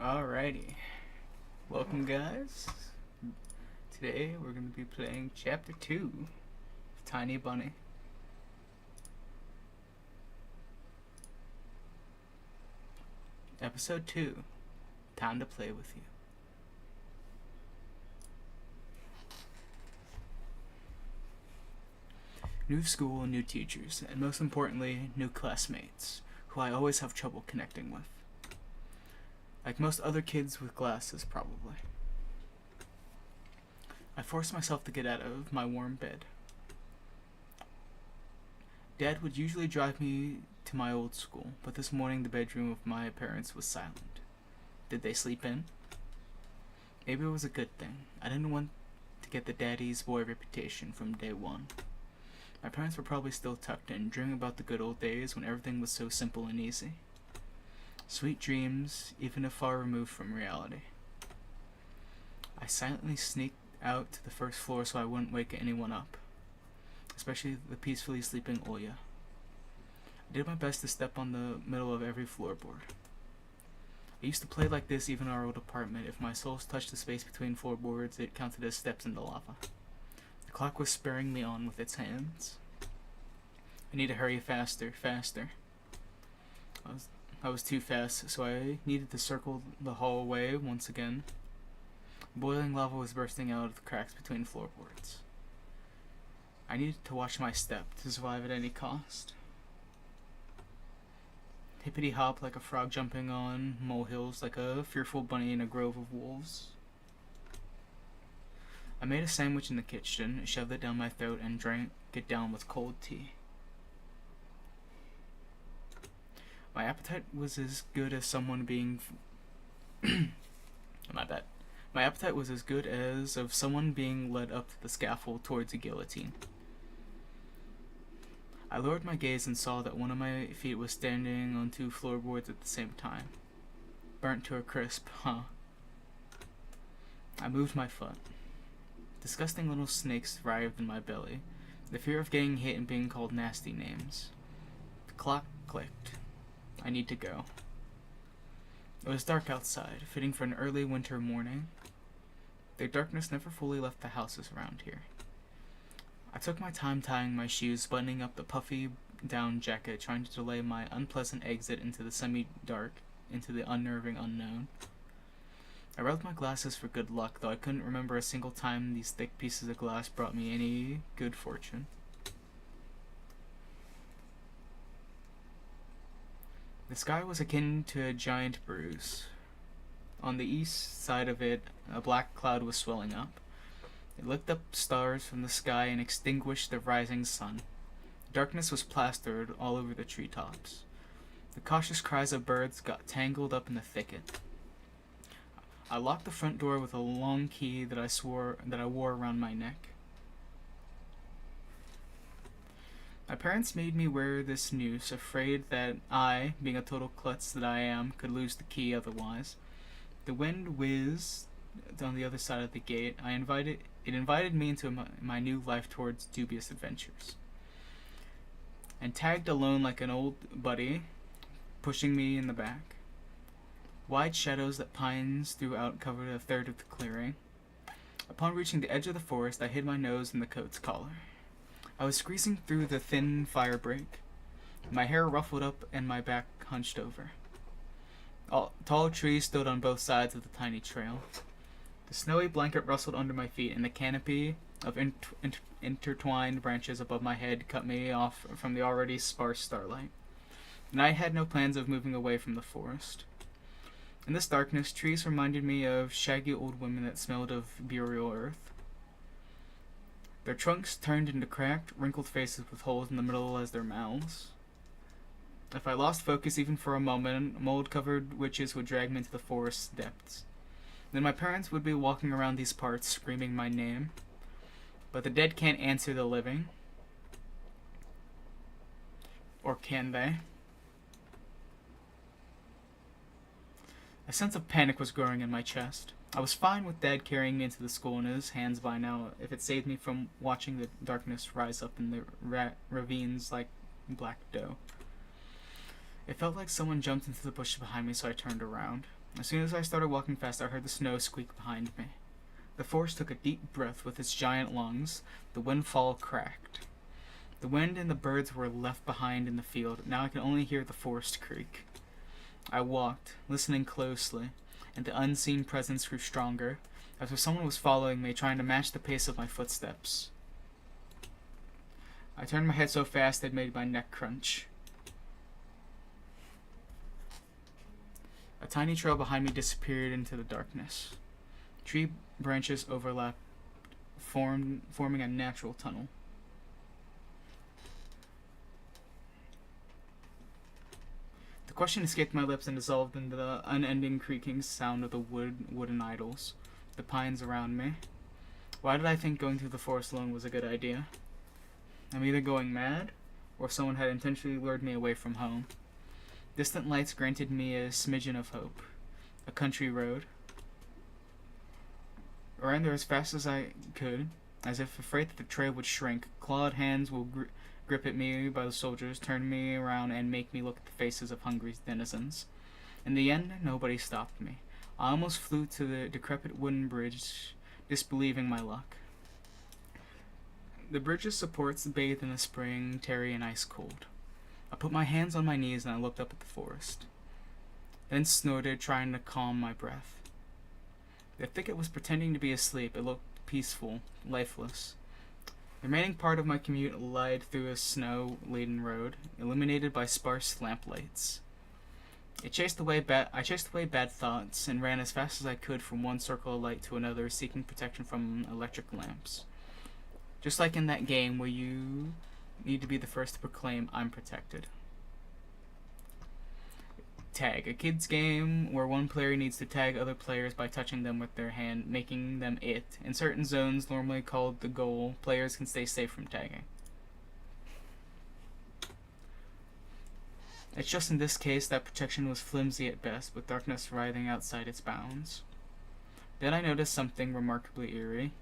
Alrighty. Welcome, guys. Today we're going to be playing Chapter 2 of Tiny Bunny. Episode 2. Time to play with you. New school, new teachers, and most importantly, new classmates, who I always have trouble connecting with. Like most other kids with glasses, probably. I forced myself to get out of my warm bed. Dad would usually drive me to my old school, but this morning the bedroom of my parents was silent. Did they sleep in? Maybe it was a good thing. I didn't want to get the daddy's boy reputation from day one. My parents were probably still tucked in, dreaming about the good old days when everything was so simple and easy. Sweet dreams, even if far removed from reality. I silently sneaked out to the first floor so I wouldn't wake anyone up, especially the peacefully sleeping Oya. I did my best to step on the middle of every floorboard. I used to play like this even in our old apartment. If my soles touched the space between floorboards, it counted as steps into lava. The clock was spurring me on with its hands. I need to hurry faster. I was too fast, so I needed to circle the hallway once again. Boiling lava was bursting out of the cracks between floorboards. I needed to watch my step to survive at any cost. Hippity hop like a frog jumping on molehills, like a fearful bunny in a grove of wolves. I made a sandwich in the kitchen, shoved it down my throat, and drank it down with cold tea. My appetite was as good as someone being... My bad. My appetite was as good as of someone being led up to the scaffold towards a guillotine. I lowered my gaze and saw that one of my feet was standing on two floorboards at the same time. Burnt to a crisp, huh? I moved my foot. Disgusting little snakes writhed in my belly, the fear of getting hit and being called nasty names. The clock clicked. I need to go. It was dark outside, fitting for an early winter morning. The darkness never fully left the houses around here. I took my time tying my shoes, buttoning up the puffy down jacket, trying to delay my unpleasant exit into the semi-dark, into the unnerving unknown. I rubbed my glasses for good luck, though I couldn't remember a single time these thick pieces of glass brought me any good fortune. The sky was akin to a giant bruise. On the east side of it, a black cloud was swelling up. It licked up stars from the sky and extinguished the rising sun. Darkness was plastered all over the treetops. The cautious cries of birds got tangled up in the thicket. I locked the front door with a long key that I wore around my neck. My parents made me wear this noose, afraid that I, being a total klutz that I am, could lose the key otherwise. The wind whizzed on the other side of the gate. It invited me into my new life towards dubious adventures. And tagged alone like an old buddy, pushing me in the back. Wide shadows that pines throughout covered a third of the clearing. Upon reaching the edge of the forest, I hid my nose in the coat's collar. I was squeezing through the thin fire break, my hair ruffled up and my back hunched over. Tall trees stood on both sides of the tiny trail. The snowy blanket rustled under my feet, and the canopy of intertwined branches above my head cut me off from the already sparse starlight. And I had no plans of moving away from the forest. In this darkness, trees reminded me of shaggy old women that smelled of burial earth. Their trunks turned into cracked, wrinkled faces with holes in the middle as their mouths. If I lost focus even for a moment, mold-covered witches would drag me into the forest's depths. Then my parents would be walking around these parts, screaming my name. But the dead can't answer the living. Or can they? A sense of panic was growing in my chest. I was fine with Dad carrying me into the school in his hands by now, if it saved me from watching the darkness rise up in the ravines like black dough. It felt like someone jumped into the bush behind me, so I turned around. As soon as I started walking fast, I heard the snow squeak behind me. The forest took a deep breath with its giant lungs. The windfall cracked. The wind and the birds were left behind in the field. Now I could only hear the forest creak. I walked, listening closely, and the unseen presence grew stronger, as if someone was following me, trying to match the pace of my footsteps. I turned my head so fast it made my neck crunch. A tiny trail behind me disappeared into the darkness. Tree branches overlapped, forming a natural tunnel. The question escaped my lips and dissolved into the unending creaking sound of the wooden idols, the pines around me. Why did I think going through the forest alone was a good idea? I'm either going mad, or someone had intentionally lured me away from home. Distant lights granted me a smidgen of hope. A country road. I ran there as fast as I could, as if afraid that the trail would shrink. Clawed hands will grip at me by the soldiers, turn me around, and make me look at the faces of hungry denizens. In the end, nobody stopped me. I almost flew to the decrepit wooden bridge, disbelieving my luck. The bridge's supports bathed in the spring, tarry and ice cold. I put my hands on my knees and I looked up at the forest, then snorted, trying to calm my breath. The thicket was pretending to be asleep. It looked peaceful, lifeless. The remaining part of my commute lied through a snow-laden road, illuminated by sparse lamplights. I chased away bad thoughts and ran as fast as I could from one circle of light to another, seeking protection from electric lamps. Just like in that game where you need to be the first to proclaim, "I'm protected." Tag, a kid's game where one player needs to tag other players by touching them with their hand, making them it. In certain zones, normally called the goal, players can stay safe from tagging. It's just in this case that protection was flimsy at best, with darkness writhing outside its bounds. Then I noticed something remarkably eerie.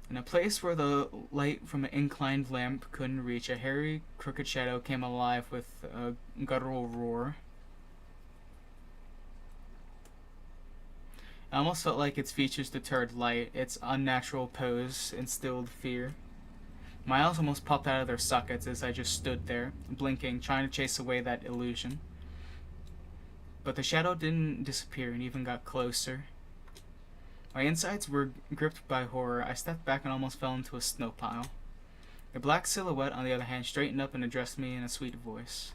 In a place where the light from an inclined lamp couldn't reach, a hairy, crooked shadow came alive with a guttural roar. I almost felt like its features deterred light. Its unnatural pose instilled fear. My eyes almost popped out of their sockets as I just stood there, blinking, trying to chase away that illusion. But the shadow didn't disappear and even got closer. My insides were gripped by horror. I stepped back and almost fell into a snow pile. The black silhouette, on the other hand, straightened up and addressed me in a sweet voice.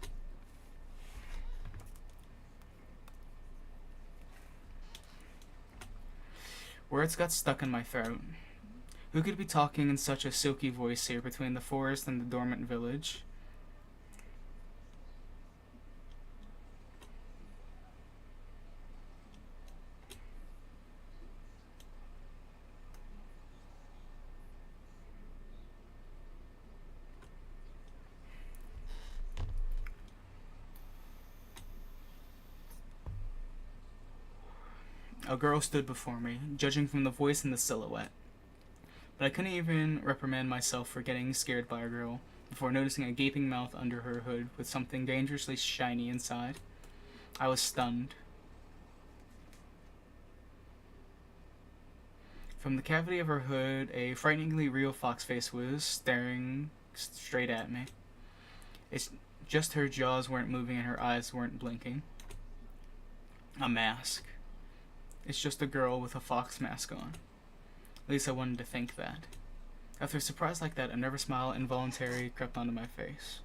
Words got stuck in my throat. Who could be talking in such a silky voice here between the forest and the dormant village? A girl stood before me, judging from the voice and the silhouette. But I couldn't even reprimand myself for getting scared by a girl before noticing a gaping mouth under her hood with something dangerously shiny inside. I was stunned. From the cavity of her hood, a frighteningly real fox face was staring straight at me. It's just her jaws weren't moving and her eyes weren't blinking. A mask. It's just a girl with a fox mask on. At least I wanted to think that. After a surprise like that, a nervous smile involuntarily crept onto my face.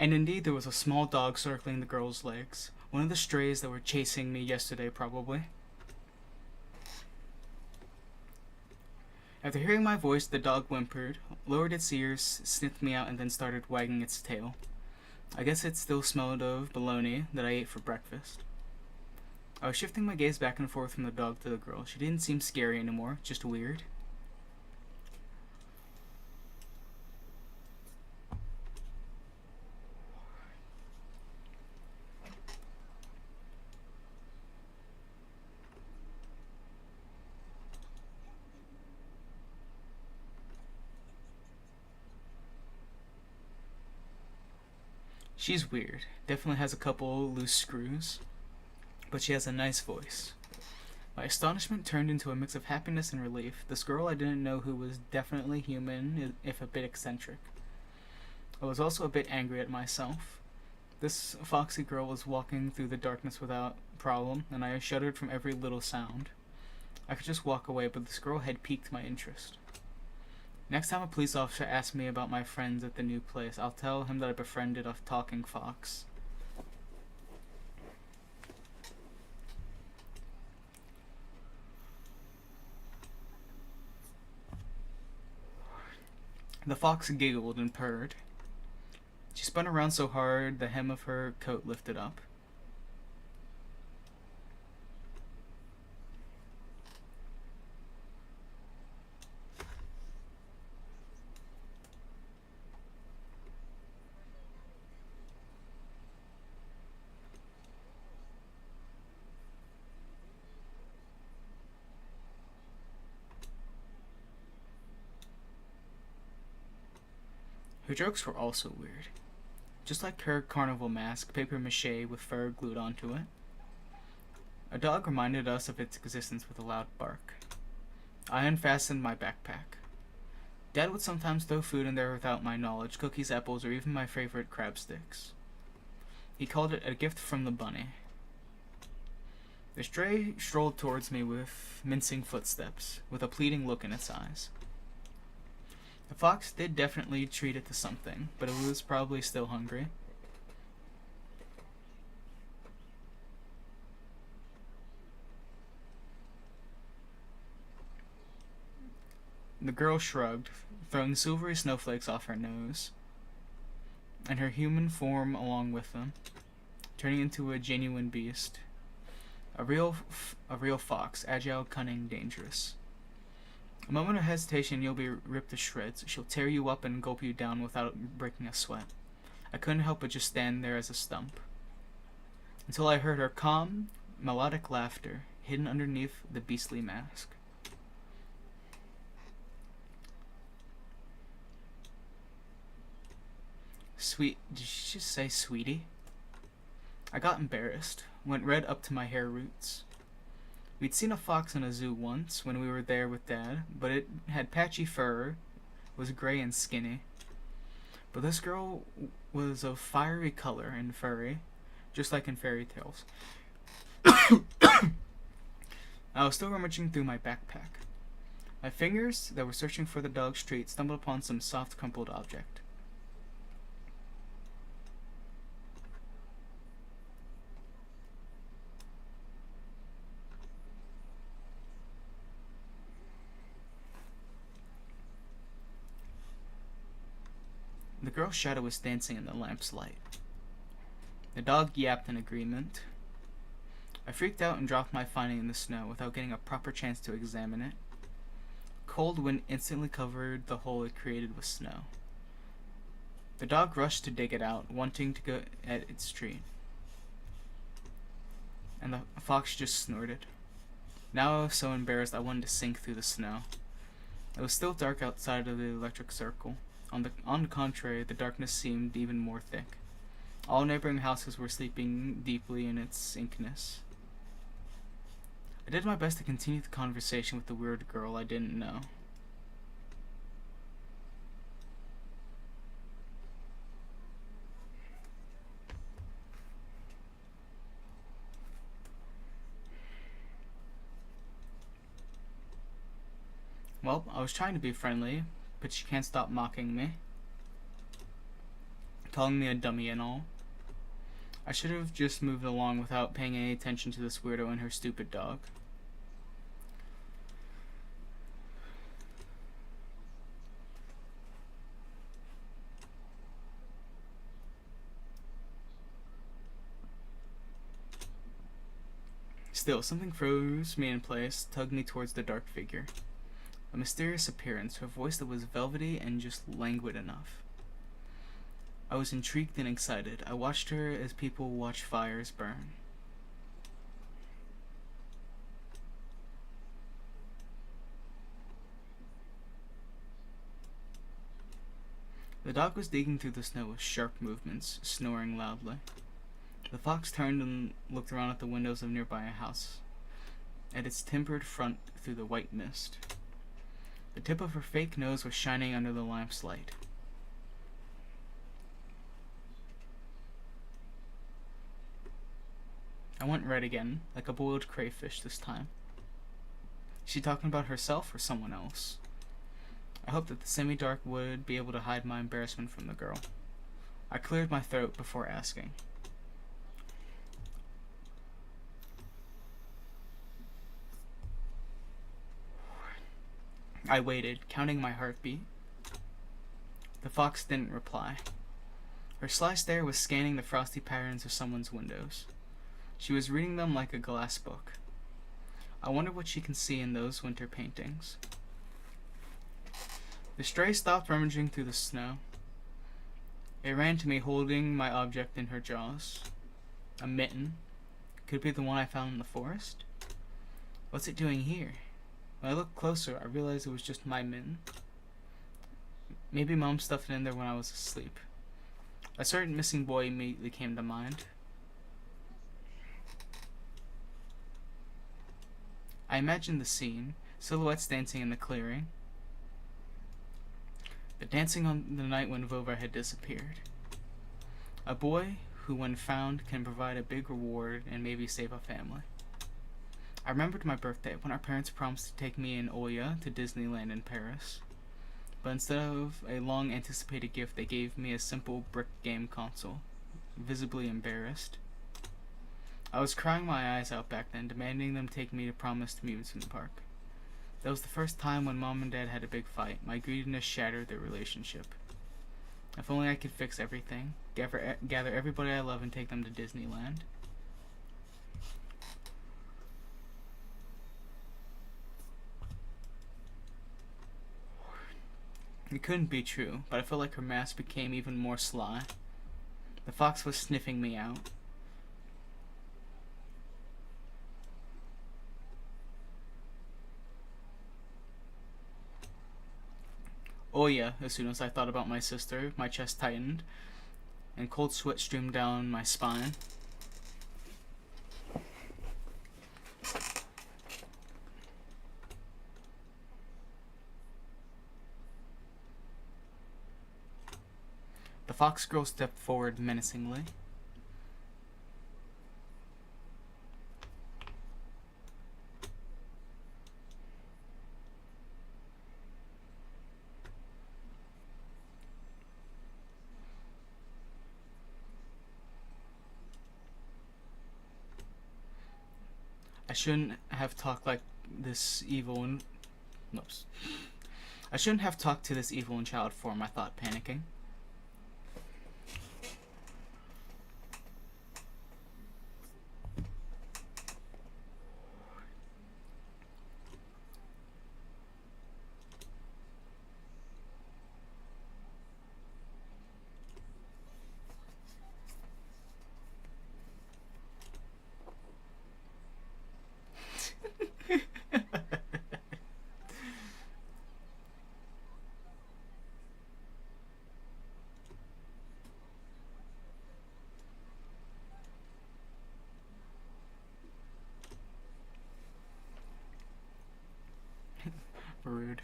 And indeed, there was a small dog circling the girl's legs. One of the strays that were chasing me yesterday, probably. After hearing my voice, the dog whimpered, lowered its ears, sniffed me out, and then started wagging its tail. I guess it still smelled of bologna that I ate for breakfast. I was shifting my gaze back and forth from the dog to the girl. She didn't seem scary anymore, just weird. She's weird. Definitely has a couple loose screws. But she has a nice voice. My astonishment turned into a mix of happiness and relief. This girl I didn't know who was definitely human, if a bit eccentric. I was also a bit angry at myself. This foxy girl was walking through the darkness without problem, and I shuddered from every little sound. I could just walk away, but this girl had piqued my interest. Next time a police officer asks me about my friends at the new place, I'll tell him that I befriended a talking fox. The fox giggled and purred. She spun around so hard the hem of her coat lifted up. Her jokes were also weird. Just like her carnival mask, paper mache with fur glued onto it. A dog reminded us of its existence with a loud bark. I unfastened my backpack. Dad would sometimes throw food in there without my knowledge, cookies, apples, or even my favorite crab sticks. He called it a gift from the bunny. The stray strolled towards me with mincing footsteps, with a pleading look in its eyes. The fox did definitely treat it to something, but it was probably still hungry. The girl shrugged, throwing silvery snowflakes off her nose, and her human form along with them, turning into a genuine beast. A real fox, agile, cunning, dangerous. A moment of hesitation, you'll be ripped to shreds. She'll tear you up and gulp you down without breaking a sweat. I couldn't help but just stand there as a stump. Until I heard her calm, melodic laughter, hidden underneath the beastly mask. Sweet, did she just say sweetie? I got embarrassed, went red up to my hair roots. We'd seen a fox in a zoo once when we were there with Dad, but it had patchy fur, was gray and skinny. But this girl was of fiery color and furry, just like in fairy tales. I was still rummaging through my backpack. My fingers that were searching for the dog's treat stumbled upon some soft, crumpled object. The girl's shadow was dancing in the lamp's light. The dog yapped in agreement. I freaked out and dropped my finding in the snow without getting a proper chance to examine it. Cold wind instantly covered the hole it created with snow. The dog rushed to dig it out, wanting to go at its treat. And the fox just snorted. Now I was so embarrassed I wanted to sink through the snow. It was still dark outside of the electric circle. On the contrary, the darkness seemed even more thick. All neighboring houses were sleeping deeply in its inkness. I did my best to continue the conversation with the weird girl I didn't know. Well, I was trying to be friendly, but she can't stop mocking me. calling me a dummy and all. I should have just moved along without paying any attention to this weirdo and her stupid dog. Still, something froze me in place, tugged me towards the dark figure. A mysterious appearance, her voice that was velvety and just languid enough. I was intrigued and excited. I watched her as people watch fires burn. The dog was digging through the snow with sharp movements, snoring loudly. The fox turned and looked around at the windows of nearby house, at its timbered front through the white mist. The tip of her fake nose was shining under the lamp's light. I went red again, like a boiled crayfish this time. Is she talking about herself or someone else? I hoped that the semi-dark would be able to hide my embarrassment from the girl. I cleared my throat before asking. I waited, counting my heartbeat. The fox didn't reply. Her sly stare was scanning the frosty patterns of someone's windows. She was reading them like a glass book. I wonder what she can see in those winter paintings. The stray stopped rummaging through the snow. It ran to me, holding my object in her jaws. A mitten. Could it be the one I found in the forest? What's it doing here? When I looked closer, I realized it was just my mitten. Maybe Mom stuffed it in there when I was asleep. A certain missing boy immediately came to mind. I imagined the scene, silhouettes dancing in the clearing. The dancing on the night when Vova had disappeared. A boy who, when found, can provide a big reward and maybe save a family. I remembered my birthday when our parents promised to take me and Oya to Disneyland in Paris. But instead of a long-anticipated gift, they gave me a simple brick game console, visibly embarrassed. I was crying my eyes out back then, demanding them take me to promised amusement park. That was the first time when Mom and Dad had a big fight. My greediness shattered their relationship. If only I could fix everything, gather everybody I love and take them to Disneyland. It couldn't be true, but I felt like her mask became even more sly. The fox was sniffing me out. Oh yeah, as soon as I thought about my sister, my chest tightened, and cold sweat streamed down my spine. The fox girl stepped forward menacingly. I shouldn't have talked like this evil and... Oops. I shouldn't have talked to this evil and child form, I thought, panicking. Rude.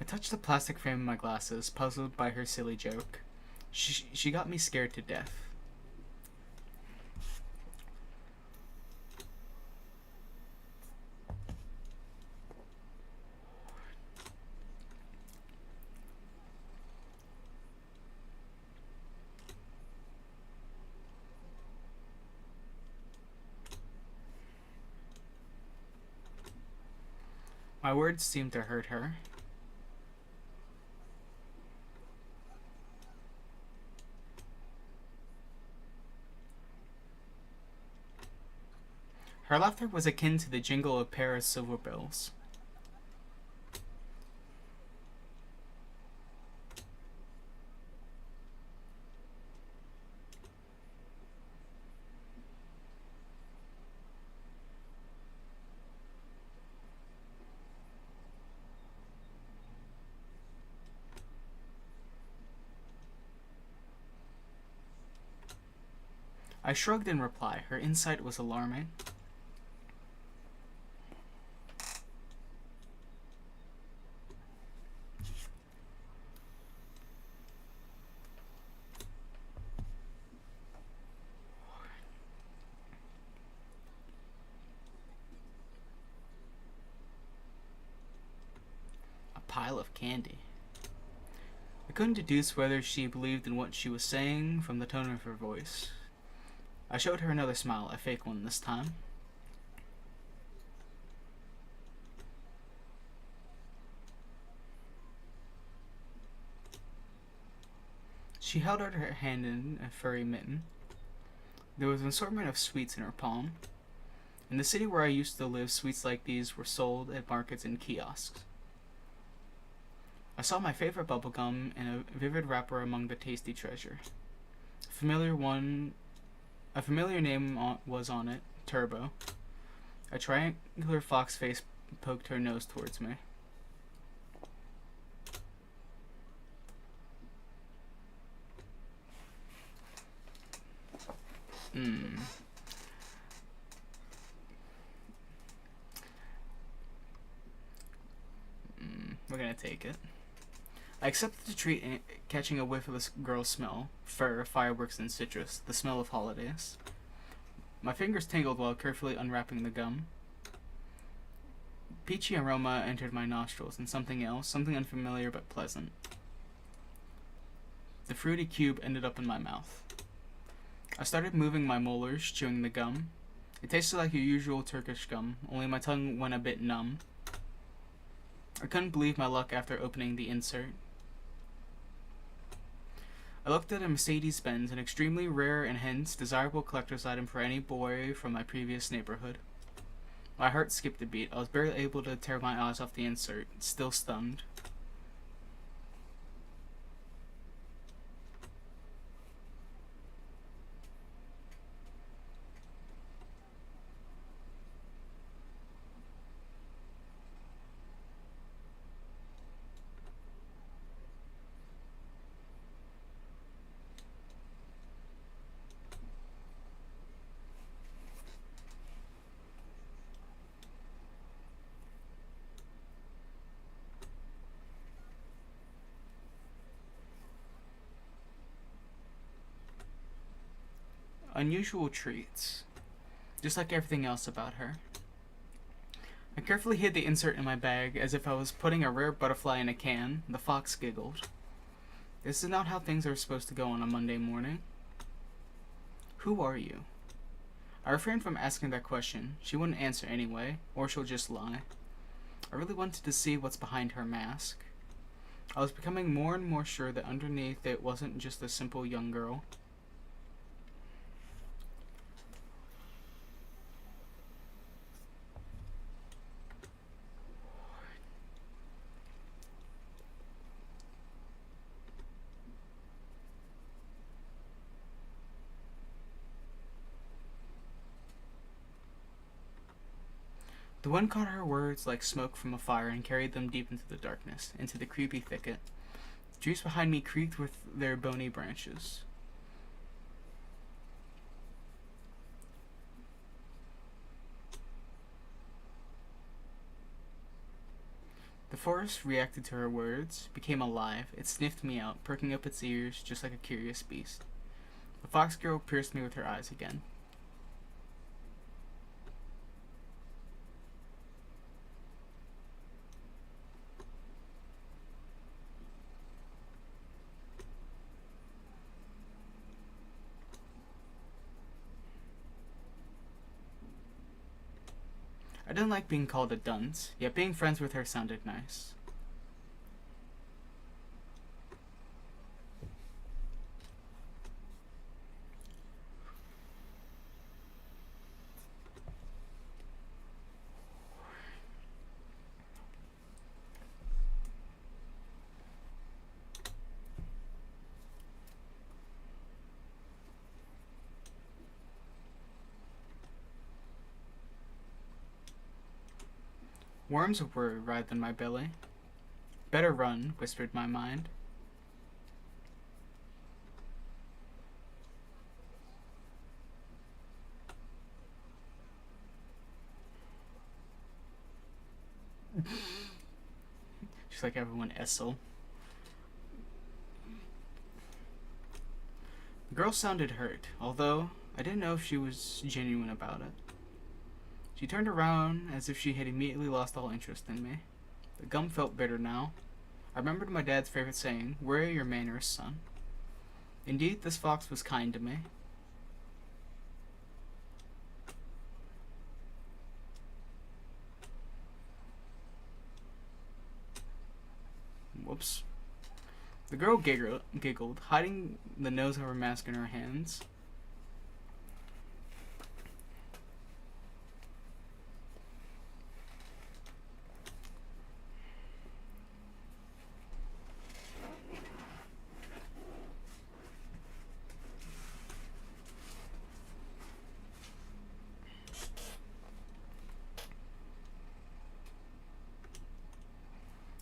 I touched the plastic frame of my glasses, puzzled by her silly joke. She got me scared to death. My words seemed to hurt her. Her laughter was akin to the jingle of a pair of silver bells. I shrugged in reply. Her insight was alarming. A pile of candy. I couldn't deduce whether she believed in what she was saying from the tone of her voice. I showed her another smile, a fake one this time. She held out her hand in a furry mitten. There was an assortment of sweets in her palm. In the city where I used to live, sweets like these were sold at markets and kiosks. I saw my favorite bubblegum in a vivid wrapper among the tasty treasure. A familiar name was on it, Turbo. A triangular fox face poked her nose towards me. We're gonna take it. I accepted the treat, catching a whiff of this girl's smell. Fur, fireworks, and citrus. The smell of holidays. My fingers tingled while carefully unwrapping the gum. Peachy aroma entered my nostrils, and something else, something unfamiliar but pleasant. The fruity cube ended up in my mouth. I started moving my molars, chewing the gum. It tasted like your usual Turkish gum, only my tongue went a bit numb. I couldn't believe my luck after opening the insert. I looked at a Mercedes-Benz, an extremely rare and hence desirable collector's item for any boy from my previous neighborhood. My heart skipped a beat. I was barely able to tear my eyes off the insert, still stunned. Unusual treats. Just like everything else about her. I carefully hid the insert in my bag as if I was putting a rare butterfly in a can. The fox giggled. This is not how things are supposed to go on a Monday morning. Who are you? I refrained from asking that question. She wouldn't answer anyway, or she'll just lie. I really wanted to see what's behind her mask. I was becoming more and more sure that underneath it wasn't just a simple young girl. The wind caught her words like smoke from a fire and carried them deep into the darkness, into the creepy thicket. The trees behind me creaked with their bony branches. The forest reacted to her words, became alive. It sniffed me out, perking up its ears just like a curious beast. The fox girl pierced me with her eyes again. I didn't like being called a dunce, yet being friends with her sounded nice. Worms were writhed in my belly. Better run, whispered my mind. Just like everyone, Essel. The girl sounded hurt, although I didn't know if she was genuine about it. She turned around as if she had immediately lost all interest in me. The gum felt bitter now. I remembered my dad's favorite saying, "Where are your manners, son?" Indeed, this fox was kind to me. Whoops. The girl giggled, hiding the nose of her mask in her hands.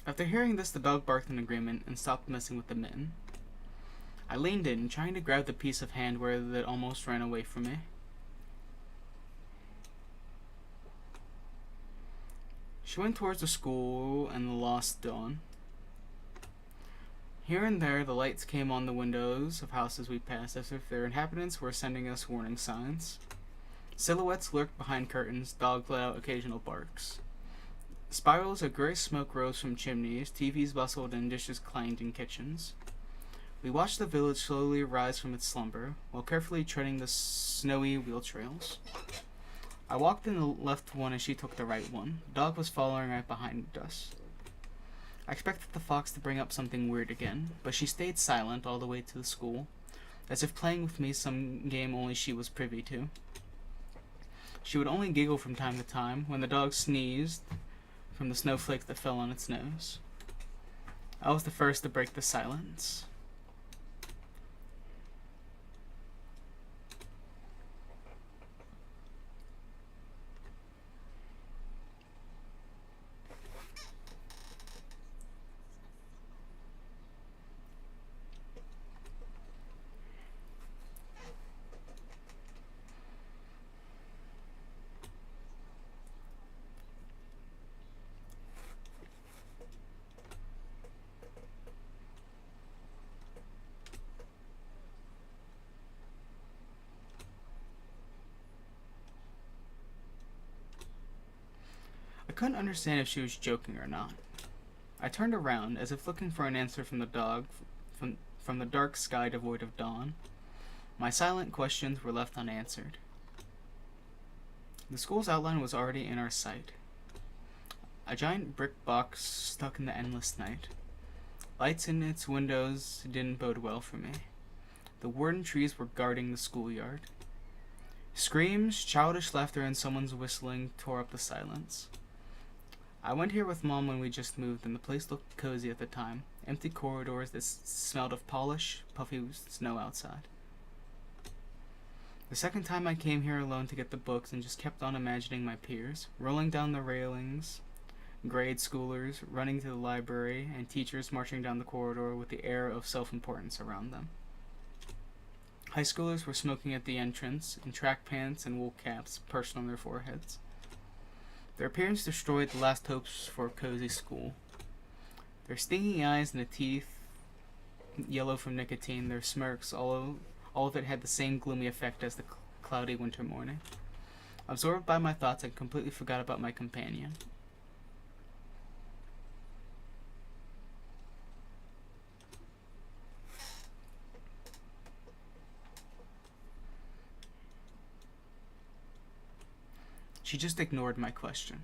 After hearing this, the dog barked in agreement and stopped messing with the mitten. I leaned in, trying to grab the piece of handwear that almost ran away from me. She went towards the school and the lost dawn. Here and there, the lights came on the windows of houses we passed, as if their inhabitants were sending us warning signs. Silhouettes lurked behind curtains, dogs let out occasional barks. Spirals of gray smoke rose from chimneys, TVs bustled, and dishes clanged in kitchens. We watched the village slowly rise from its slumber, while carefully treading the snowy wheel trails. I walked in the left one as she took the right one. The dog was following right behind us. I expected the fox to bring up something weird again, but she stayed silent all the way to the school, as if playing with me some game only she was privy to. She would only giggle from time to time when the dog sneezed from the snowflake that fell on its nose. I was the first to break the silence. I couldn't understand if she was joking or not. I turned around, as if looking for an answer from the dog, from the dark sky devoid of dawn. My silent questions were left unanswered. The school's outline was already in our sight. A giant brick box stuck in the endless night. Lights in its windows didn't bode well for me. The warden trees were guarding the schoolyard. Screams, childish laughter, and someone's whistling tore up the silence. I went here with Mom when we just moved, and the place looked cozy at the time. Empty corridors that smelled of polish, puffy snow outside. The second time I came here alone to get the books and just kept on imagining my peers, rolling down the railings, grade schoolers running to the library, and teachers marching down the corridor with the air of self-importance around them. High schoolers were smoking at the entrance, in track pants and wool caps perched on their foreheads. Their appearance destroyed the last hopes for a cozy school. Their stinging eyes and the teeth, yellow from nicotine, their smirks, all of it had the same gloomy effect as the cloudy winter morning. Absorbed by my thoughts, I completely forgot about my companion. She just ignored my question.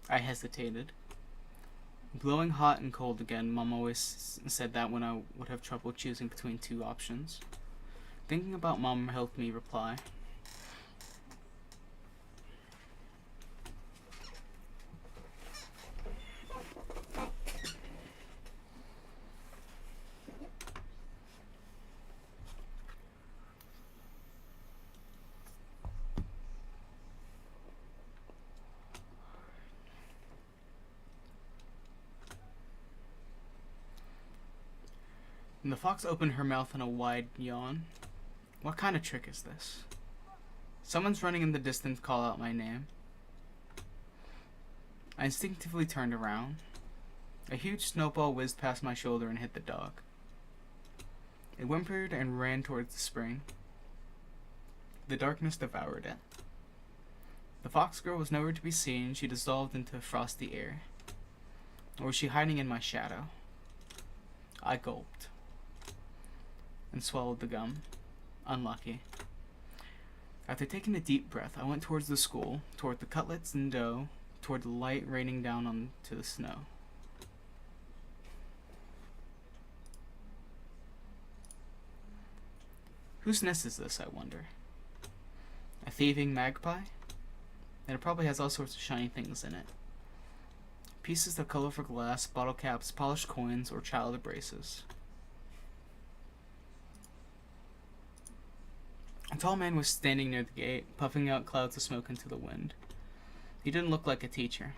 I hesitated. Glowing hot and cold again, Mom always said that when I would have trouble choosing between two options. Thinking about Mom helped me reply. And the fox opened her mouth in a wide yawn. What kind of trick is this? Someone's running in the distance call out my name. I instinctively turned around. A huge snowball whizzed past my shoulder and hit the dog. It whimpered and ran towards the spring. The darkness devoured it. The fox girl was nowhere to be seen. She dissolved into frosty air. Or was she hiding in my shadow? I gulped and swallowed the gum. Unlucky. After taking a deep breath, I went towards the school, toward the cutlets and dough, toward the light raining down onto the snow. Whose nest is this, I wonder? A thieving magpie? And it probably has all sorts of shiny things in it. Pieces of colorful glass, bottle caps, polished coins, or child braces. A tall man was standing near the gate, puffing out clouds of smoke into the wind. He didn't look like a teacher.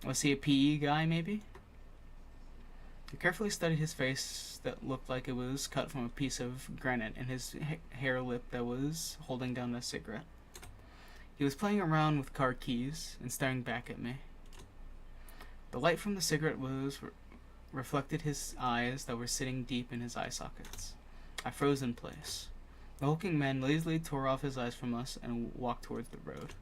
Was he a PE guy, maybe? I carefully studied his face that looked like it was cut from a piece of granite and his hair lip that was holding down a cigarette. He was playing around with car keys and staring back at me. The light from the cigarette was reflected his eyes that were sitting deep in his eye sockets. I froze in place. The hulking man lazily tore off his eyes from us and walked towards the road.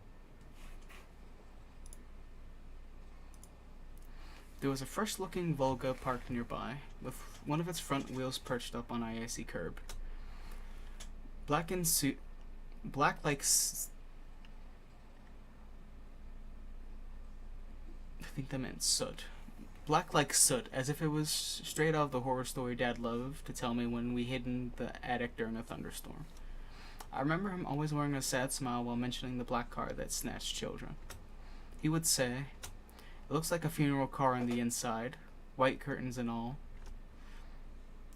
There was a fresh-looking Volga parked nearby, with one of its front wheels perched up on an icy curb. I think that meant soot. Black like soot, as if it was straight out of the horror story Dad loved to tell me when we hid in the attic during a thunderstorm. I remember him always wearing a sad smile while mentioning the black car that snatched children. He would say, "It looks like a funeral car on the inside, white curtains and all.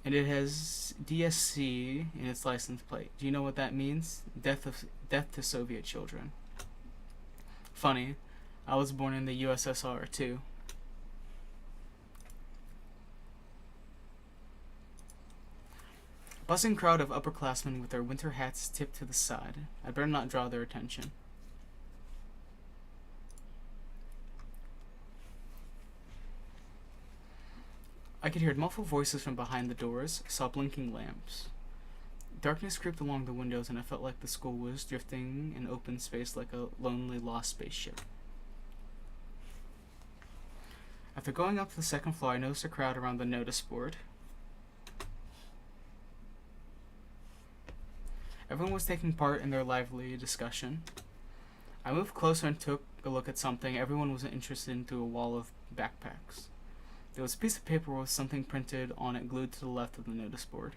And it has DSC in its license plate. Do you know what that means? Death to Soviet children." Funny, I was born in the USSR too. A buzzing crowd of upperclassmen with their winter hats tipped to the side. I'd better not draw their attention. I could hear muffled voices from behind the doors, saw blinking lamps. Darkness crept along the windows, and I felt like the school was drifting in open space like a lonely lost spaceship. After going up to the second floor, I noticed a crowd around the notice board. Everyone was taking part in their lively discussion. I moved closer and took a look at something everyone was interested in through a wall of backpacks. There was a piece of paper with something printed on it glued to the left of the notice board.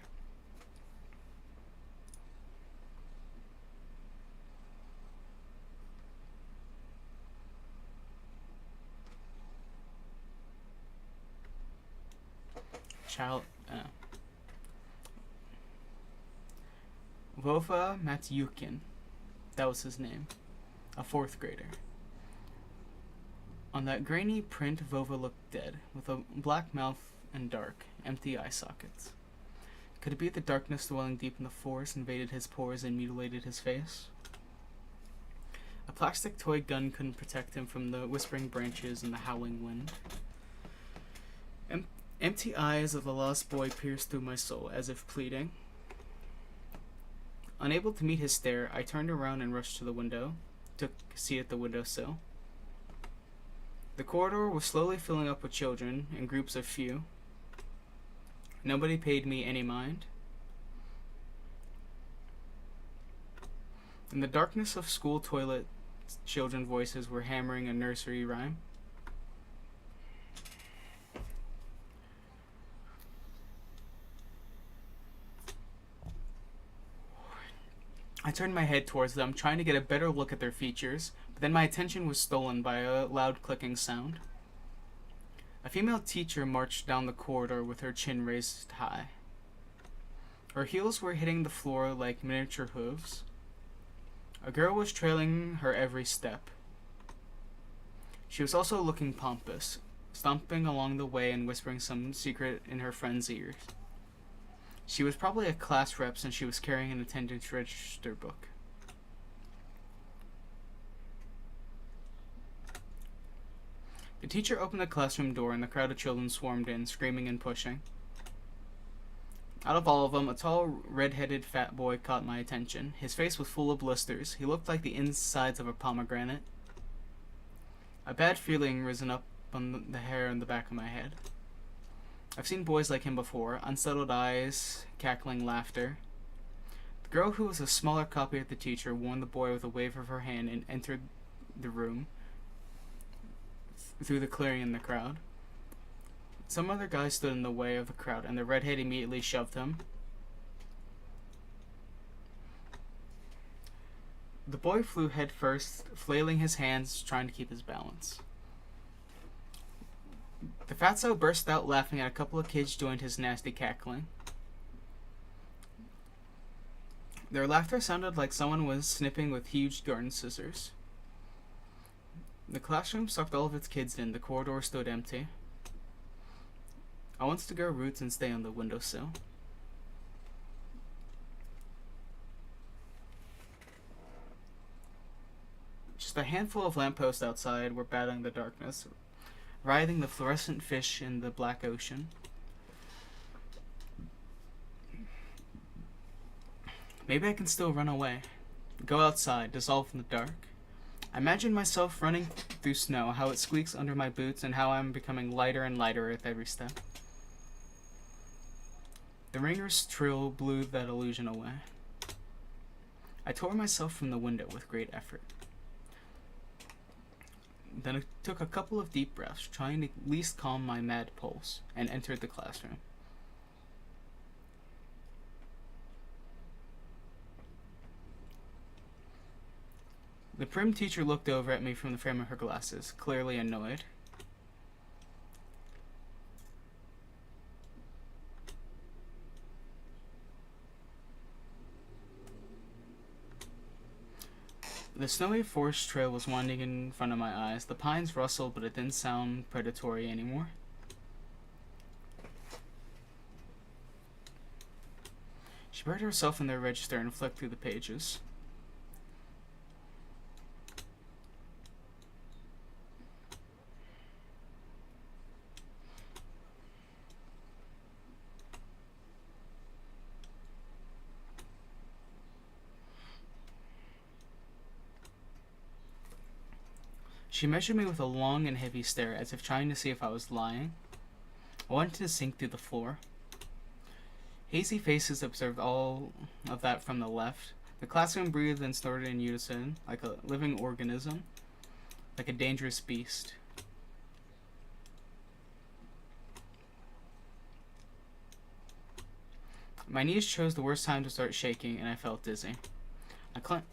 Vova Matyukin. That was his name. A fourth grader. On that grainy print, Vova looked dead, with a black mouth and dark, empty eye sockets. Could it be the darkness dwelling deep in the forest invaded his pores and mutilated his face? A plastic toy gun couldn't protect him from the whispering branches and the howling wind. Empty eyes of the lost boy pierced through my soul, as if pleading. Unable to meet his stare, I turned around and rushed to the window, took a seat at the windowsill. The corridor was slowly filling up with children, in groups of few. Nobody paid me any mind. In the darkness of school toilet, children voices were hammering a nursery rhyme. I turned my head towards them, trying to get a better look at their features, but then my attention was stolen by a loud clicking sound. A female teacher marched down the corridor with her chin raised high. Her heels were hitting the floor like miniature hooves. A girl was trailing her every step. She was also looking pompous, stomping along the way and whispering some secret in her friend's ears. She was probably a class rep since she was carrying an attendance register book. The teacher opened the classroom door and the crowd of children swarmed in, screaming and pushing. Out of all of them, a tall, red-headed fat boy caught my attention. His face was full of blisters. He looked like the insides of a pomegranate. A bad feeling risen up on the hair on the back of my head. I've seen boys like him before, unsettled eyes, cackling laughter. The girl, who was a smaller copy of the teacher, warned the boy with a wave of her hand and entered the room through the clearing in the crowd. Some other guy stood in the way of the crowd, and the redhead immediately shoved him. The boy flew head first, flailing his hands, trying to keep his balance. The fatso burst out laughing, and a couple of kids joined his nasty cackling. Their laughter sounded like someone was snipping with huge garden scissors. The classroom sucked all of its kids in. The corridor stood empty. I wanted to grow roots and stay on the windowsill. Just a handful of lampposts outside were battling the darkness, writhing the fluorescent fish in the black ocean. Maybe I can still run away. Go outside, dissolve in the dark. I imagine myself running through snow, how it squeaks under my boots, and how I'm becoming lighter and lighter with every step. The ringer's trill blew that illusion away. I tore myself from the window with great effort. Then I took a couple of deep breaths, trying to at least calm my mad pulse, and entered the classroom. The prim teacher looked over at me from the frame of her glasses, clearly annoyed. The snowy forest trail was winding in front of my eyes. The pines rustled, but it didn't sound predatory anymore. She buried herself in the register and flicked through the pages. She measured me with a long and heavy stare, as if trying to see if I was lying. I wanted to sink through the floor. Hazy faces observed all of that from the left. The classroom breathed and snorted in unison, like a living organism, like a dangerous beast. My knees chose the worst time to start shaking, and I felt dizzy.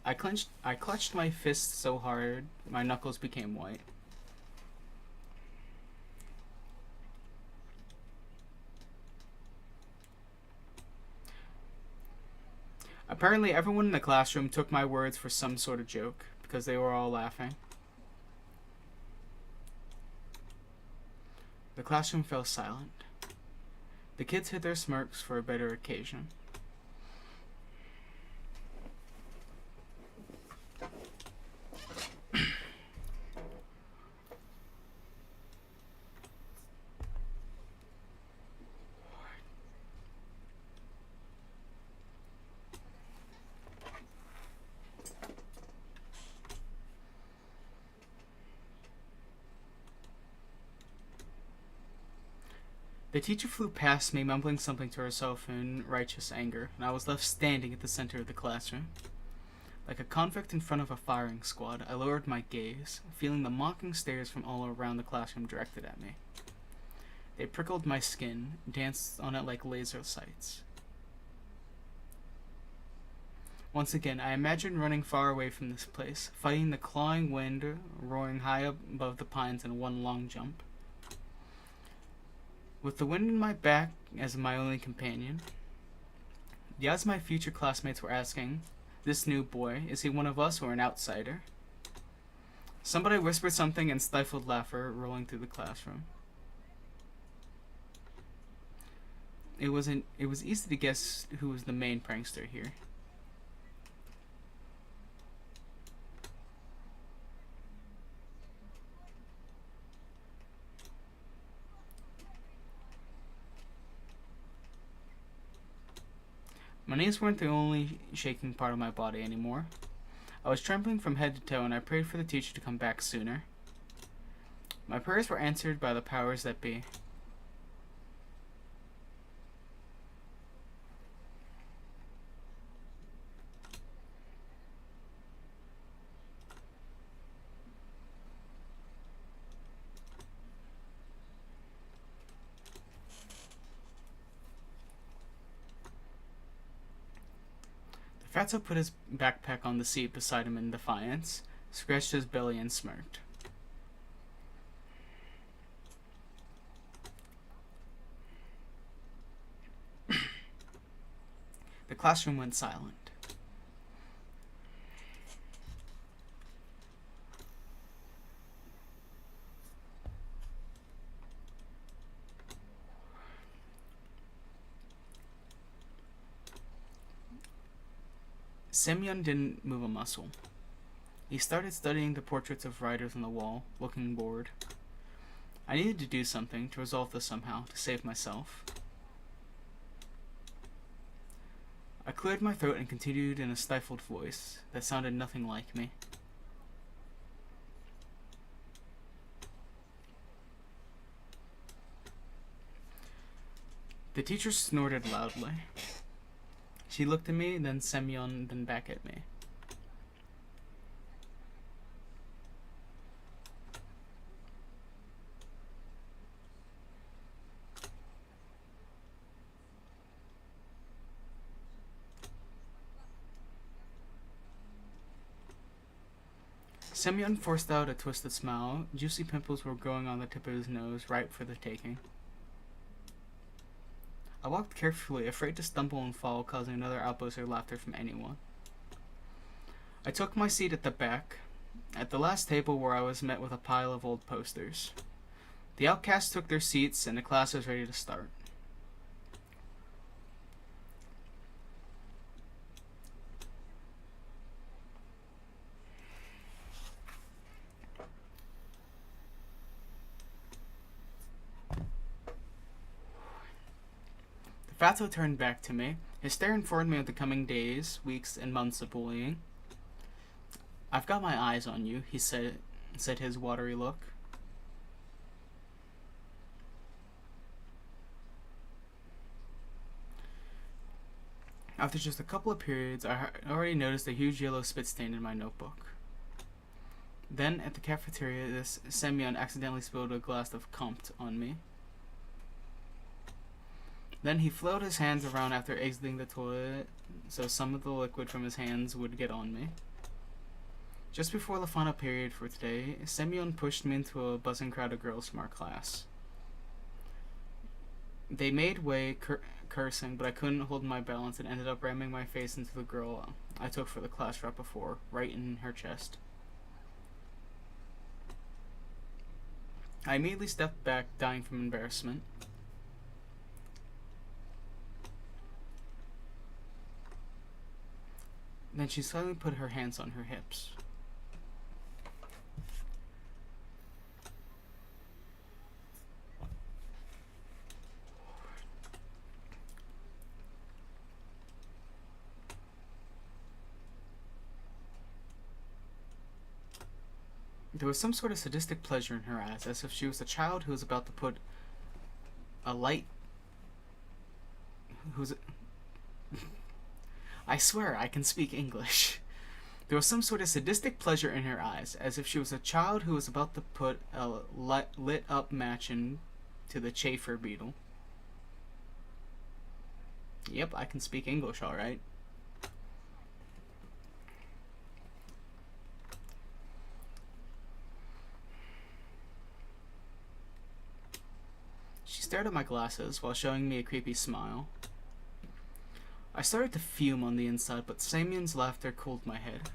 I clutched my fists so hard, my knuckles became white. Apparently, everyone in the classroom took my words for some sort of joke, because they were all laughing. The classroom fell silent. The kids hid their smirks for a better occasion. The teacher flew past me, mumbling something to herself in righteous anger, and I was left standing at the center of the classroom. Like a convict in front of a firing squad, I lowered my gaze, feeling the mocking stares from all around the classroom directed at me. They prickled my skin, danced on it like laser sights. Once again, I imagined running far away from this place, fighting the clawing wind, roaring high above the pines in one long jump. With the wind in my back as my only companion, the odds my future classmates were asking, this new boy, is he one of us or an outsider? Somebody whispered something and stifled laughter rolling through the classroom. It was easy to guess who was the main prankster here. My knees weren't the only shaking part of my body anymore. I was trembling from head to toe, and I prayed for the teacher to come back sooner. My prayers were answered by the powers that be. Fatso put his backpack on the seat beside him in defiance, scratched his belly, and smirked. The classroom went silent. Semyon didn't move a muscle. He started studying the portraits of writers on the wall, looking bored. I needed to do something to resolve this somehow, to save myself. I cleared my throat and continued in a stifled voice that sounded nothing like me. The teacher snorted loudly. She looked at me, then Semyon, then back at me. Semyon forced out a twisted smile. Juicy pimples were growing on the tip of his nose, ripe for the taking. I walked carefully, afraid to stumble and fall, causing another outburst of laughter from anyone. I took my seat at the back, at the last table where I was met with a pile of old posters. The outcasts took their seats, and the class was ready to start. Fatso turned back to me. His stare informed me of the coming days, weeks, and months of bullying. "I've got my eyes on you," he said his watery look. After just a couple of periods, I already noticed a huge yellow spit stain in my notebook. Then, at the cafeteria, this Semyon accidentally spilled a glass of Compt on me. Then he flailed his hands around after exiting the toilet, so some of the liquid from his hands would get on me. Just before the final period for today, Semyon pushed me into a buzzing crowd of girls from our class. They made way, cursing, but I couldn't hold my balance and ended up ramming my face into the girl I took for the class rep before, right in her chest. I immediately stepped back, dying from embarrassment. Then she suddenly put her hands on her hips. There was some sort of sadistic pleasure in her eyes, as if she was a child who was about to put a light... I swear I can speak English. There was some sort of sadistic pleasure in her eyes, as if she was a child who was about to put a lit-up match into the chafer beetle. Yep, I can speak English alright. She stared at my glasses while showing me a creepy smile. I started to fume on the inside, but Semyon's laughter cooled my head.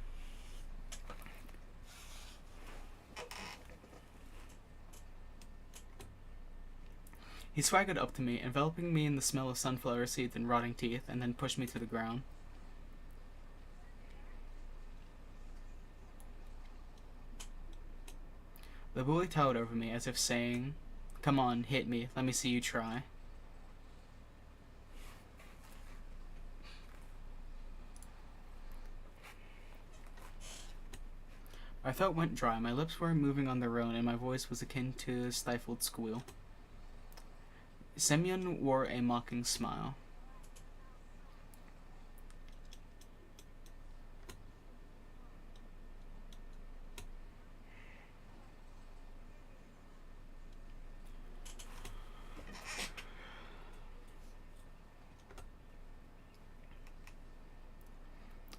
He swaggered up to me, enveloping me in the smell of sunflower seeds and rotting teeth, and then pushed me to the ground. The bully towered over me as if saying, "Come on, hit me, let me see you try." My throat went dry, my lips were moving on their own, and my voice was akin to a stifled squeal. Semyon wore a mocking smile.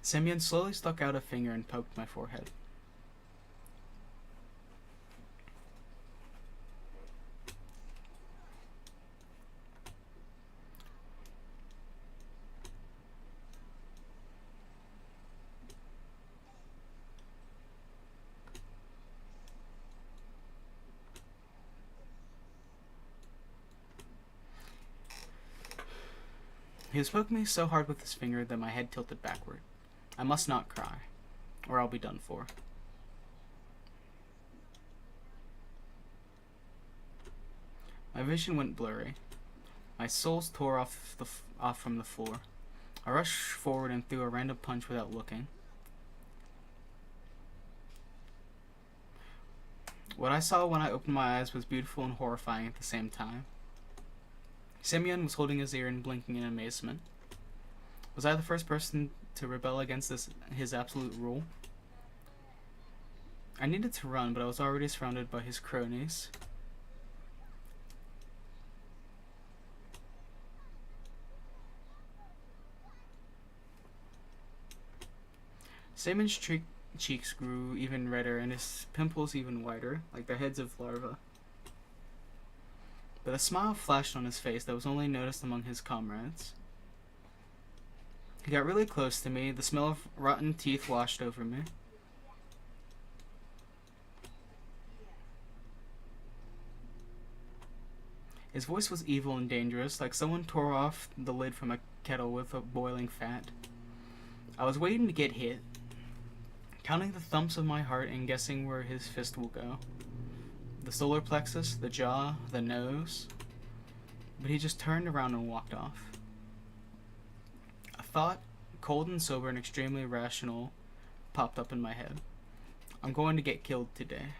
Semyon slowly stuck out a finger and poked my forehead. He was poking me so hard with his finger that my head tilted backward. I must not cry, or I'll be done for. My vision went blurry. My soles tore off from the floor. I rushed forward and threw a random punch without looking. What I saw when I opened my eyes was beautiful and horrifying at the same time. Semyon was holding his ear and blinking in amazement. Was I the first person to rebel against his absolute rule? I needed to run, but I was already surrounded by his cronies. Semyon's cheeks grew even redder and his pimples even wider, like the heads of larvae. But a smile flashed on his face that was only noticed among his comrades. He got really close to me. The smell of rotten teeth washed over me. His voice was evil and dangerous, like someone tore off the lid from a kettle with a boiling fat. I was waiting to get hit, counting the thumps of my heart and guessing where his fist will go. The solar plexus, the jaw, the nose. But he just turned around and walked off. A thought, cold and sober and extremely rational, popped up in my head. I'm going to get killed today.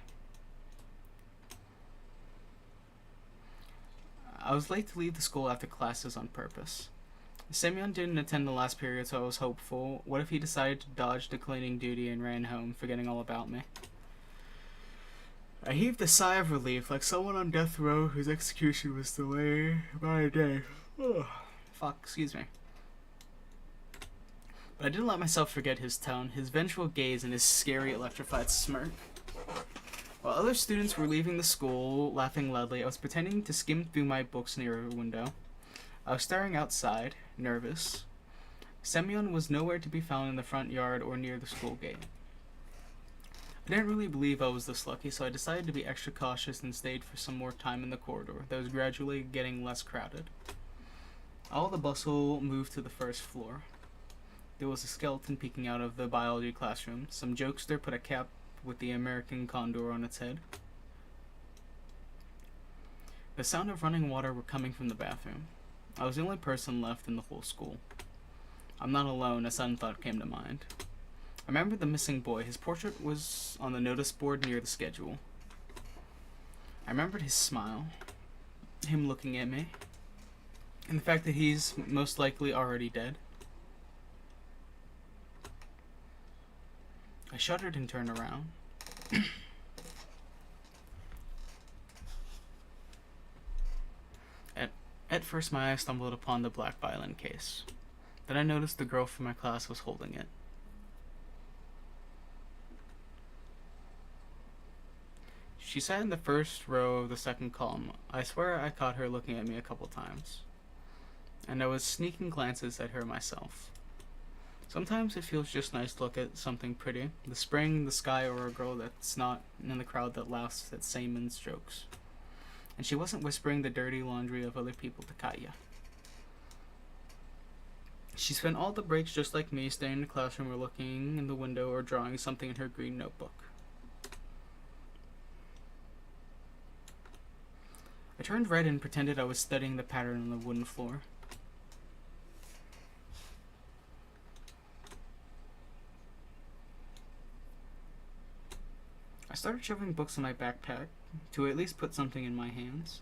I was late to leave the school after classes on purpose. Semyon didn't attend the last period, so I was hopeful. What if he decided to dodge the cleaning duty and ran home, forgetting all about me? I heaved a sigh of relief, like someone on death row whose execution was delayed by a day. Ugh. Fuck, excuse me. But I didn't let myself forget his tone, his vengeful gaze, and his scary, electrified smirk. While other students were leaving the school, laughing loudly, I was pretending to skim through my books near a window. I was staring outside, nervous. Semyon was nowhere to be found in the front yard or near the school gate. I didn't really believe I was this lucky, so I decided to be extra cautious and stayed for some more time in the corridor that was gradually getting less crowded. All the bustle moved to the first floor. There was a skeleton peeking out of the biology classroom. Some jokester put a cap with the American condor on its head. The sound of running water were coming from the bathroom. I was the only person left in the whole school. I'm not alone, a sudden thought came to mind. I remembered the missing boy. His portrait was on the notice board near the schedule. I remembered his smile, him looking at me, and the fact that he's most likely already dead. I shuddered and turned around. At first, my eye stumbled upon the black violin case. Then I noticed the girl from my class was holding it. She sat in the first row of the second column. I swear I caught her looking at me a couple times. And I was sneaking glances at her myself. Sometimes it feels just nice to look at something pretty. The spring, the sky, or a girl that's not in the crowd that laughs at Seaman's jokes. And she wasn't whispering the dirty laundry of other people to Katya. She spent all the breaks just like me, staying in the classroom or looking in the window or drawing something in her green notebook. I turned red and pretended I was studying the pattern on the wooden floor. I started shoving books in my backpack to at least put something in my hands.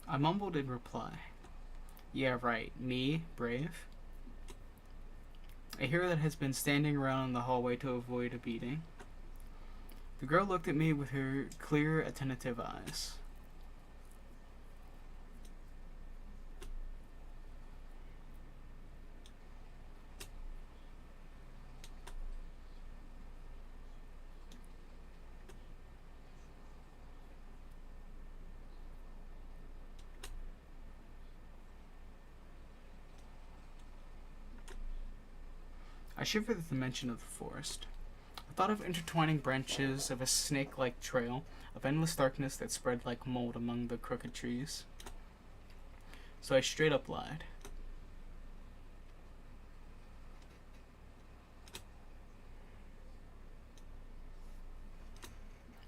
I mumbled in reply. Yeah, right. Me, brave? A hero that has been standing around in the hallway to avoid a beating. The girl looked at me with her clear, attentive eyes. I shivered at the mention of the forest. I thought of intertwining branches of a snake-like trail of endless darkness that spread like mold among the crooked trees. So I straight up lied.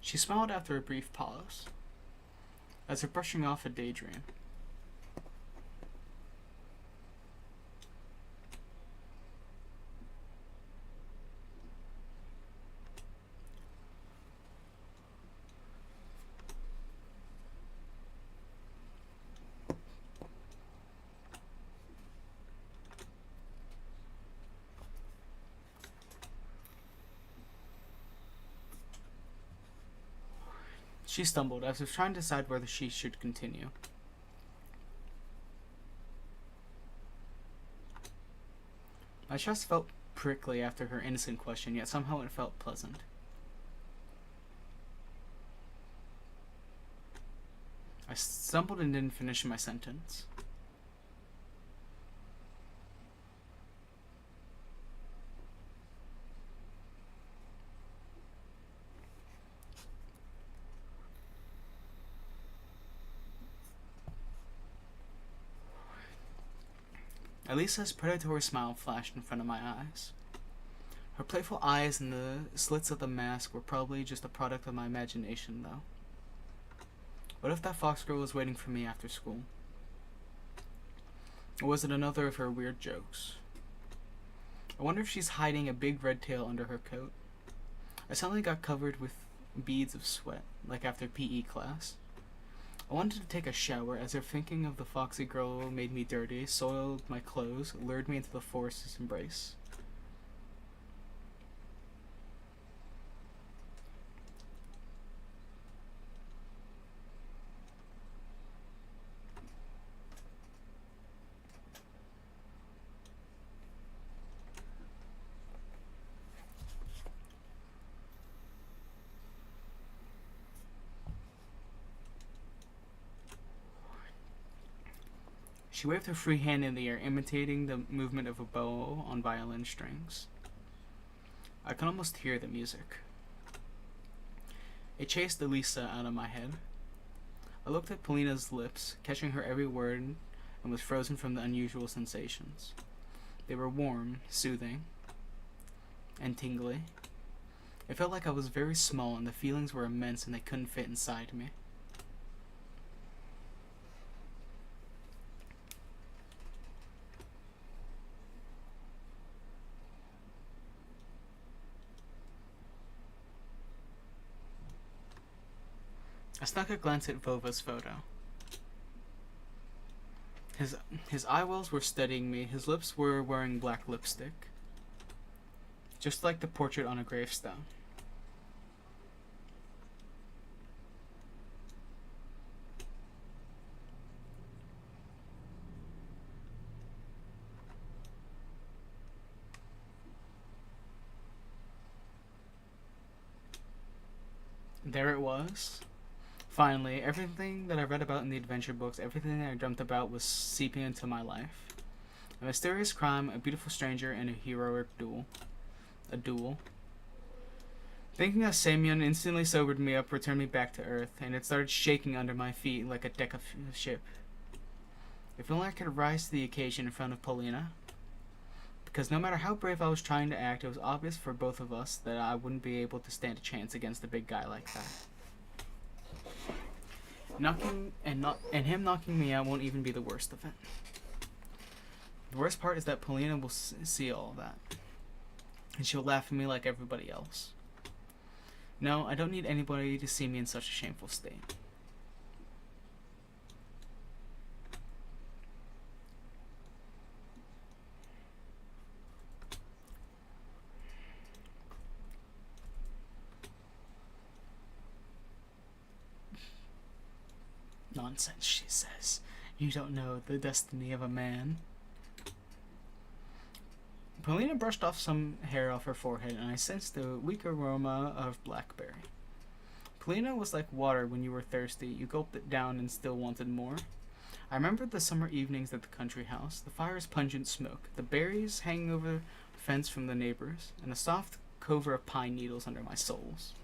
She smiled after a brief pause, as if brushing off a daydream. She stumbled, as if trying to decide whether she should continue. My chest felt prickly after her innocent question, yet somehow it felt pleasant. I stumbled and didn't finish my sentence. Elisa's predatory smile flashed in front of my eyes. Her playful eyes and the slits of the mask were probably just a product of my imagination, though. What if that fox girl was waiting for me after school? Or was it another of her weird jokes? I wonder if she's hiding a big red tail under her coat. I suddenly got covered with beads of sweat, like after PE class. I wanted to take a shower, as if thinking of the foxy girl made me dirty, soiled my clothes, lured me into the forest's embrace. She waved her free hand in the air, imitating the movement of a bow on violin strings. I could almost hear the music. It chased Elisa out of my head. I looked at Polina's lips, catching her every word, and was frozen from the unusual sensations. They were warm, soothing, and tingly. It felt like I was very small and the feelings were immense and they couldn't fit inside me. I snuck a glance at Vova's photo. His eyewells were studying me, his lips were wearing black lipstick. Just like the portrait on a gravestone. There it was. Finally, everything that I read about in the adventure books, everything that I dreamt about was seeping into my life. A mysterious crime, a beautiful stranger, and a heroic duel. A duel. Thinking of Semyon instantly sobered me up, returned me back to Earth, and it started shaking under my feet like a deck of ship. If only I could rise to the occasion in front of Polina. Because no matter how brave I was trying to act, it was obvious for both of us that I wouldn't be able to stand a chance against a big guy like that. Him knocking me out won't even be the worst of it. The worst part is that Polina will see all of that. And she'll laugh at me like everybody else. No, I don't need anybody to see me in such a shameful state. Nonsense, she says. You don't know the destiny of a man. Polina brushed off some hair off her forehead, and I sensed a weak aroma of blackberry. Polina was like water when you were thirsty. You gulped it down and still wanted more. I remembered the summer evenings at the country house, the fire's pungent smoke, the berries hanging over the fence from the neighbors, and the soft cover of pine needles under my soles.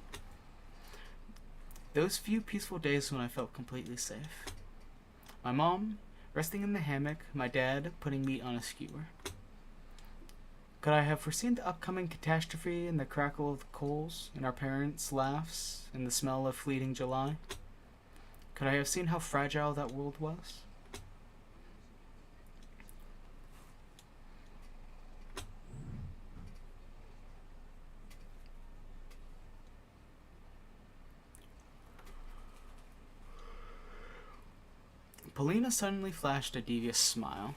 Those few peaceful days when I felt completely safe. My mom, resting in the hammock, my dad putting meat on a skewer. Could I have foreseen the upcoming catastrophe in the crackle of the coals, in our parents' laughs, in the smell of fleeting July? Could I have seen how fragile that world was? Polina suddenly flashed a devious smile.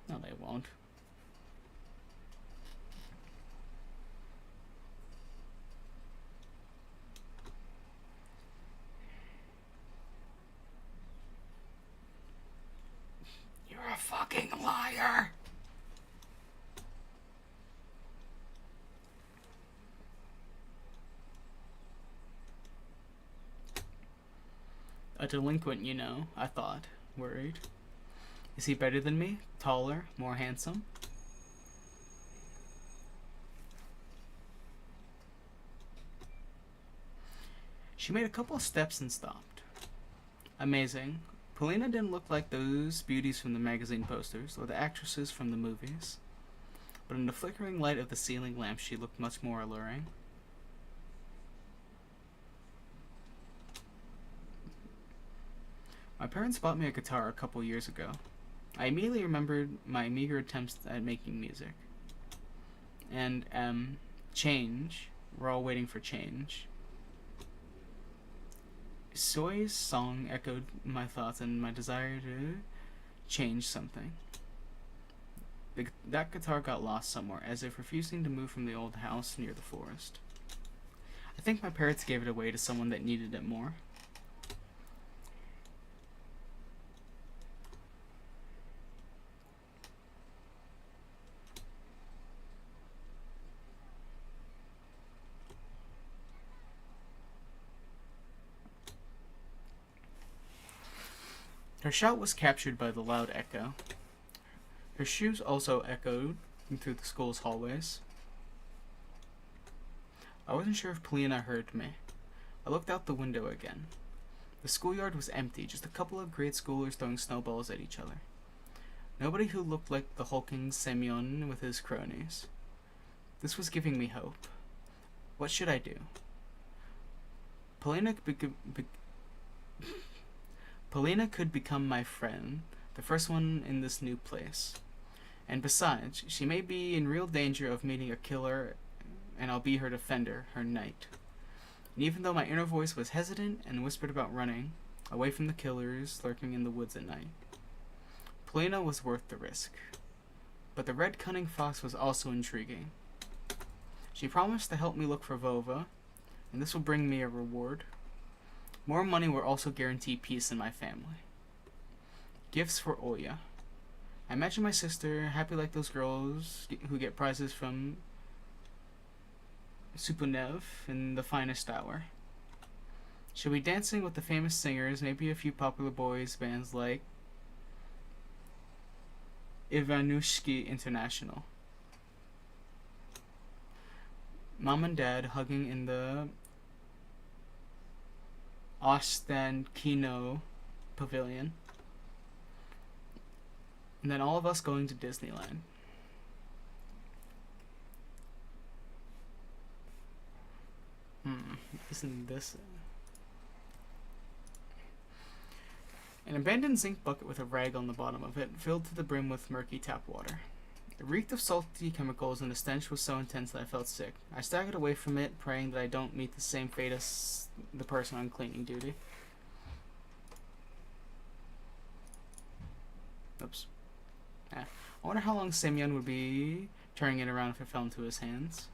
No, they won't. You're a fucking liar! A delinquent, you know, I thought, worried. Is he better than me? Taller? More handsome? She made a couple of steps and stopped. Amazing. Polina didn't look like those beauties from the magazine posters or the actresses from the movies. But in the flickering light of the ceiling lamp, she looked much more alluring. My parents bought me a guitar a couple years ago. I immediately remembered my meager attempts at making music. And, change. We're all waiting for change. Soy's song echoed my thoughts and my desire to change something. That guitar got lost somewhere, as if refusing to move from the old house near the forest. I think my parents gave it away to someone that needed it more. Her shout was captured by the loud echo. Her shoes also echoed through the school's hallways. I wasn't sure if Polina heard me. I looked out the window again. The schoolyard was empty, just a couple of grade schoolers throwing snowballs at each other. Nobody who looked like the hulking Semyon with his cronies. This was giving me hope. What should I do? Polina could become my friend, the first one in this new place. And besides, she may be in real danger of meeting a killer, and I'll be her defender, her knight. And even though my inner voice was hesitant and whispered about running, away from the killers lurking in the woods at night, Polina was worth the risk. But the red cunning fox was also intriguing. She promised to help me look for Vova, and this will bring me a reward. More money will also guarantee peace in my family. Gifts for Oya. I imagine my sister, happy like those girls who get prizes from Supunev in the finest hour. She'll be dancing with the famous singers, maybe a few popular boys bands like Ivanushki International. Mom and Dad hugging in the Ostankino Pavilion. And then all of us going to Disneyland. Isn't this... An abandoned zinc bucket with a rag on the bottom of it, filled to the brim with murky tap water. It reeked of salty chemicals, and the stench was so intense that I felt sick. I staggered away from it, praying that I don't meet the same fate as the person on cleaning duty. Oops. I wonder how long Semyon would be turning it around if it fell into his hands.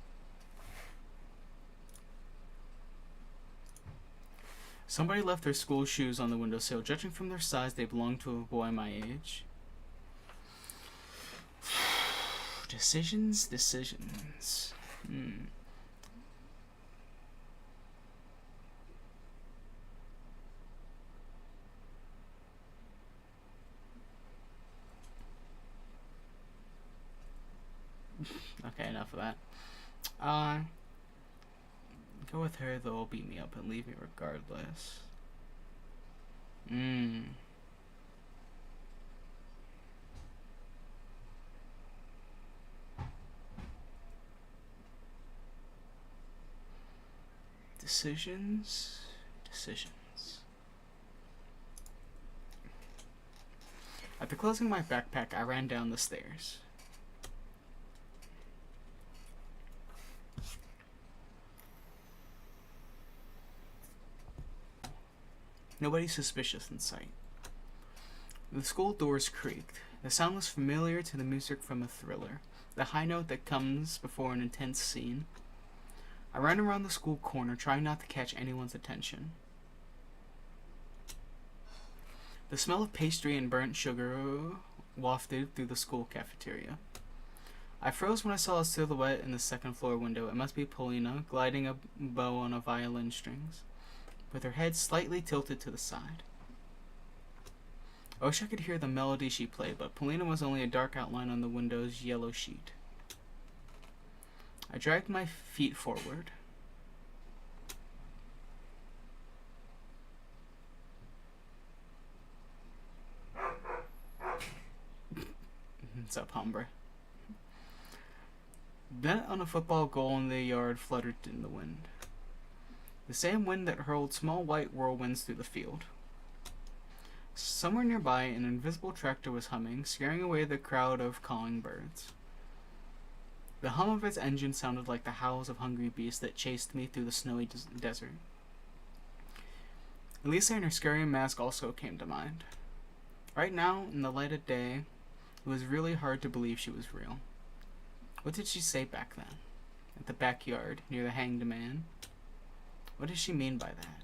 Somebody left their school shoes on the windowsill. Judging from their size, they belonged to a boy my age. Decisions. Okay, enough of that. Go with her, they'll beat me up and leave me regardless. Decisions. After closing my backpack, I ran down the stairs. Nobody suspicious in sight. The school doors creaked. The sound was familiar to the music from a thriller, the high note that comes before an intense scene. I ran around the school corner, trying not to catch anyone's attention. The smell of pastry and burnt sugar wafted through the school cafeteria. I froze when I saw a silhouette in the second floor window. It must be Polina, gliding a bow on a violin strings, with her head slightly tilted to the side. I wish I could hear the melody she played, but Polina was only a dark outline on the window's yellow sheet. I dragged my feet forward. What's up, hombre? Net on a football goal in the yard fluttered in the wind. The same wind that hurled small white whirlwinds through the field. Somewhere nearby, an invisible tractor was humming, scaring away the crowd of cawing birds. The hum of its engine sounded like the howls of hungry beasts that chased me through the snowy desert. Elisa and her scary mask also came to mind. Right now, in the light of day, it was really hard to believe she was real. What did she say back then? At the backyard, near the hanged man? What did she mean by that?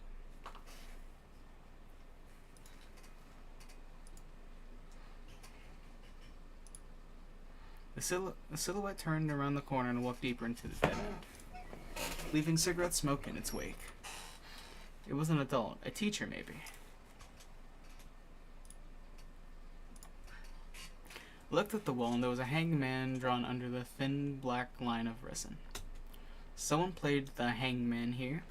The silhouette turned around the corner and walked deeper into the dead end, leaving cigarette smoke in its wake. It was an adult, a teacher maybe. I looked at the wall and there was a hanged man drawn under the thin black line of resin. Someone played the hangman here.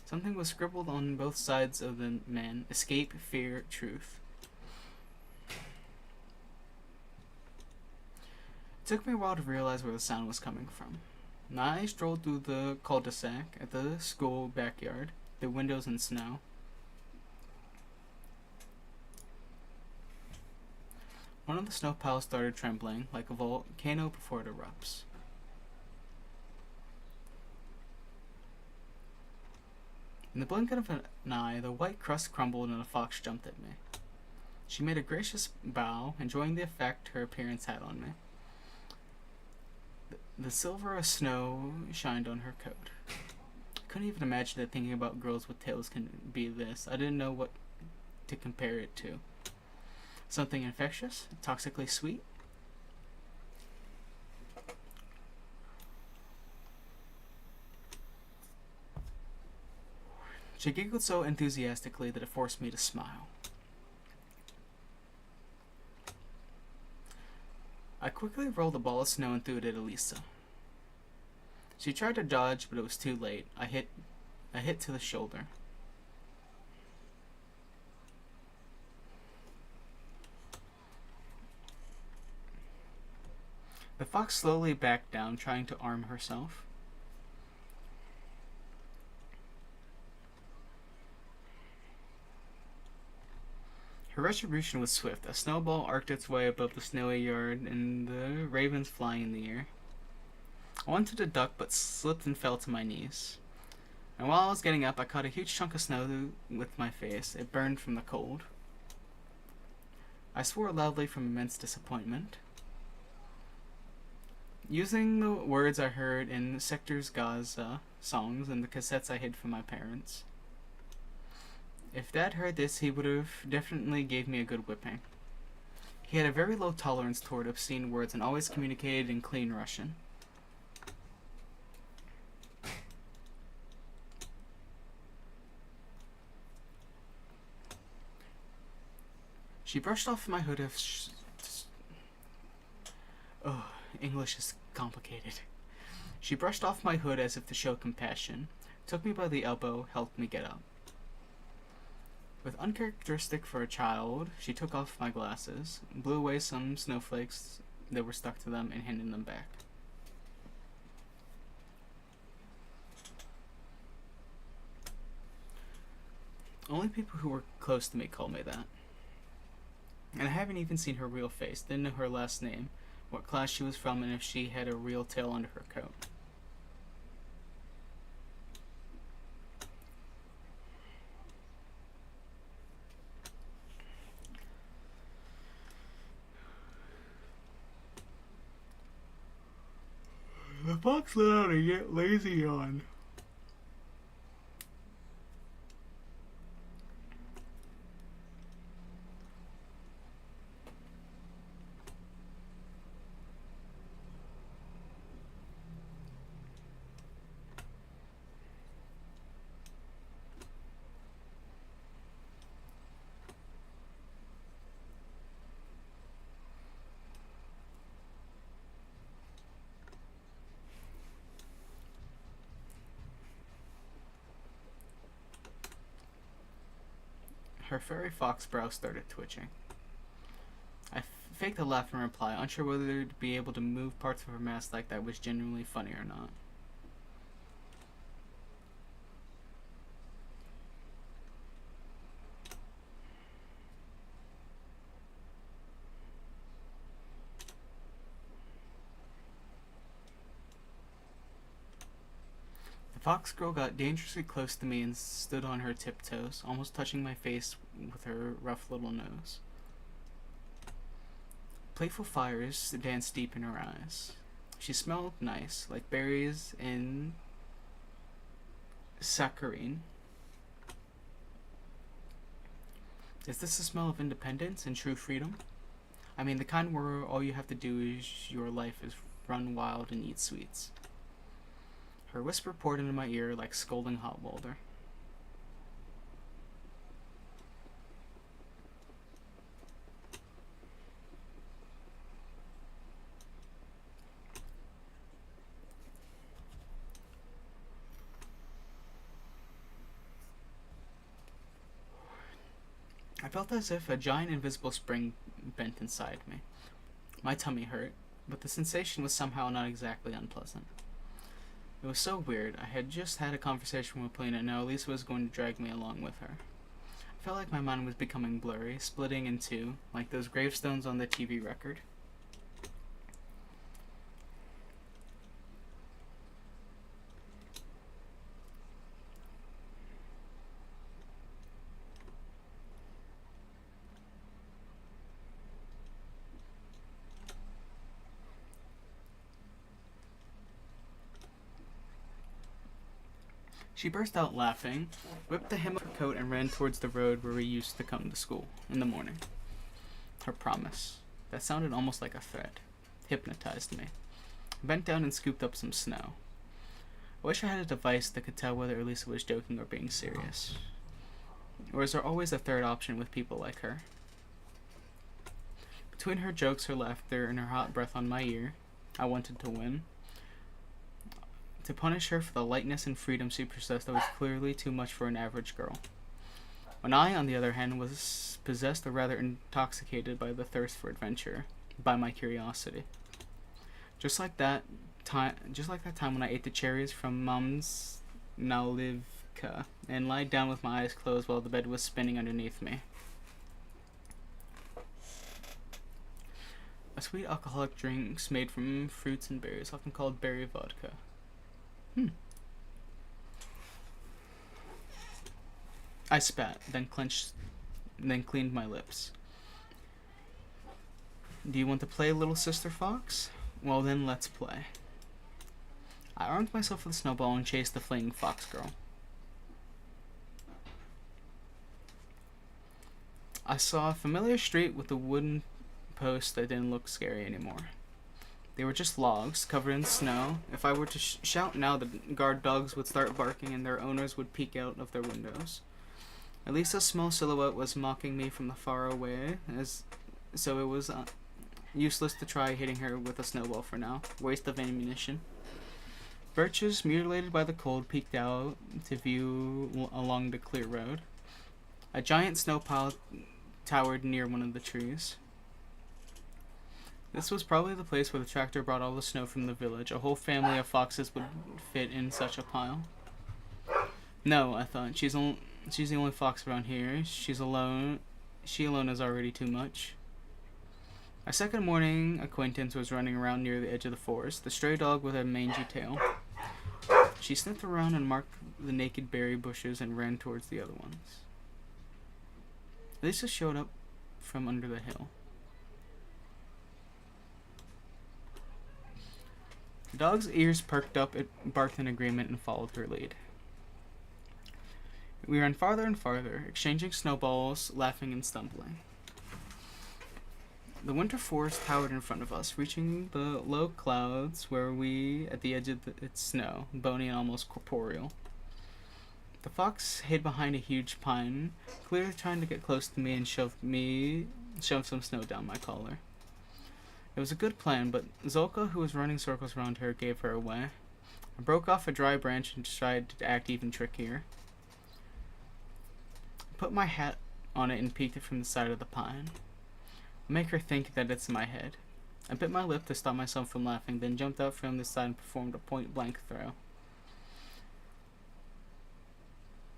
Something was scribbled on both sides of the man: escape, fear, truth. It took me a while to realize where the sound was coming from. I strolled through the cul-de-sac at the school backyard, the windows in snow. One of the snow piles started trembling like a volcano before it erupts. In the blink of an eye, the white crust crumbled and a fox jumped at me. She made a gracious bow, enjoying the effect her appearance had on me. The silver of snow shined on her coat. I couldn't even imagine that thinking about girls with tails can be this. I didn't know what to compare it to. Something infectious? Toxically sweet? She giggled so enthusiastically that it forced me to smile. I quickly rolled a ball of snow and threw it at Elisa. She tried to dodge, but it was too late. I hit to the shoulder. The fox slowly backed down, trying to arm herself. Her retribution was swift. A snowball arced its way above the snowy yard, and the ravens flying in the air. I wanted to duck, but slipped and fell to my knees. And while I was getting up, I caught a huge chunk of snow with my face. It burned from the cold. I swore loudly from immense disappointment. Using the words I heard in Sector's Gaza songs and the cassettes I hid from my parents. If Dad heard this, he would have definitely gave me a good whipping. He had a very low tolerance toward obscene words and always communicated in clean Russian. She brushed off my hood of English is complicated. She brushed off my hood as if to show compassion, took me by the elbow, helped me get up. With uncharacteristic for a child, she took off my glasses, blew away some snowflakes that were stuck to them, and handed them back. Only people who were close to me called me that. And I haven't even seen her real face, didn't know her last name, what class she was from, and if she had a real tail under her coat. The fox let out a lazy yawn. Her furry fox brow started twitching. I faked a laugh in reply, unsure whether to be able to move parts of her mask like that was genuinely funny or not. The fox girl got dangerously close to me and stood on her tiptoes, almost touching my face with her rough little nose. Playful fires danced deep in her eyes. She smelled nice, like berries in saccharine. Is this the smell of independence and true freedom? I mean, the kind where all you have to do is your life is run wild and eat sweets. Her whisper poured into my ear like scolding hot water. I felt as if a giant invisible spring bent inside me. My tummy hurt. but the sensation was somehow not exactly unpleasant. It was so weird. I had just had a conversation with Polina, and now Elisa was going to drag me along with her. I felt like my mind was becoming blurry, splitting in two, like those gravestones on the TV record. She burst out laughing, whipped the hem of her coat, and ran towards the road where we used to come to school in the morning. Her promise. That sounded almost like a threat. Hypnotized me. I bent down and scooped up some snow. I wish I had a device that could tell whether Elisa was joking or being serious. Or is there always a third option with people like her? Between her jokes, her laughter, and her hot breath on my ear, I wanted to win. To punish her for the lightness and freedom she possessed that was clearly too much for an average girl. When I, on the other hand, was possessed or rather intoxicated by the thirst for adventure, by my curiosity. Just like that time when I ate the cherries from Mom's nalivka and lied down with my eyes closed while the bed was spinning underneath me. A sweet alcoholic drinks made from fruits and berries, often called berry vodka. I spat, then cleaned my lips. Do you want to play, little sister fox? Well then, let's play. I armed myself with a snowball and chased the fleeing fox girl. I saw a familiar street with a wooden post that didn't look scary anymore. They were just logs, covered in snow. If I were to shout now, the guard dogs would start barking and their owners would peek out of their windows. At least a small silhouette was mocking me from the far away, so it was useless to try hitting her with a snowball for now. Waste of ammunition. Birches, mutilated by the cold, peeked out to view along the clear road. A giant snow pile towered near one of the trees. This was probably the place where the tractor brought all the snow from the village. A whole family of foxes would fit in such a pile. No, I thought. She's the only fox around here. She's alone. She alone is already too much. My second morning acquaintance was running around near the edge of the forest, the stray dog with a mangy tail. She sniffed around and marked the naked berry bushes and ran towards the other ones. Lisa showed up from under the hill. The dog's ears perked up, it barked in agreement and followed her lead. We ran farther and farther, exchanging snowballs, laughing and stumbling. The winter forest towered in front of us, reaching the low clouds where we, at the edge of its snow, bony and almost corporeal. The fox hid behind a huge pine, clearly trying to get close to me and shoved some snow down my collar. It was a good plan, but Zolka, who was running circles around her, gave her away. I broke off a dry branch and tried to act even trickier. I put my hat on it and peeked it from the side of the pine. I make her think that it's my head. I bit my lip to stop myself from laughing, then jumped out from the side and performed a point-blank throw.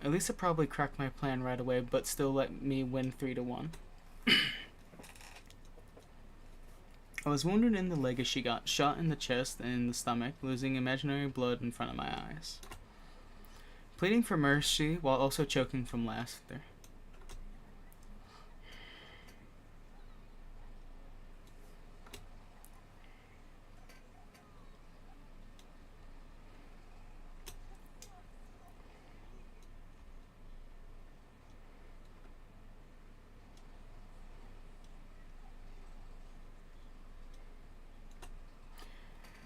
Elisa probably cracked my plan right away, but still let me win 3-1. I was wounded in the leg as she got shot in the chest and in the stomach, losing imaginary blood in front of my eyes. Pleading for mercy while also choking from laughter.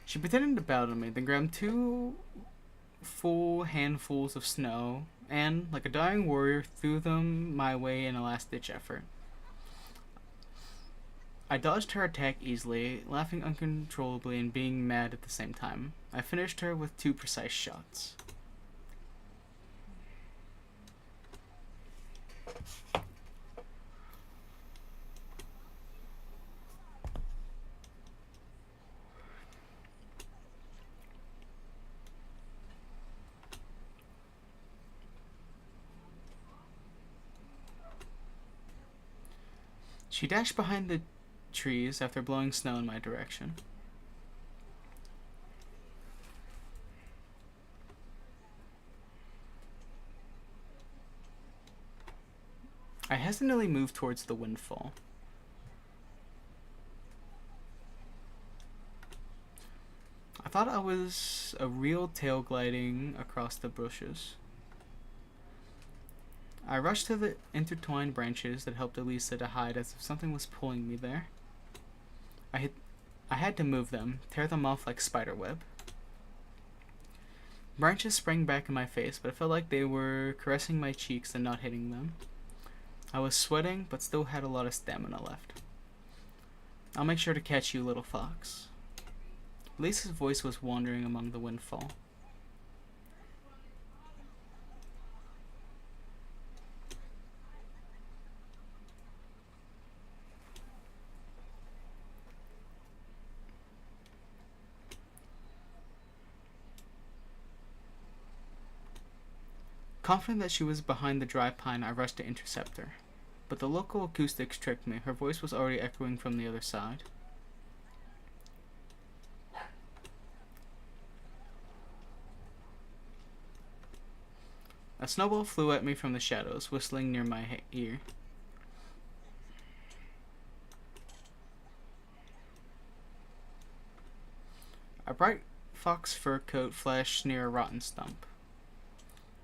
She pretended to bow to me, then grabbed 2 full handfuls of snow and, like a dying warrior, threw them my way in a last-ditch effort. I dodged her attack easily, laughing uncontrollably and being mad at the same time. I finished her with 2 precise shots. She dashed behind the trees after blowing snow in my direction. I hesitantly moved towards the windfall. I thought I was a real tail gliding across the bushes. I rushed to the intertwined branches that helped Elisa to hide as if something was pulling me there. I had to move them, tear them off like spiderweb. Branches sprang back in my face, but it felt like they were caressing my cheeks and not hitting them. I was sweating, but still had a lot of stamina left. I'll make sure to catch you, little fox. Lisa's voice was wandering among the windfall. Confident that she was behind the dry pine, I rushed to intercept her. But the local acoustics tricked me. Her voice was already echoing from the other side. A snowball flew at me from the shadows, whistling near my ear. A bright fox fur coat flashed near a rotten stump.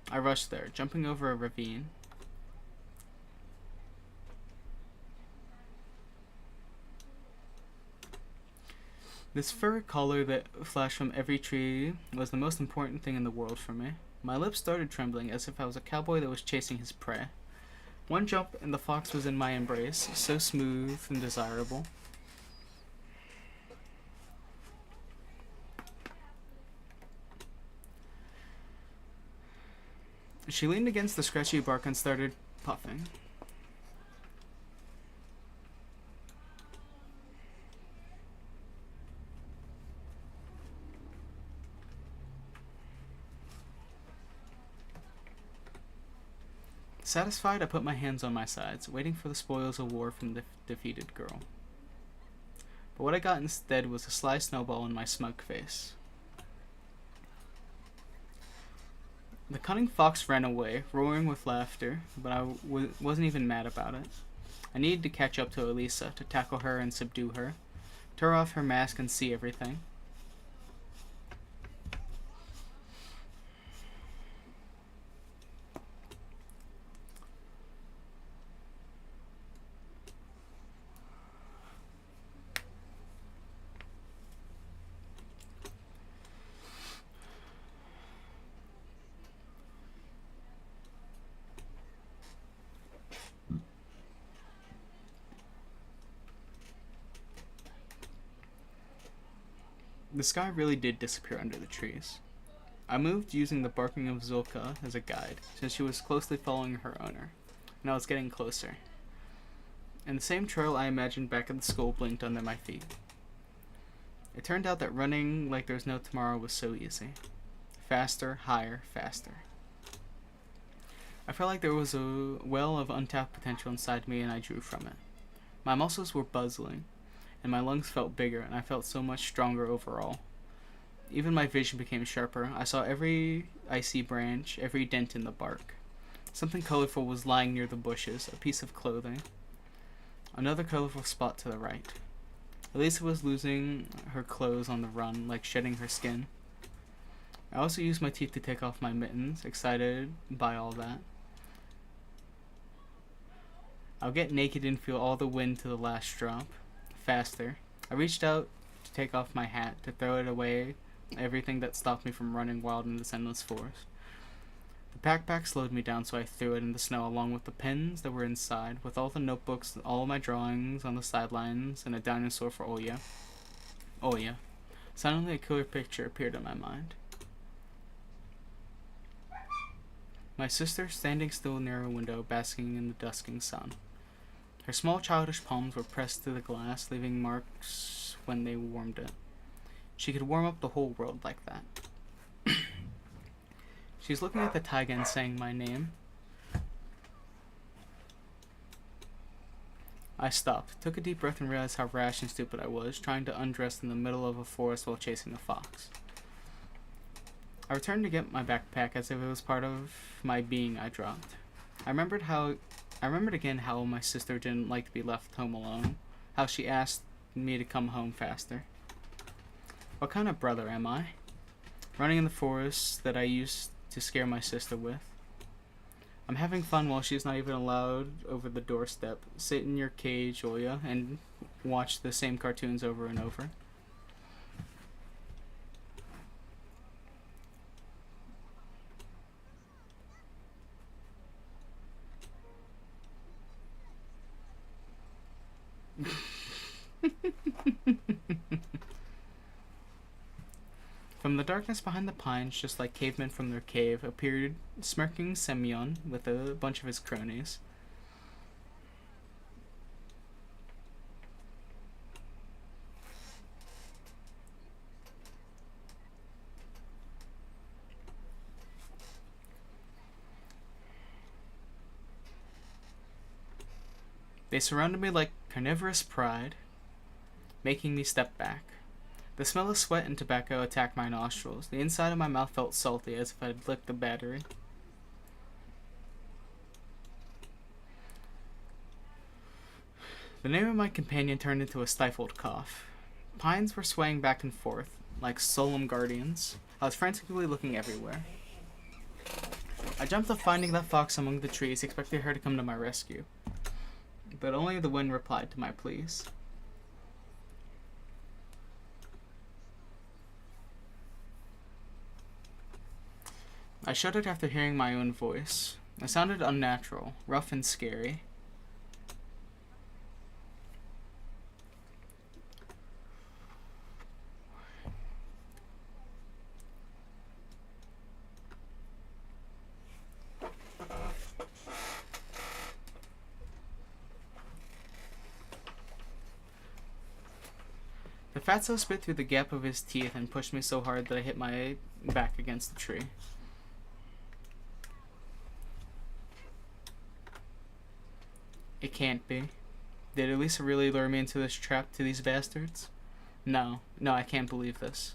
I rushed there, jumping over a ravine. This fur collar that flashed from every tree was the most important thing in the world for me. My lips started trembling as if I was a cowboy that was chasing his prey. One jump and the fox was in my embrace, so smooth and desirable. She leaned against the scratchy bark and started puffing. Satisfied, I put my hands on my sides, waiting for the spoils of war from the defeated girl. But what I got instead was a sly snowball in my smug face. The cunning fox ran away, roaring with laughter, but I wasn't even mad about it. I needed to catch up to Elisa, to tackle her and subdue her, tear off her mask and see everything. The sky really did disappear under the trees. I moved using the barking of Zulka as a guide, since she was closely following her owner, and I was getting closer. And the same trail I imagined back at the school blinked under my feet. It turned out that running like there's no tomorrow was so easy. Faster, higher, faster. I felt like there was a well of untapped potential inside me and I drew from it. My muscles were buzzing, and my lungs felt bigger, and I felt so much stronger overall. Even my vision became sharper. I saw every icy branch, every dent in the bark. Something colorful was lying near the bushes, a piece of clothing. Another colorful spot to the right. Elisa was losing her clothes on the run, like shedding her skin. I also used my teeth to take off my mittens, excited by all that. I'll get naked and feel all the wind to the last drop. Faster. I reached out to take off my hat, to throw it away, everything that stopped me from running wild in this endless forest. The backpack slowed me down, so I threw it in the snow along with the pens that were inside, with all the notebooks, all of my drawings on the sidelines, and a dinosaur for Oya. Oya. Suddenly a killer picture appeared in my mind. My sister standing still near a window, basking in the dusking sun. Her small childish palms were pressed to the glass, leaving marks when they warmed it. She could warm up the whole world like that. She's looking at the taiga and saying my name. I stopped, took a deep breath, and realized how rash and stupid I was, trying to undress in the middle of a forest while chasing a fox. I returned to get my backpack as if it was part of my being I dropped. I remembered again how my sister didn't like to be left home alone, how she asked me to come home faster. What kind of brother am I? Running in the forest that I used to scare my sister with. I'm having fun while she's not even allowed over the doorstep. Sit in your cage, Oya, and watch the same cartoons over and over. From the darkness behind the pines, just like cavemen from their cave, appeared smirking Semyon with a bunch of his cronies. They surrounded me like carnivorous pride, making me step back. The smell of sweat and tobacco attacked my nostrils. The inside of my mouth felt salty, as if I had licked a battery. The name of my companion turned into a stifled cough. Pines were swaying back and forth, like solemn guardians. I was frantically looking everywhere. I jumped up, finding that fox among the trees, expecting her to come to my rescue. But only the wind replied to my pleas. I shuddered after hearing my own voice. It sounded unnatural, rough and scary. The fatso spit through the gap of his teeth and pushed me so hard that I hit my back against the tree. It can't be. Did Elisa really lure me into this trap to these bastards? No, I can't believe this.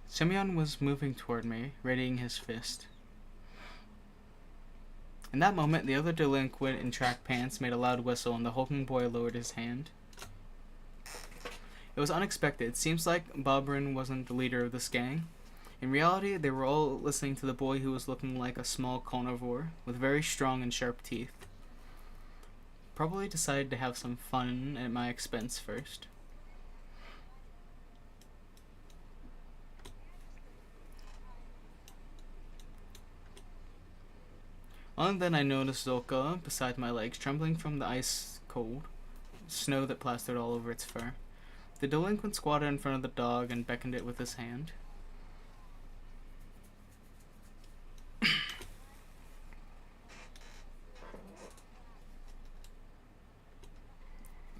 Semyon was moving toward me, readying his fist. In that moment, the other delinquent in track pants made a loud whistle, and the hulking boy lowered his hand. It was unexpected. It seems like Bobrin wasn't the leader of this gang. In reality, they were all listening to the boy who was looking like a small carnivore, with very strong and sharp teeth. Probably decided to have some fun at my expense first. Only then I noticed Zolka beside my legs, trembling from the ice cold snow that plastered all over its fur. The delinquent squatted in front of the dog and beckoned it with his hand.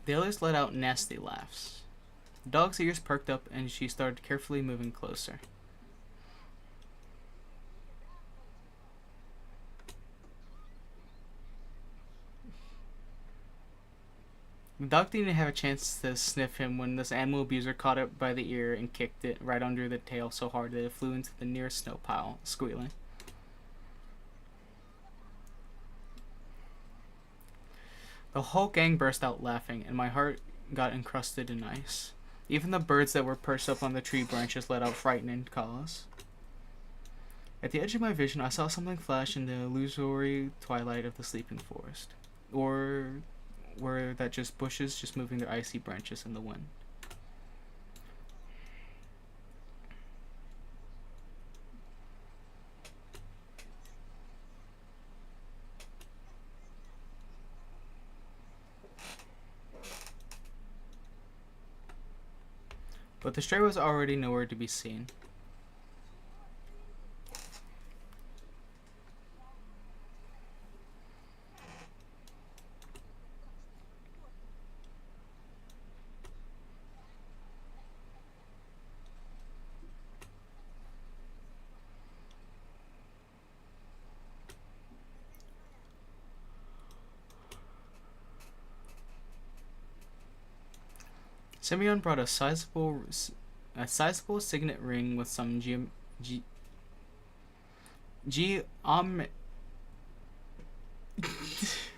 The others let out nasty laughs. The dog's ears perked up and she started carefully moving closer. The dog didn't have a chance to sniff him when this animal abuser caught it by the ear and kicked it right under the tail so hard that it flew into the nearest snow pile, squealing. The whole gang burst out laughing, and my heart got encrusted in ice. Even the birds that were perched up on the tree branches let out frightened caws. At the edge of my vision, I saw something flash in the illusory twilight of the sleeping forest. Or were that just bushes just moving their icy branches in the wind? But the stray was already nowhere to be seen. Semyon brought a sizable signet ring with some ge- geom.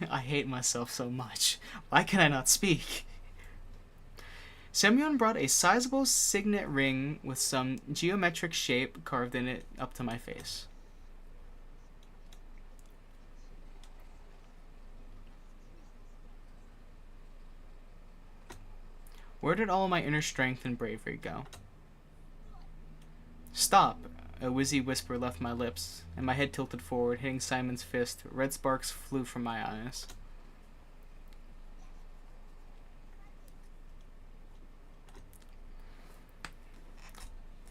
I hate myself so much. Why can I not speak? Semyon brought a sizable signet ring with some geometric shape carved in it up to my face. Where did all my inner strength and bravery go? Stop! A wheezy whisper left my lips, and my head tilted forward, hitting Simon's fist. Red sparks flew from my eyes.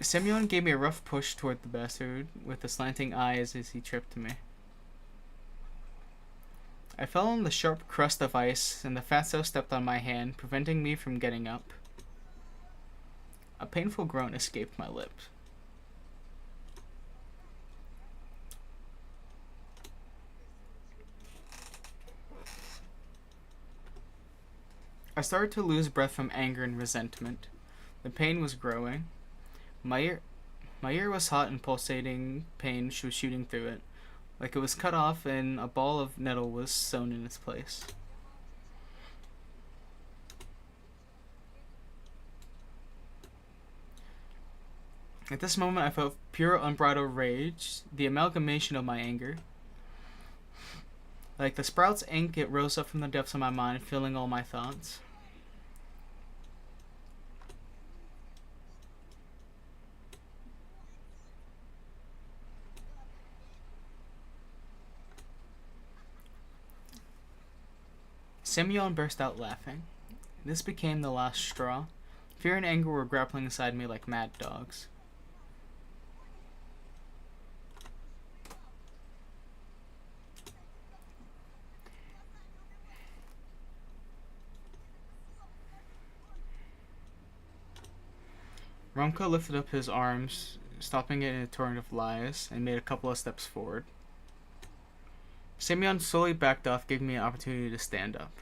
Semyon gave me a rough push toward the bastard, with the slanting eyes as he tripped me. I fell on the sharp crust of ice, and the fatso stepped on my hand, preventing me from getting up. A painful groan escaped my lips. I started to lose breath from anger and resentment. The pain was growing. My ear was hot and pulsating pain was shooting through it, like it was cut off and a ball of nettle was sewn in its place. At this moment, I felt pure unbridled rage, the amalgamation of my anger. Like the sprout's ink, it rose up from the depths of my mind, filling all my thoughts. Semyon burst out laughing. This became the last straw. Fear and anger were grappling inside me like mad dogs. Romka lifted up his arms, stopping it in a torrent of lies, and made a couple of steps forward. Semyon slowly backed off, giving me an opportunity to stand up.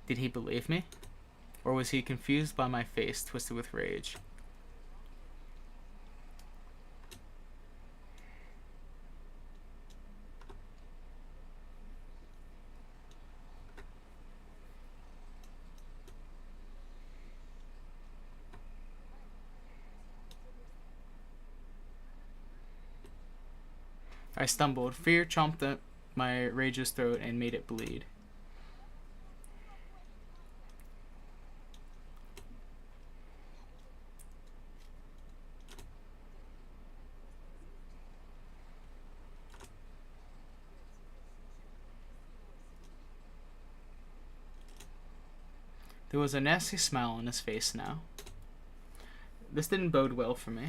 Did he believe me? Or was he confused by my face, twisted with rage? I stumbled. Fear chomped at my rage's throat and made it bleed. There was a nasty smile on his face now. This didn't bode well for me.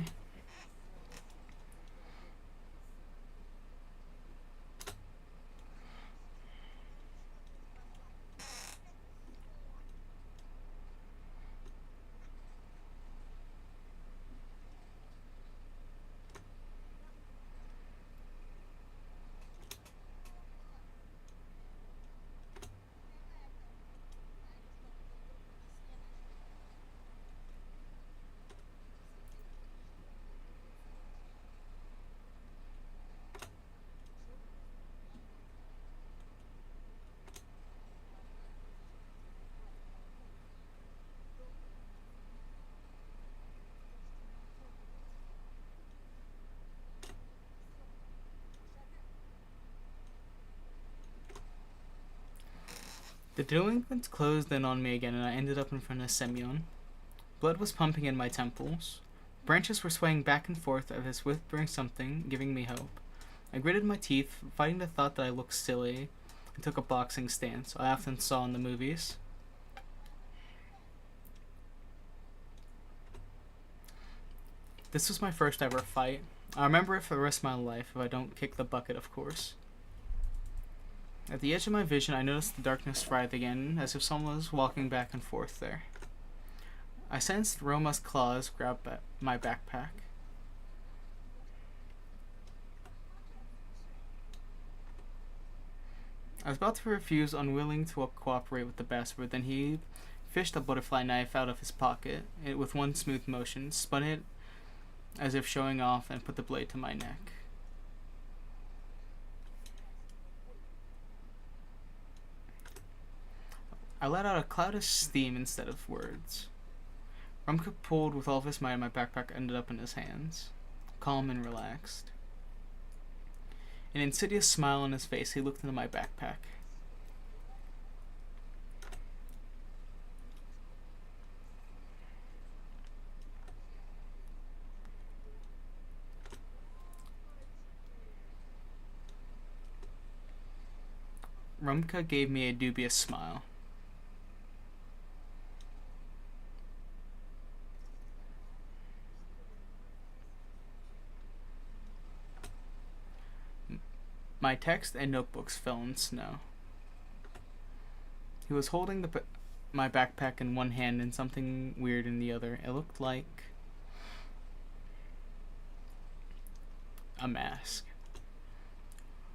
The delinquents closed in on me again, and I ended up in front of Semyon. Blood was pumping in my temples. Branches were swaying back and forth as if whispering something, giving me hope. I gritted my teeth, fighting the thought that I looked silly, and took a boxing stance I often saw in the movies. This was my first ever fight. I'll remember it for the rest of my life if I don't kick the bucket, of course. At the edge of my vision, I noticed the darkness writhe again, as if someone was walking back and forth there. I sensed Roma's claws grab my backpack. I was about to refuse, unwilling to cooperate with the bastard, but then he fished a butterfly knife out of his pocket, it with one smooth motion, spun it as if showing off, and put the blade to my neck. I let out a cloud of steam instead of words. Rumka pulled with all of his might, and my backpack ended up in his hands, calm and relaxed. An insidious smile on his face, he looked into my backpack. Rumka gave me a dubious smile. My text and notebooks fell in snow. He was holding my backpack in one hand and something weird in the other. It looked like a mask.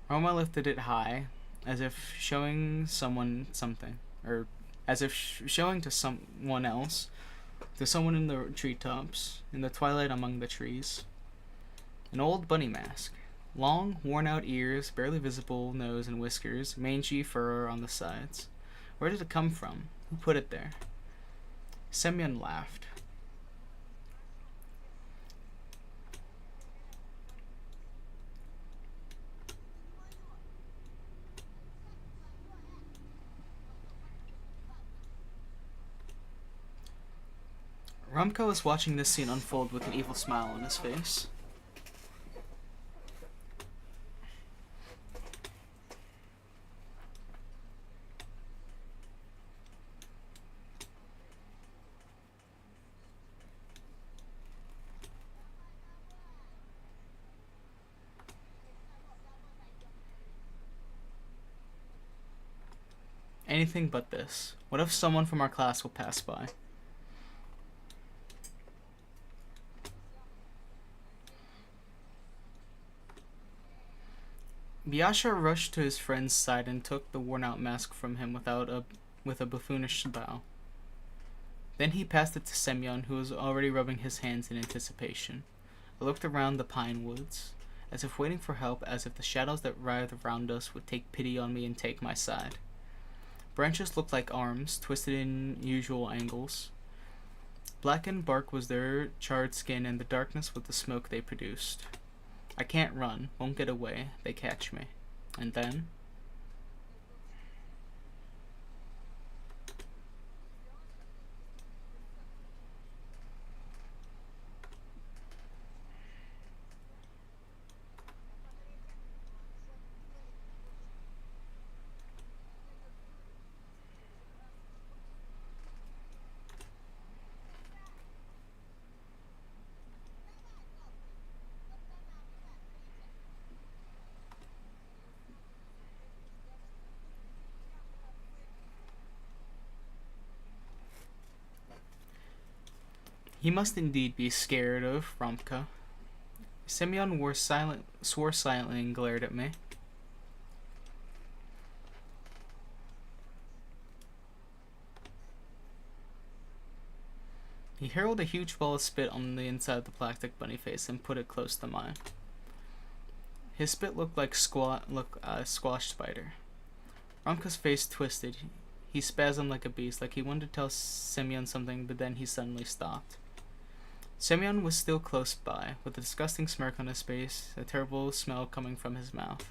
Roma lifted it high, as if showing someone something, or as if showing to someone else, to someone in the treetops, in the twilight among the trees. An old bunny mask. Long, worn-out ears, barely visible nose and whiskers, mangy fur on the sides. Where did it come from? Who put it there? Semyon laughed. Rumka was watching this scene unfold with an evil smile on his face. Anything but this. What if someone from our class will pass by? Biasha rushed to his friend's side and took the worn-out mask from him with a buffoonish bow. Then he passed it to Semyon, who was already rubbing his hands in anticipation. I looked around the pine woods, as if waiting for help, as if the shadows that writhed around us would take pity on me and take my side. Branches looked like arms, twisted in usual angles. Blackened bark was their charred skin, and the darkness was the smoke they produced. I can't run, won't get away, they catch me. And then... He must indeed be scared of Rumka. Semyon swore silently and glared at me. He hurled a huge ball of spit on the inside of the plastic bunny face and put it close to mine. His spit looked like a squash spider. Rumka's face twisted. He spasmed like a beast, like he wanted to tell Semyon something, but then he suddenly stopped. Semyon was still close by, with a disgusting smirk on his face, a terrible smell coming from his mouth.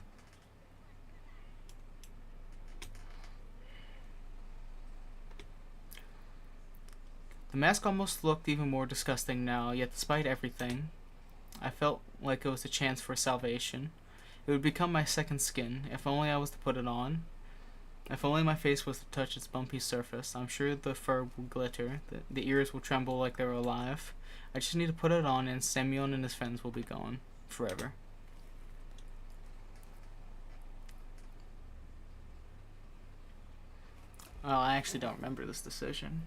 The mask almost looked even more disgusting now, yet despite everything, I felt like it was a chance for salvation. It would become my second skin, if only I was to put it on. If only my face was to touch its bumpy surface. I'm sure the fur will glitter, the ears will tremble like they're alive. I just need to put it on and Semyon and his friends will be gone. Forever. Well, I actually don't remember this decision.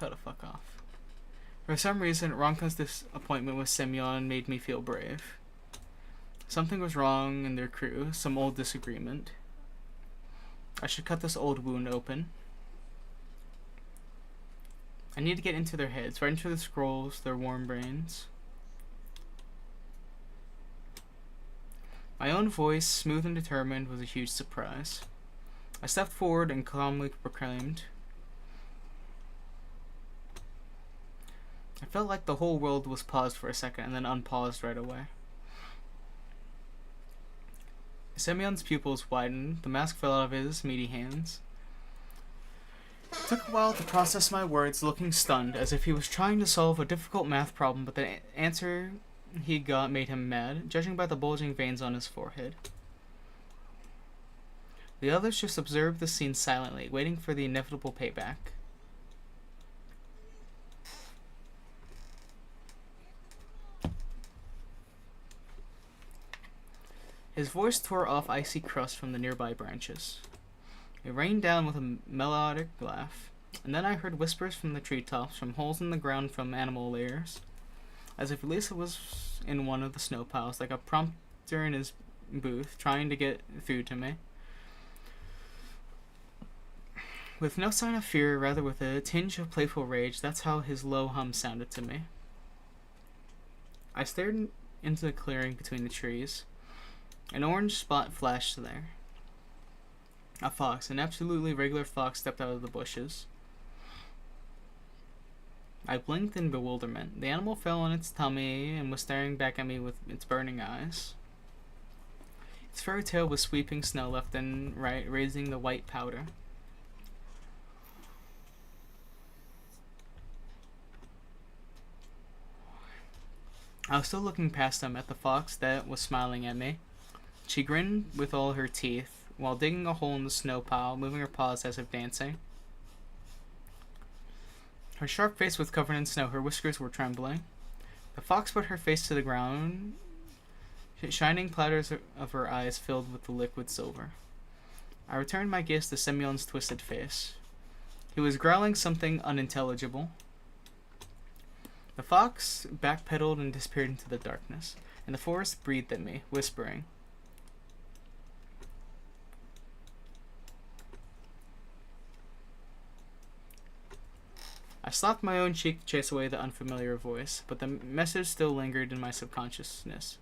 tell to fuck off. For some reason, Ronka's disappointment with Semyon made me feel brave. Something was wrong in their crew, some old disagreement. I should cut this old wound open. I need to get into their heads, right into the scrolls, their warm brains. My own voice, smooth and determined, was a huge surprise. I stepped forward and calmly proclaimed. I felt like the whole world was paused for a second and then unpaused right away. Semyon's pupils widened, the mask fell out of his meaty hands. It took a while to process my words, looking stunned, as if he was trying to solve a difficult math problem, but the answer he got made him mad, judging by the bulging veins on his forehead. The others just observed the scene silently, waiting for the inevitable payback. His voice tore off icy crust from the nearby branches. It rained down with a melodic laugh, and then I heard whispers from the treetops, from holes in the ground, from animal layers, as if Lisa was in one of the snow piles, like a prompter in his booth, trying to get food to me. With no sign of fear, rather with a tinge of playful rage, that's how his low hum sounded to me. I stared into the clearing between the trees. An orange spot flashed there. A fox, an absolutely regular fox, stepped out of the bushes. I blinked in bewilderment. The animal fell on its tummy and was staring back at me with its burning eyes. Its furry tail was sweeping snow left and right, raising the white powder. I was still looking past them at the fox that was smiling at me. She grinned with all her teeth, while digging a hole in the snow pile, moving her paws as if dancing. Her sharp face was covered in snow, her whiskers were trembling. The fox put her face to the ground, shining platters of her eyes filled with the liquid silver. I returned my gaze to Semyon's twisted face. He was growling something unintelligible. The fox backpedaled and disappeared into the darkness, and the forest breathed at me, whispering. I slapped my own cheek to chase away the unfamiliar voice, but the message still lingered in my subconsciousness.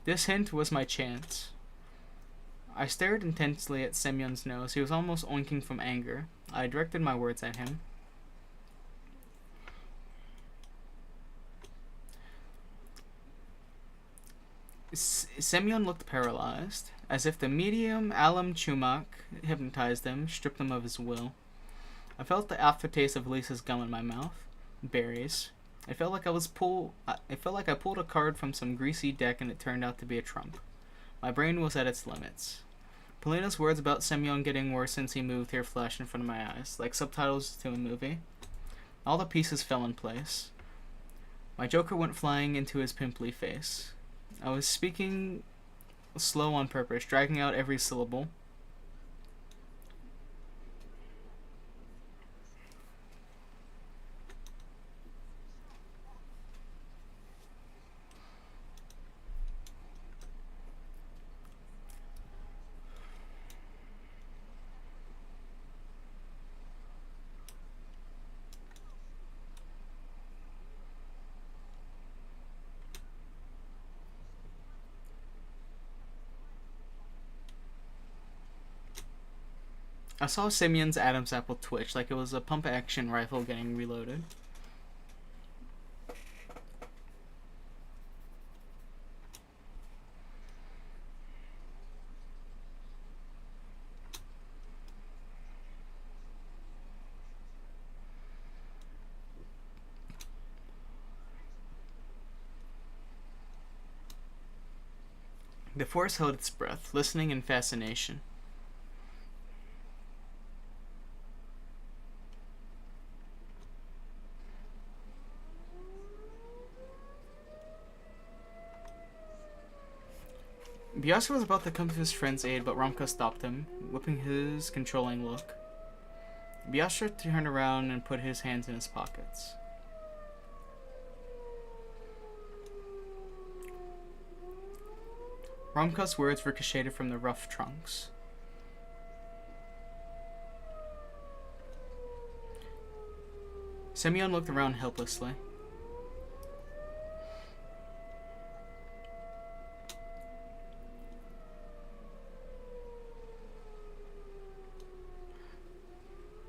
This hint was my chance. I stared intensely at Semyon's nose. He was almost oinking from anger. I directed my words at him. Semyon looked paralyzed, as if the medium alum chumak hypnotized him, stripped him of his will. I felt the aftertaste of Lisa's gum in my mouth. Berries. I felt like I pulled a card from some greasy deck and it turned out to be a trump. My brain was at its limits. Polina's words about Semyon getting worse since he moved here flashed in front of my eyes, like subtitles to a movie. All the pieces fell in place. My joker went flying into his pimply face. I was speaking slow on purpose, dragging out every syllable. I saw Semyon's Adam's apple twitch like it was a pump-action rifle getting reloaded. The forest held its breath, listening in fascination. Biasha was about to come to his friend's aid, but Romka stopped him, whipping his controlling look. Biasha turned around and put his hands in his pockets. Romka's words ricocheted from the rough trunks. Semyon looked around helplessly.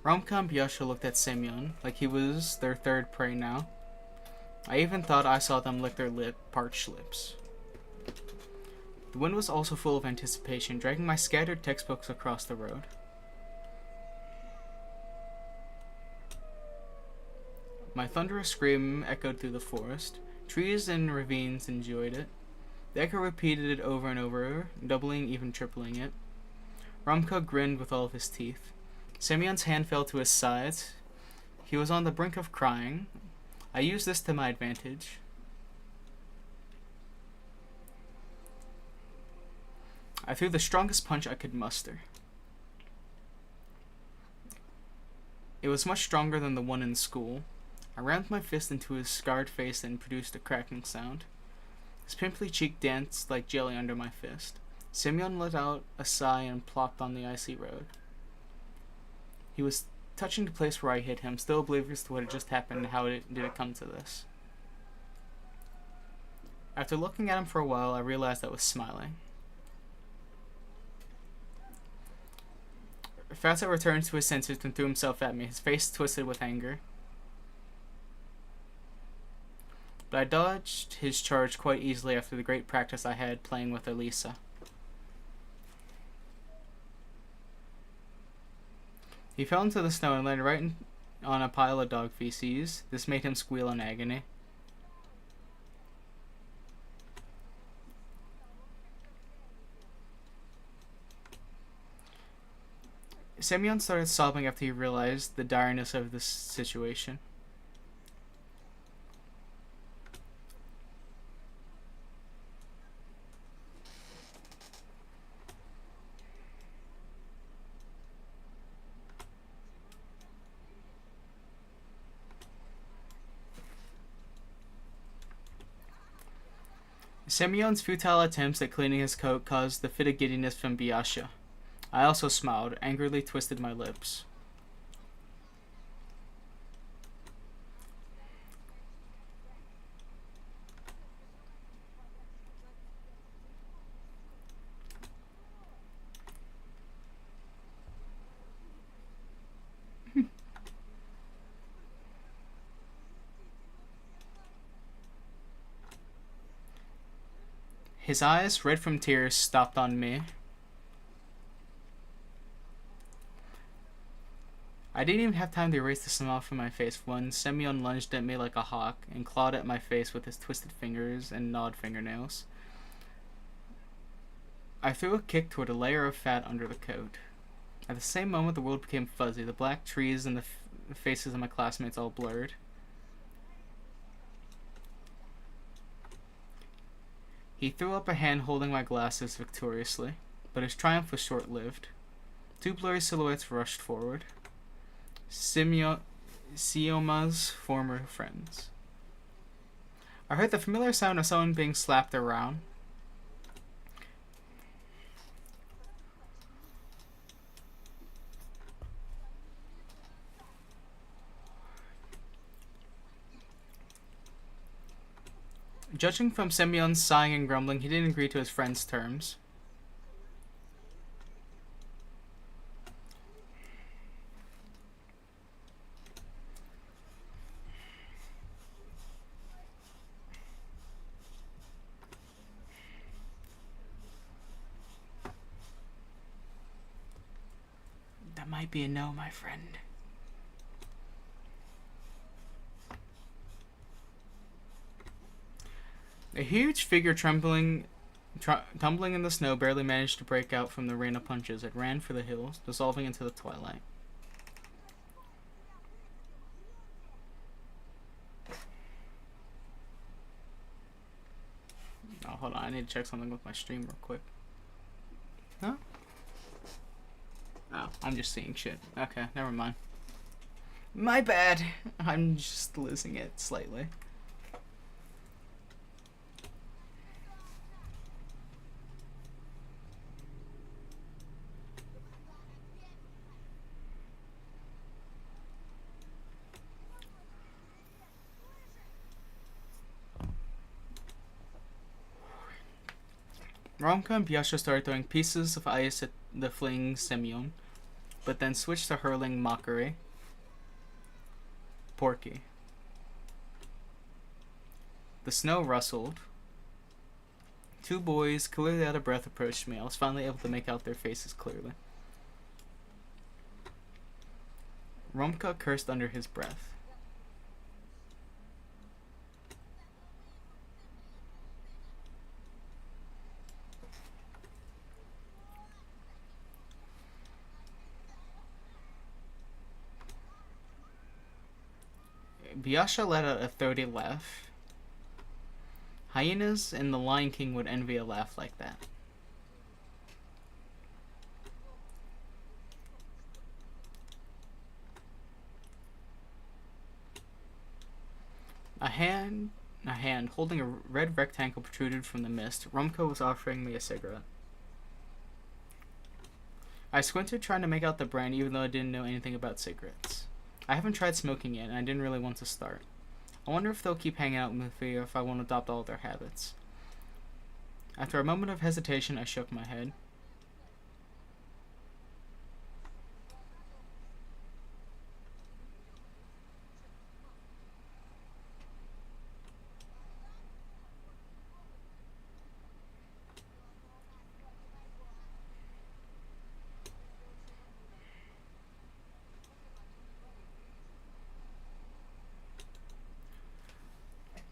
Romka and Biasha looked at Semyon like he was their third prey now. I even thought I saw them lick their parched lips. The wind was also full of anticipation, dragging my scattered textbooks across the road. My thunderous scream echoed through the forest. Trees and ravines enjoyed it. The echo repeated it over and over, doubling, even tripling it. Romka grinned with all of his teeth. Semyon's hand fell to his side. He was on the brink of crying. I used this to my advantage. I threw the strongest punch I could muster. It was much stronger than the one in school. I rammed my fist into his scarred face and produced a cracking sound. His pimply cheek danced like jelly under my fist. Semyon let out a sigh and plopped on the icy road. He was touching the place where I hit him, still oblivious to what had just happened and how did it come to this. After looking at him for a while, I realized I was smiling. Facet returned to his senses and threw himself at me, his face twisted with anger. But I dodged his charge quite easily after the great practice I had playing with Elisa. He fell into the snow and landed right on a pile of dog feces. This made him squeal in agony. Semyon started sobbing after he realized the direness of this situation. Semyon's futile attempts at cleaning his coat caused the fit of giddiness from Biasha. I also smiled, angrily twisted my lips. His eyes, red from tears, stopped on me. I didn't even have time to erase the smile from my face when Semyon lunged at me like a hawk and clawed at my face with his twisted fingers and gnawed fingernails. I threw a kick toward a layer of fat under the coat. At the same moment, the world became fuzzy, the black trees and the faces of my classmates all blurred. He threw up a hand holding my glasses victoriously, but his triumph was short-lived. Two blurry silhouettes rushed forward. Sioma's former friends. I heard the familiar sound of someone being slapped around. Judging from Semyon's sighing and grumbling, he didn't agree to his friend's terms. That might be a no, my friend. A huge figure tumbling in the snow barely managed to break out from the rain of punches. It ran for the hills, dissolving into the twilight. Oh, hold on. I need to check something with my stream real quick. Huh? Oh, I'm just seeing shit. Okay, never mind. My bad. I'm just losing it slightly. Romka and Biasha started throwing pieces of ice at the fleeing Semyon, but then switched to hurling mockery. Porky. The snow rustled. Two boys, clearly out of breath, approached me. I was finally able to make out their faces clearly. Romka cursed under his breath. Biasha let out a throaty laugh. Hyenas and the Lion King would envy a laugh like that. A hand holding a red rectangle protruded from the mist. Rumko was offering me a cigarette. I squinted, trying to make out the brand, even though I didn't know anything about cigarettes. I haven't tried smoking yet, and I didn't really want to start. I wonder if they'll keep hanging out with me or if I won't adopt all their habits. After a moment of hesitation, I shook my head.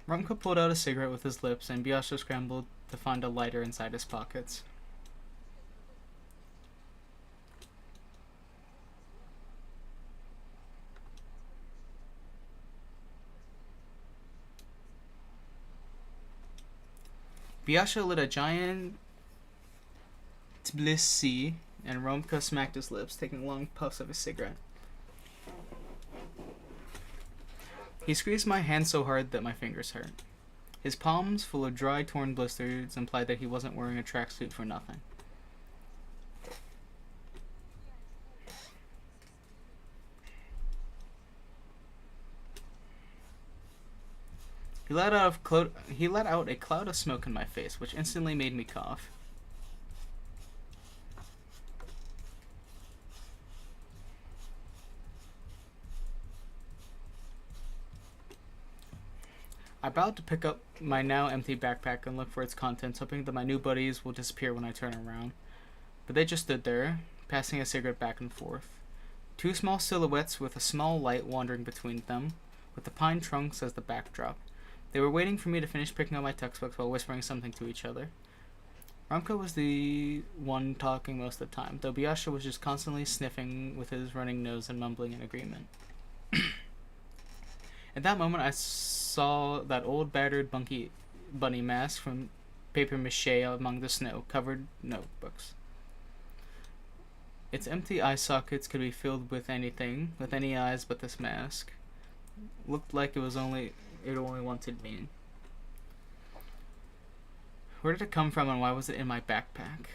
Rumka pulled out a cigarette with his lips, and Biasha scrambled to find a lighter inside his pockets. Biasha lit a giant Tbilisi, and Rumka smacked his lips, taking long puffs of his cigarette. He squeezed my hand so hard that my fingers hurt. His palms, full of dry, torn blisters, implied that he wasn't wearing a tracksuit for nothing. He let out a cloud of smoke in my face, which instantly made me cough. I bowed to pick up my now empty backpack and look for its contents, hoping that my new buddies will disappear when I turn around. But they just stood there, passing a cigarette back and forth. Two small silhouettes with a small light wandering between them, with the pine trunks as the backdrop. They were waiting for me to finish picking up my textbooks while whispering something to each other. Ramko was the one talking most of the time, though Biasha was just constantly sniffing with his running nose and mumbling in agreement. At that moment, I saw that old battered bunny mask from paper mache among the snow-covered notebooks. Its empty eye sockets could be filled with anything, with any eyes but this mask. Looked like it only wanted me. Where did it come from and why was it in my backpack?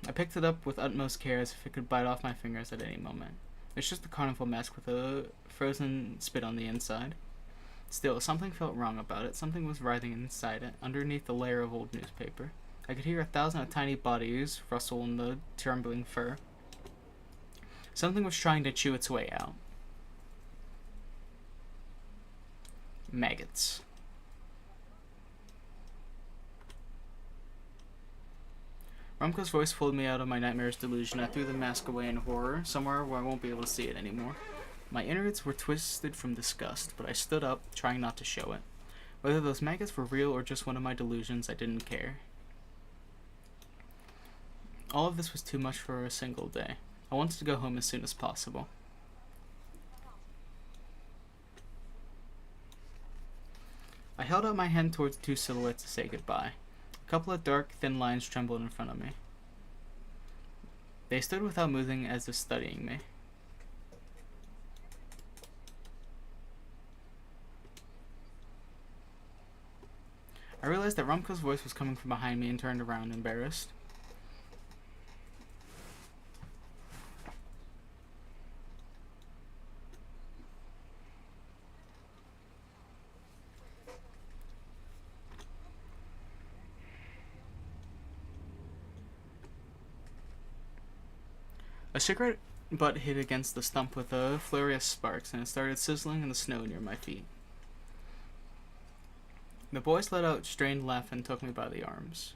I picked it up with utmost care as if it could bite off my fingers at any moment. It's just a carnival mask with a frozen spit on the inside. Still, something felt wrong about it. Something was writhing inside it, underneath the layer of old newspaper. I could hear 1,000 of tiny bodies rustle in the trembling fur. Something was trying to chew its way out. Maggots. Rumko's voice pulled me out of my nightmare's delusion. I threw the mask away in horror, somewhere where I won't be able to see it anymore. My innards were twisted from disgust, but I stood up, trying not to show it. Whether those maggots were real or just one of my delusions, I didn't care. All of this was too much for a single day. I wanted to go home as soon as possible. I held out my hand towards the two silhouettes to say goodbye. A couple of dark, thin lines trembled in front of me. They stood without moving as if studying me. I realized that Rumka's voice was coming from behind me and turned around, embarrassed. A cigarette butt hit against the stump with a flurry of sparks, and it started sizzling in the snow near my feet. The boys let out a strained laugh and took me by the arms.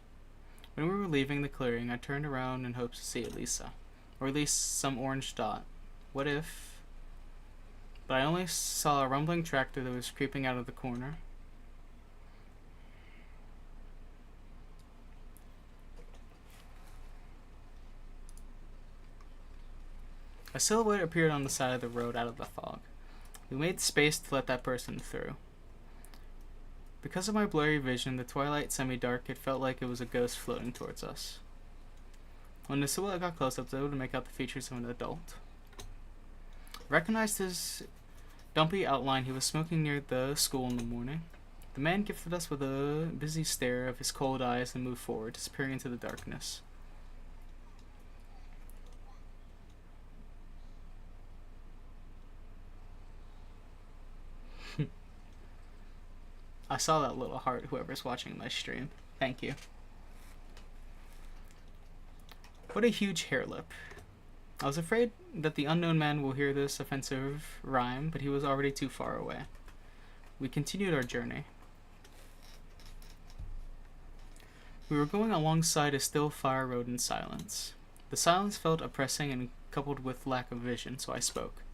When we were leaving the clearing, I turned around in hopes to see Elisa, or at least some orange dot. What if... But I only saw a rumbling tractor that was creeping out of the corner. A silhouette appeared on the side of the road out of the fog. We made space to let that person through. Because of my blurry vision, the twilight semi-dark, it felt like it was a ghost floating towards us. When the silhouette got close, I was able to make out the features of an adult. I recognized his dumpy outline. He was smoking near the school in the morning. The man gifted us with a busy stare of his cold eyes and moved forward, disappearing into the darkness. I saw that little heart, whoever's watching my stream. Thank you. What a huge hair lip. I was afraid that the unknown man will hear this offensive rhyme, but he was already too far away. We continued our journey. We were going alongside a still fire road in silence. The silence felt oppressing and coupled with lack of vision, so I spoke.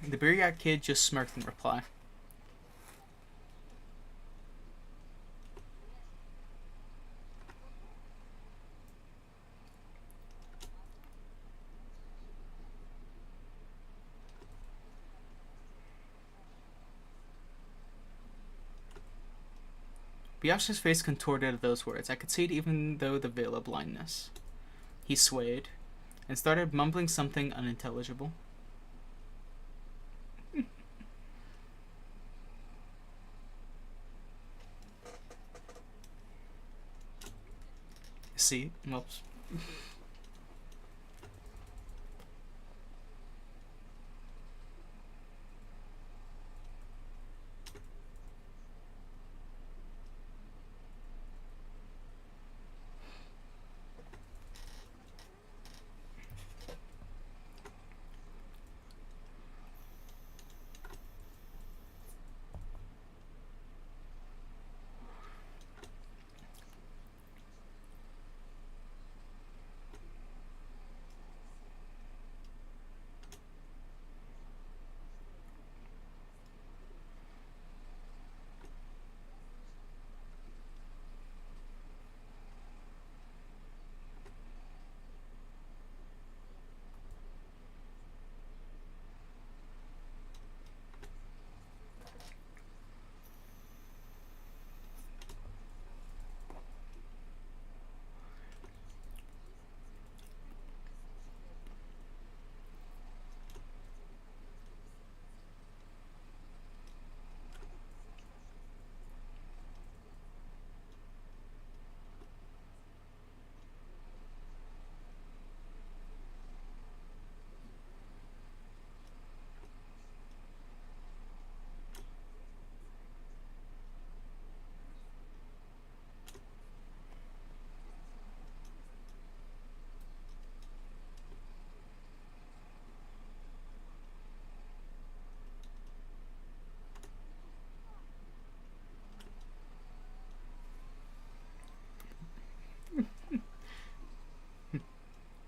The Buryak kid just smirked in reply. Biasha's face contorted at those words. I could see it even though the veil of blindness. He swayed and started mumbling something unintelligible. See? Whoops.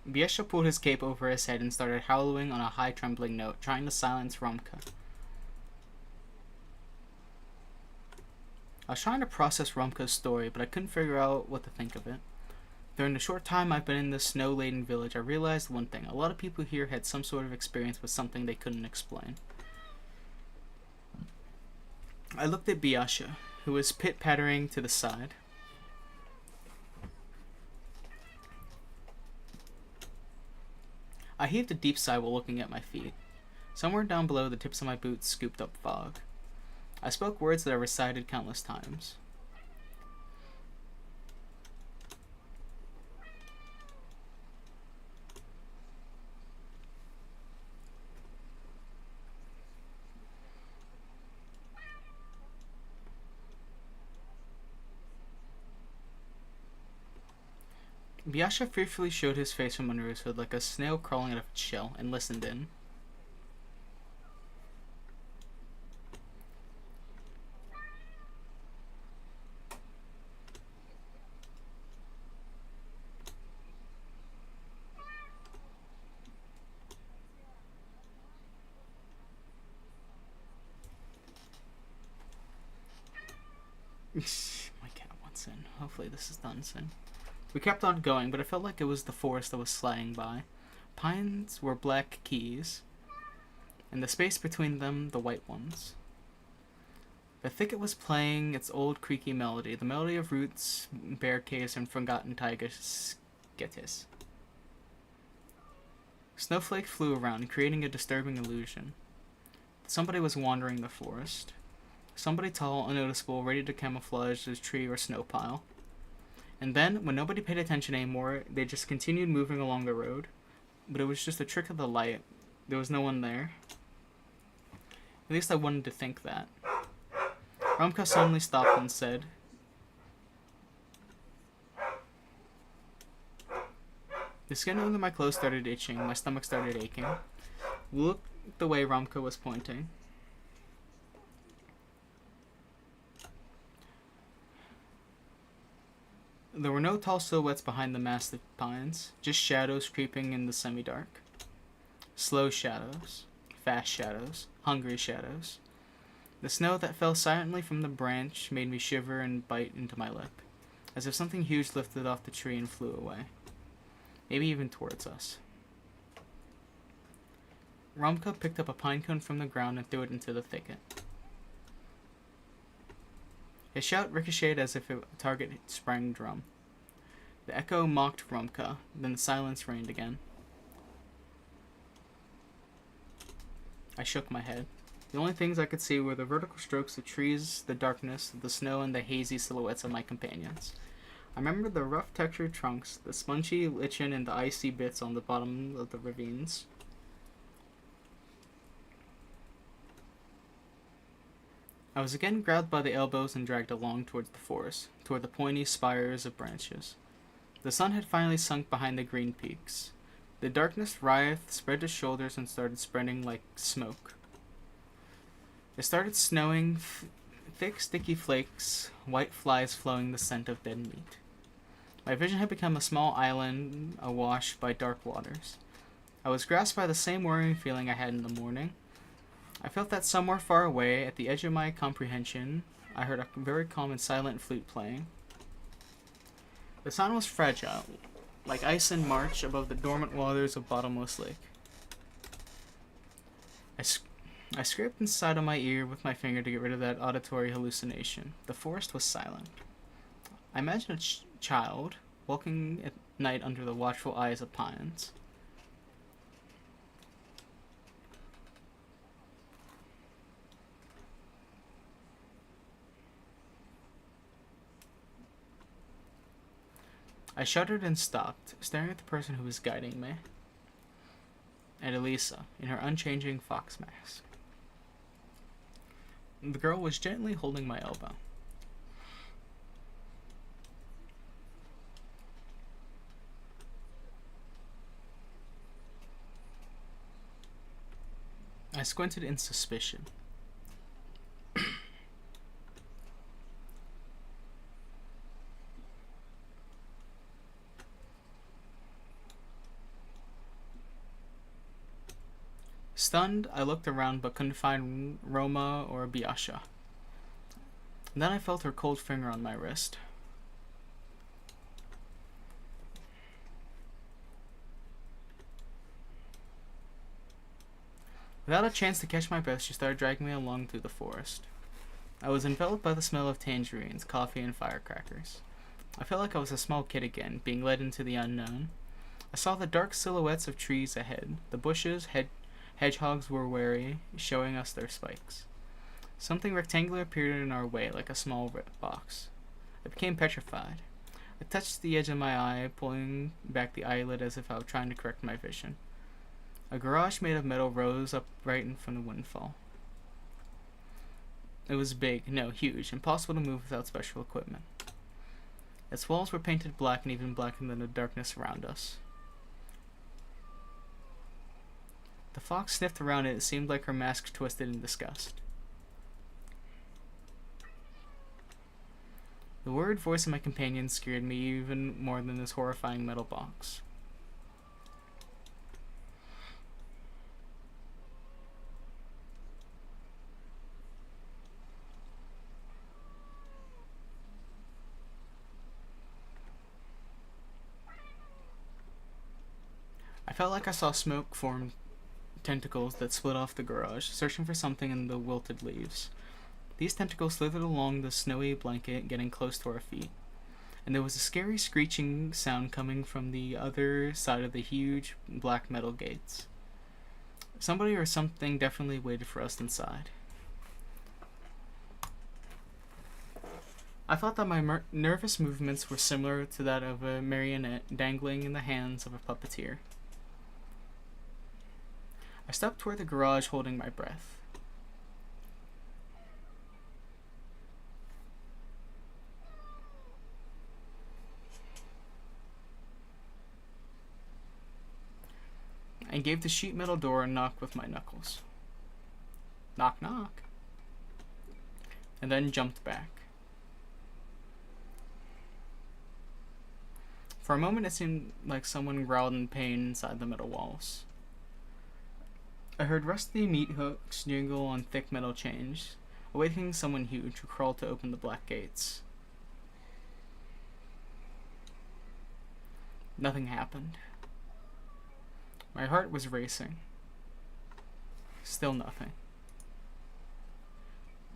Biesha pulled his cape over his head and started howling on a high trembling note, trying to silence Rumka. I was trying to process Rumka's story, but I couldn't figure out what to think of it. During the short time I've been in this snow-laden village, I realized one thing. A lot of people here had some sort of experience with something they couldn't explain. I looked at Biasha, who was pit-pattering to the side. I heaved a deep sigh while looking at my feet. Somewhere down below, the tips of my boots scooped up fog. I spoke words that I recited countless times. Biasha fearfully showed his face from under his hood like a snail crawling out of its shell and listened in. My cat wants in. Hopefully this is done soon. We kept on going, but it felt like it was the forest that was sliding by. Pines were black keys, and the space between them the white ones. The thicket was playing its old creaky melody, the melody of roots, bare caves, and forgotten tigers' sketches. Snowflakes flew around, creating a disturbing illusion. Somebody was wandering the forest. Somebody tall, unnoticeable, ready to camouflage a tree or snow pile. And then, when nobody paid attention anymore, they just continued moving along the road. But it was just a trick of the light. There was no one there. At least I wanted to think that. Rumka suddenly stopped and said, the skin under my clothes started itching, my stomach started aching. We looked the way Rumka was pointing. There were no tall silhouettes behind the massive pines, just shadows creeping in the semi-dark. Slow shadows, fast shadows, hungry shadows. The snow that fell silently from the branch made me shiver and bite into my lip, as if something huge lifted off the tree and flew away. Maybe even towards us. Rumka picked up a pine cone from the ground and threw it into the thicket. His shout ricocheted as if a target sprang drum. The echo mocked Rumka, then the silence reigned again. I shook my head. The only things I could see were the vertical strokes of trees, the darkness, the snow, and the hazy silhouettes of my companions. I remember the rough textured trunks, the spongy lichen, and the icy bits on the bottom of the ravines. I was again grabbed by the elbows and dragged along towards the forest, toward the pointy spires of branches. The sun had finally sunk behind the green peaks. The darkness writhed, spread to shoulders, and started spreading like smoke. It started snowing, thick sticky flakes, white flies flowing the scent of dead meat. My vision had become a small island awash by dark waters. I was grasped by the same worrying feeling I had in the morning. I felt that somewhere far away, at the edge of my comprehension, I heard a very calm and silent flute playing. The sound was fragile, like ice in March above the dormant waters of bottomless lake. I scraped inside of my ear with my finger to get rid of that auditory hallucination. The forest was silent. I imagined a child walking at night under the watchful eyes of pines. I shuddered and stopped, staring at the person who was guiding me. At Elisa, in her unchanging fox mask. The girl was gently holding my elbow. I squinted in suspicion. Stunned, I looked around but couldn't find Roma or Biasha. Then I felt her cold finger on my wrist. Without a chance to catch my breath, she started dragging me along through the forest. I was enveloped by the smell of tangerines, coffee, and firecrackers. I felt like I was a small kid again, being led into the unknown. I saw the dark silhouettes of trees ahead, the bushes Hedgehogs were wary, showing us their spikes. Something rectangular appeared in our way, like a small box. I became petrified. I touched the edge of my eye, pulling back the eyelid as if I were trying to correct my vision. A garage made of metal rose up right from the windfall. It was big, no, huge, impossible to move without special equipment. Its walls were painted black and even blacker than the darkness around us. The fox sniffed around it. It seemed like her mask twisted in disgust. The worried voice of my companion scared me even more than this horrifying metal box. I felt like I saw smoke form tentacles that split off the garage, searching for something in the wilted leaves. These tentacles slithered along the snowy blanket, getting close to our feet. And there was a scary screeching sound coming from the other side of the huge black metal gates. Somebody or something definitely waited for us inside. I thought that my nervous movements were similar to that of a marionette dangling in the hands of a puppeteer. I stepped toward the garage, holding my breath. I gave the sheet metal door a knock with my knuckles. Knock, knock. And then jumped back. For a moment, it seemed like someone growled in pain inside the metal walls. I heard rusty meat hooks jingle on thick metal chains, awaiting someone huge who crawled to open the black gates. Nothing happened. My heart was racing. Still nothing.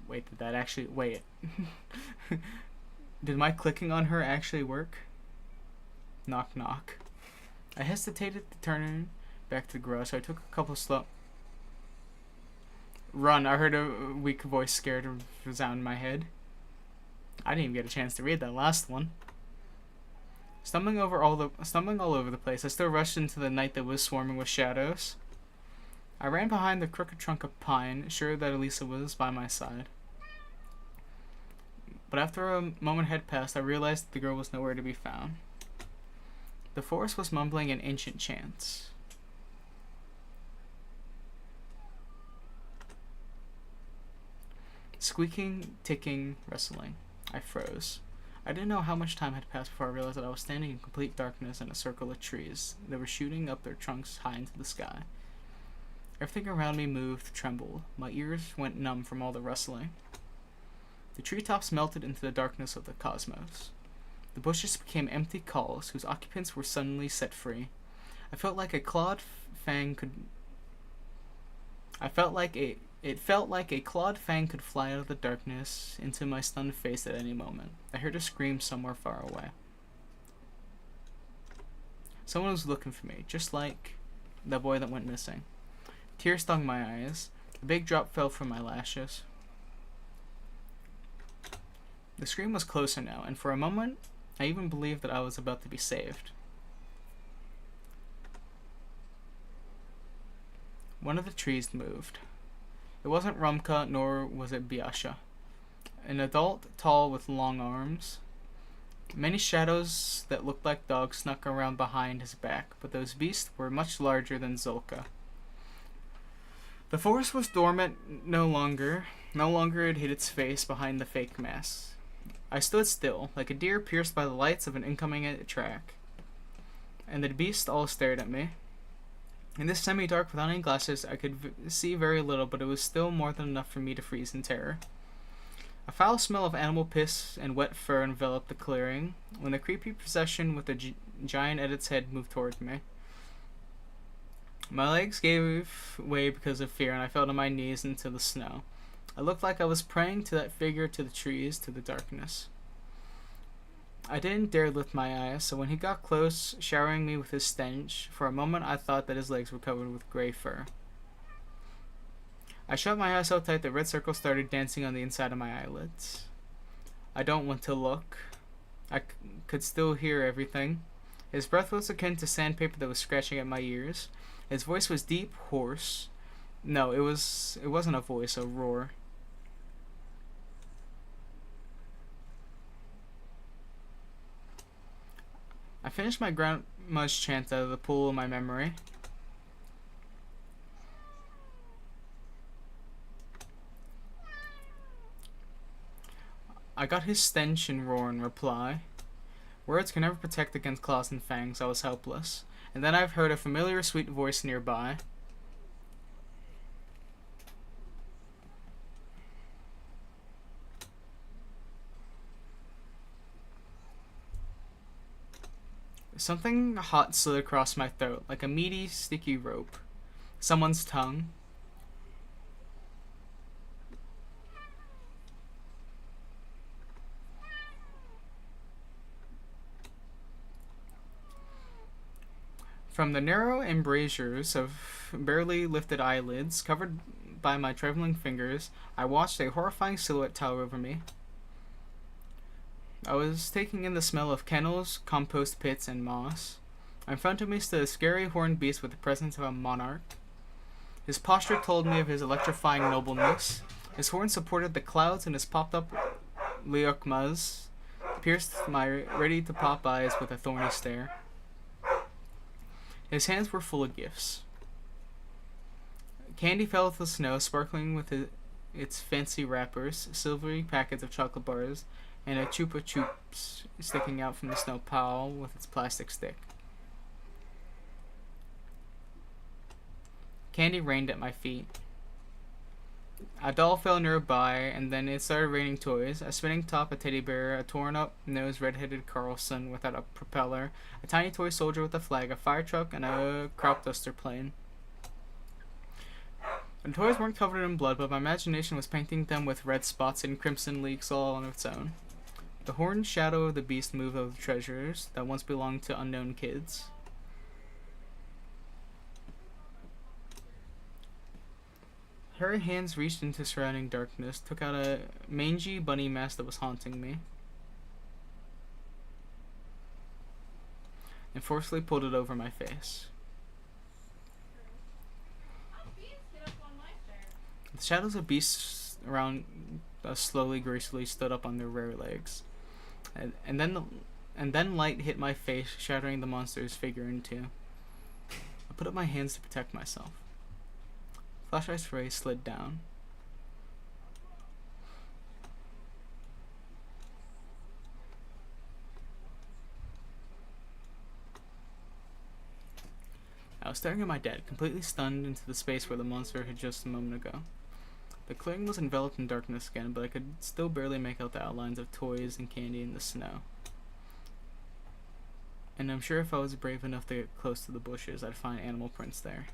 Wait, did that actually... Wait. Did my clicking on her actually work? Knock, knock. I hesitated to turn back to the garage, so I took a couple slow... Run, I heard a weak voice scared resound in my head. I didn't even get a chance to read that last one. Stumbling all over the place, I still rushed into the night that was swarming with shadows. I ran behind the crooked trunk of pine, sure that Elisa was by my side. But after a moment had passed, I realized that the girl was nowhere to be found. The forest was mumbling an ancient chant. Squeaking, ticking, rustling. I froze. I didn't know how much time had passed before I realized that I was standing in complete darkness in a circle of trees that were shooting up their trunks high into the sky. Everything around me moved, trembled. My ears went numb from all the rustling. The treetops melted into the darkness of the cosmos. The bushes became empty calls whose occupants were suddenly set free. It felt like a clawed fang could fly out of the darkness into my stunned face at any moment. I heard a scream somewhere far away. Someone was looking for me, just like the boy that went missing. Tears stung my eyes. A big drop fell from my lashes. The scream was closer now, and for a moment, I even believed that I was about to be saved. One of the trees moved. It wasn't Rumka, nor was it Biasha. An adult, tall with long arms. Many shadows that looked like dogs snuck around behind his back, but those beasts were much larger than Zolka. The forest was dormant no longer. No longer it hid its face behind the fake mask. I stood still, like a deer pierced by the lights of an incoming track. And the beasts all stared at me. In this semi-dark without any glasses, I could see very little, but it was still more than enough for me to freeze in terror. A foul smell of animal piss and wet fur enveloped the clearing when the creepy procession with the giant at its head moved toward me. My legs gave way because of fear, and I fell to my knees into the snow. I looked like I was praying to that figure, to the trees, to the darkness. I didn't dare lift my eyes, so when he got close, showering me with his stench, for a moment I thought that his legs were covered with gray fur. I shut my eyes so tight that red circles started dancing on the inside of my eyelids. I don't want to look. I could still hear everything. His breath was akin to sandpaper that was scratching at my ears. His voice was deep, hoarse. No, it wasn't a voice, a roar. I finished my grandma's chant out of the pool of my memory. I got his stench and roar in reply. Words can never protect against claws and fangs. I was helpless. And then I've heard a familiar sweet voice nearby. Something hot slid across my throat, like a meaty, sticky rope. Someone's tongue. From the narrow embrasures of barely lifted eyelids, covered by my trembling fingers, I watched a horrifying silhouette tower over me. I was taking in the smell of kennels, compost pits, and moss. In front of me stood a scary horned beast with the presence of a monarch. His posture told me of his electrifying nobleness. His horns supported the clouds, and his popped-up liokmas pierced my ready-to-pop eyes with a thorny stare. His hands were full of gifts. Candy fell to the snow, sparkling with its fancy wrappers, silvery packets of chocolate bars, and a chupa chups sticking out from the snow pile with its plastic stick. Candy rained at my feet. A doll fell nearby, and then it started raining toys. A spinning top, a teddy bear, a torn-up-nosed red-headed Carlson without a propeller, a tiny toy soldier with a flag, a fire truck, and a crop duster plane. The toys weren't covered in blood, but my imagination was painting them with red spots and crimson leaks all on its own. The horned shadow of the beast moved over the treasures that once belonged to unknown kids. Hairy hands reached into surrounding darkness, took out a mangy bunny mask that was haunting me, and forcefully pulled it over my face. The shadows of beasts around us slowly, gracefully stood up on their rear legs, and then light hit my face, shattering the monster's figure in two. I put up my hands to protect myself. Flashlight's ray slid down. I was staring at my dad, completely stunned into the space where the monster had just a moment ago. The clearing was enveloped in darkness again, but I could still barely make out the outlines of toys and candy in the snow. And I'm sure if I was brave enough to get close to the bushes, I'd find animal prints there.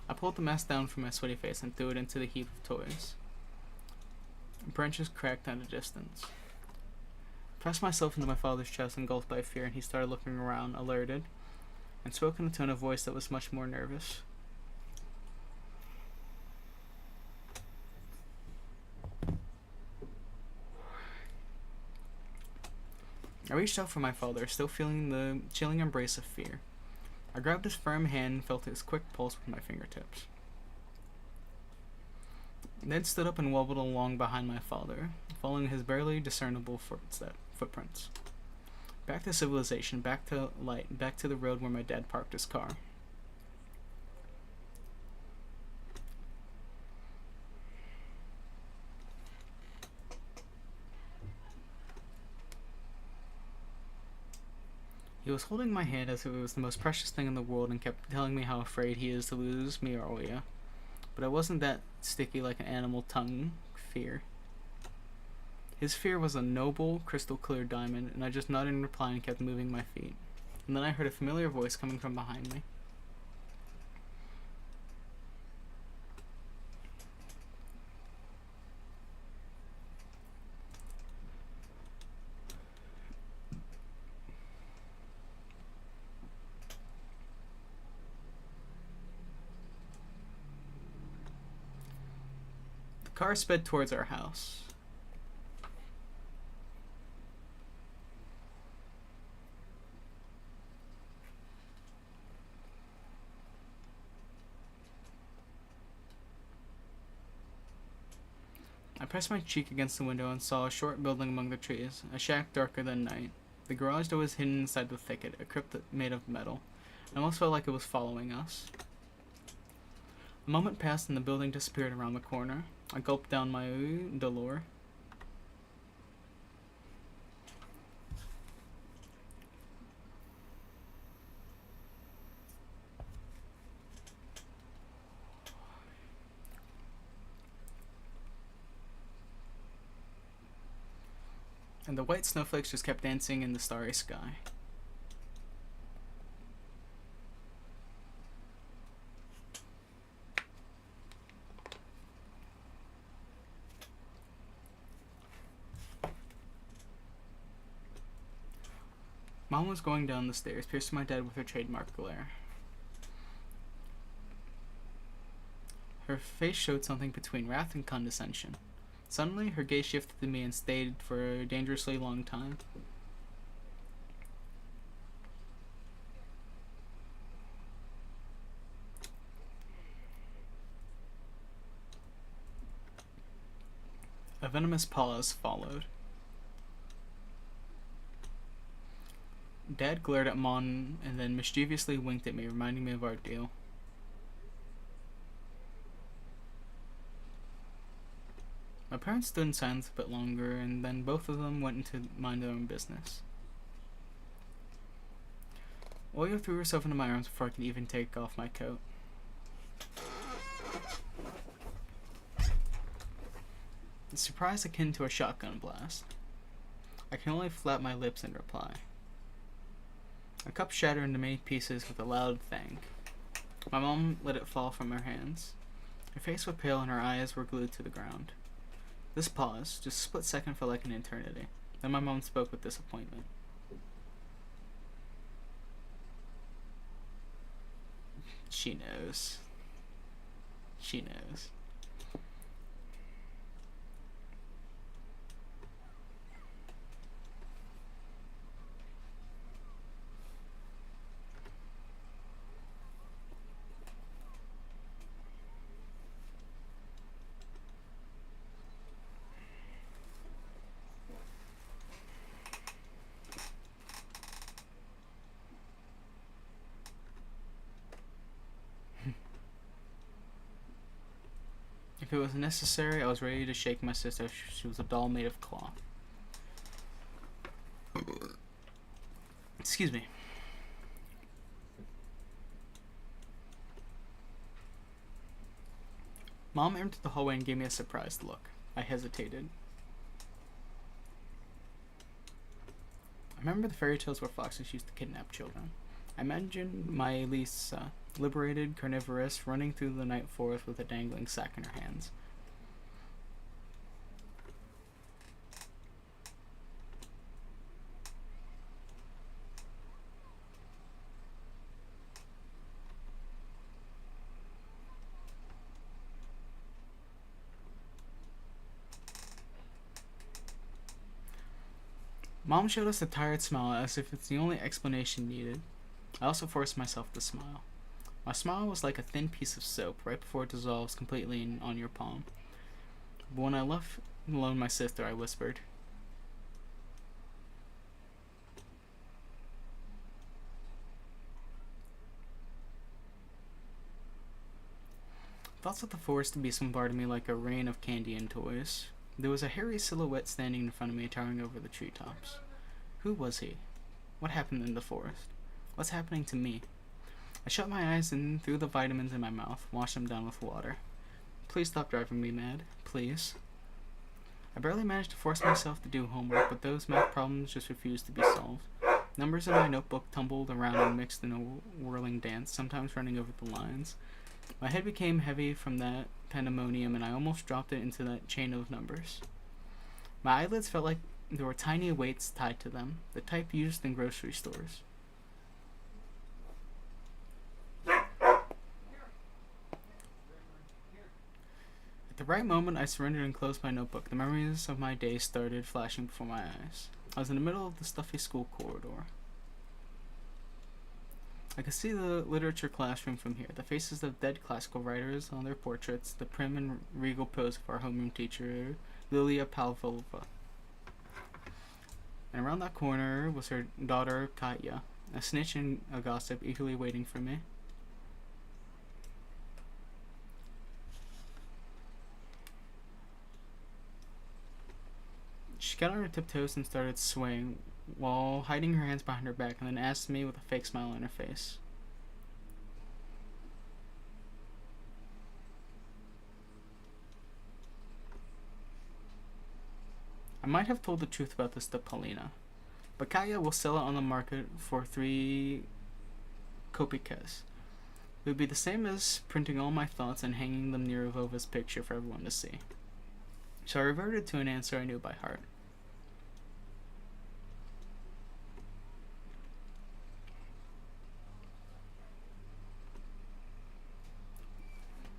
I pulled the mask down from my sweaty face and threw it into the heap of toys. Branches cracked at a distance. I pressed myself into my father's chest, engulfed by fear, and he started looking around, alerted, and spoke in a tone of voice that was much more nervous. I reached out for my father, still feeling the chilling embrace of fear. I grabbed his firm hand and felt his quick pulse with my fingertips. Then stood up and wobbled along behind my father, following his barely discernible footprints. Back to civilization, back to light, back to the road where my dad parked his car. He was holding my hand as if it was the most precious thing in the world and kept telling me how afraid he is to lose me or Oya. But it wasn't that sticky like an animal tongue fear. His fear was a noble, crystal-clear diamond, and I just nodded in reply and kept moving my feet. And then I heard a familiar voice coming from behind me. car sped towards our house. I pressed my cheek against the window and saw a short building among the trees, a shack darker than night. The garage door was hidden inside the thicket, a crypt made of metal. I almost felt like it was following us. A moment passed and the building disappeared around the corner. I gulped down my dolor. And the white snowflakes just kept dancing in the starry sky. Mom was going down the stairs, piercing my dad with her trademark glare. Her face showed something between wrath and condescension. Suddenly, her gaze shifted to me and stayed for a dangerously long time. A venomous pause followed. Dad glared at Mom and then mischievously winked at me, reminding me of our deal. My parents stood in silence a bit longer, and then both of them went into mind their own business. Oyo threw herself into my arms before I could even take off my coat. A surprise akin to a shotgun blast. I can only flap my lips in reply. A cup shattered into many pieces with a loud thang. My mom let it fall from her hands. Her face was pale and her eyes were glued to the ground. This pause, just a split second, felt like an eternity. Then my mom spoke with disappointment. She knows. She knows. If it was necessary, I was ready to shake my sister if she was a doll made of cloth. Excuse me. Mom entered the hallway and gave me a surprised look. I hesitated. I remember the fairy tales where foxes used to kidnap children. I imagined my Elise, liberated, carnivorous, running through the night forest with a dangling sack in her hands. Mom showed us a tired smile as if it's the only explanation needed. I also forced myself to smile. My smile was like a thin piece of soap right before it dissolves completely on your palm. But when I left alone my sister, I whispered, thoughts of the forest bombarded me like a rain of candy and toys. There was a hairy silhouette standing in front of me, towering over the treetops. Who was he? What happened in the forest? What's happening to me? I shut my eyes and threw the vitamins in my mouth, washed them down with water. Please stop driving me mad. Please. I barely managed to force myself to do homework, but those math problems just refused to be solved. Numbers in my notebook tumbled around and mixed in a whirling dance, sometimes running over the lines. My head became heavy from that pandemonium, and I almost dropped it into that chain of numbers. My eyelids felt like there were tiny weights tied to them, the type used in grocery stores. A the right moment, I surrendered and closed my notebook. The memories of my day started flashing before my eyes. I was in the middle of the stuffy school corridor. I could see the literature classroom from here, the faces of dead classical writers on their portraits, the prim and regal pose of our homeroom teacher, Lilia Pavlova. And around that corner was her daughter, Katya, a snitch and a gossip eagerly waiting for me. She got on her tiptoes and started swaying while hiding her hands behind her back, and then asked me with a fake smile on her face. I might have told the truth about this to Paulina, but Katya will sell it on the market for 3 kopecks. It would be the same as printing all my thoughts and hanging them near Vova's picture for everyone to see. So I reverted to an answer I knew by heart.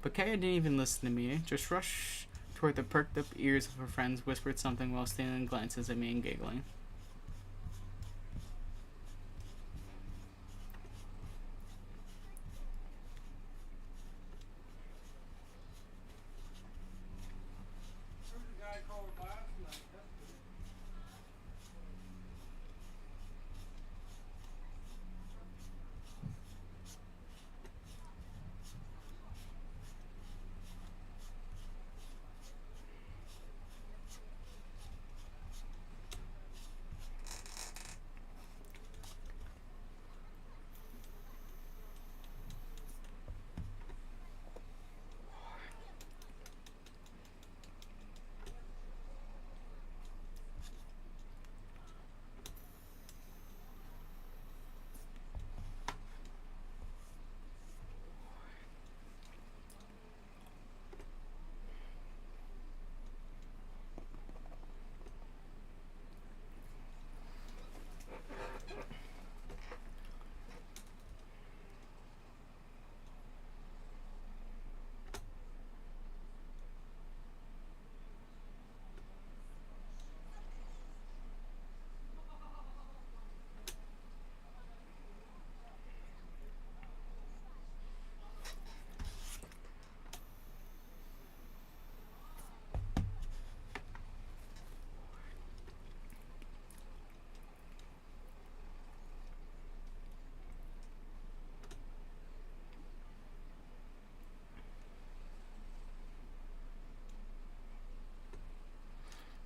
But Kaya didn't even listen to me, just rushed toward the perked up ears of her friends, whispered something while stealing glances at me and giggling.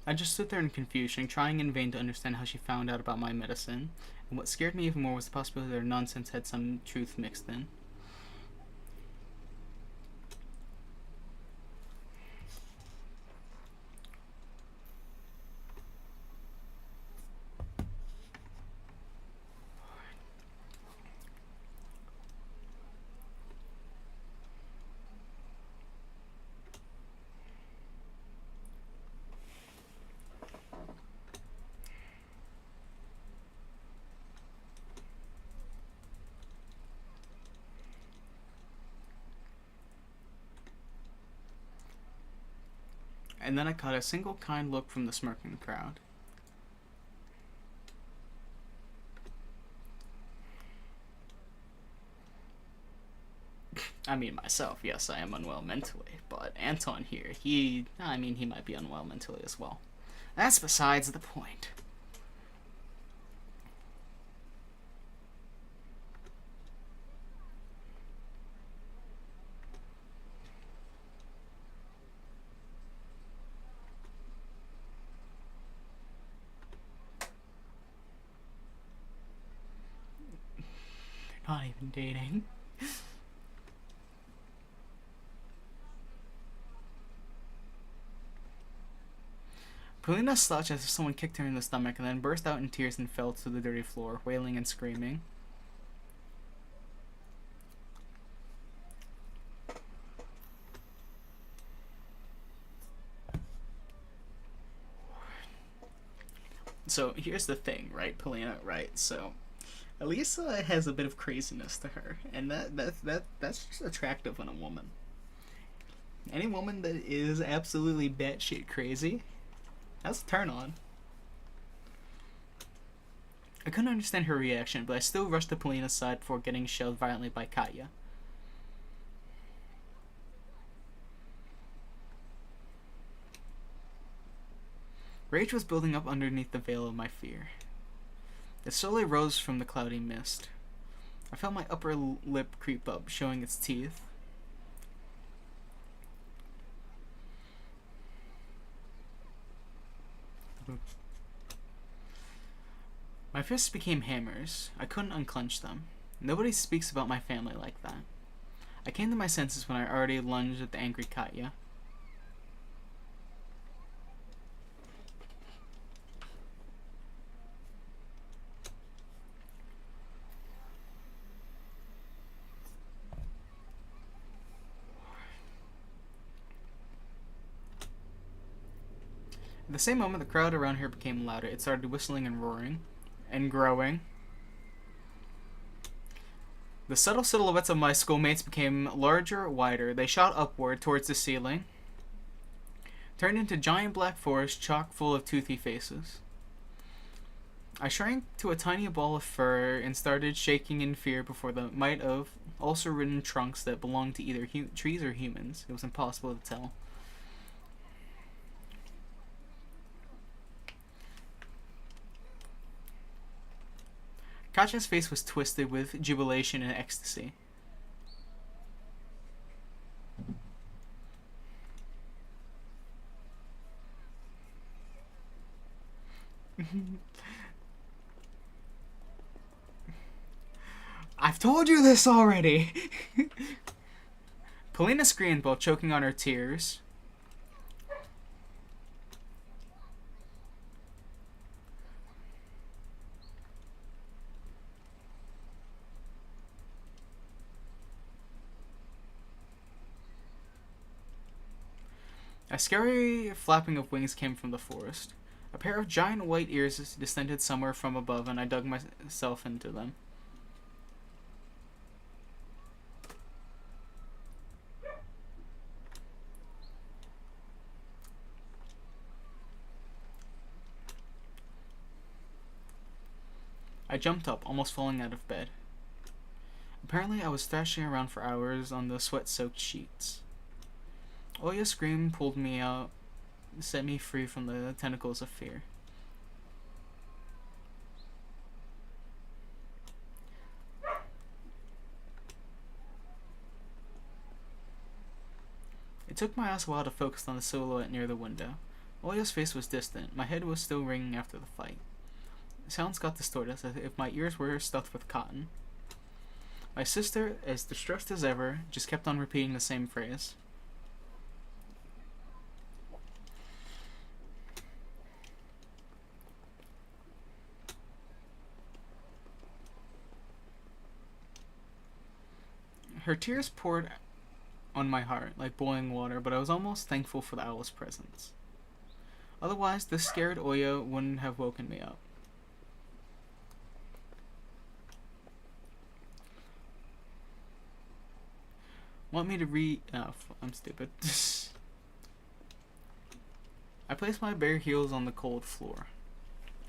I just stood there in confusion, trying in vain to understand how she found out about my medicine, and what scared me even more was the possibility that her nonsense had some truth mixed in. And then I caught a single kind look from the smirking crowd. I mean, myself, yes, I am unwell mentally, but Anton here, he might be unwell mentally as well. That's besides the point. They're not even dating. Polina slouched as if someone kicked her in the stomach and then burst out in tears and fell to the dirty floor, wailing and screaming. So here's the thing, right, Polina, right? So Elisa has a bit of craziness to her, and that's just attractive in a woman. Any woman that is absolutely batshit crazy, that's a turn on. I couldn't understand her reaction, but I still rushed to Polina's side before getting shelled violently by Katya. Rage was building up underneath the veil of my fear. It slowly rose from the cloudy mist. I felt my upper lip creep up, showing its teeth. My fists became hammers. I couldn't unclench them. Nobody speaks about my family like that. I came to my senses when I already lunged at the angry Katya. At the same moment, the crowd around her became louder. It started whistling and roaring, and growing. The subtle silhouettes of my schoolmates became larger, wider. They shot upward towards the ceiling, turned into giant black forests chock full of toothy faces. I shrank to a tiny ball of fur and started shaking in fear before the might of ulcer-ridden trunks that belonged to either trees or humans. It was impossible to tell. Katya's face was twisted with jubilation and ecstasy. I've told you this already! Polina screamed while choking on her tears. A scary flapping of wings came from the forest. A pair of giant white ears descended somewhere from above, and I dug myself into them. I jumped up, almost falling out of bed. Apparently, I was thrashing around for hours on the sweat-soaked sheets. Oya's scream pulled me out, set me free from the tentacles of fear. It took my eyes a while to focus on the silhouette near the window. Oya's face was distant. My head was still ringing after the fight. Sounds got distorted, as if my ears were stuffed with cotton. My sister, as distressed as ever, just kept on repeating the same phrase. Her tears poured on my heart like boiling water, but I was almost thankful for the owl's presence. Otherwise, this scared Oya wouldn't have woken me up. Want me to Oh, I'm stupid. I placed my bare heels on the cold floor.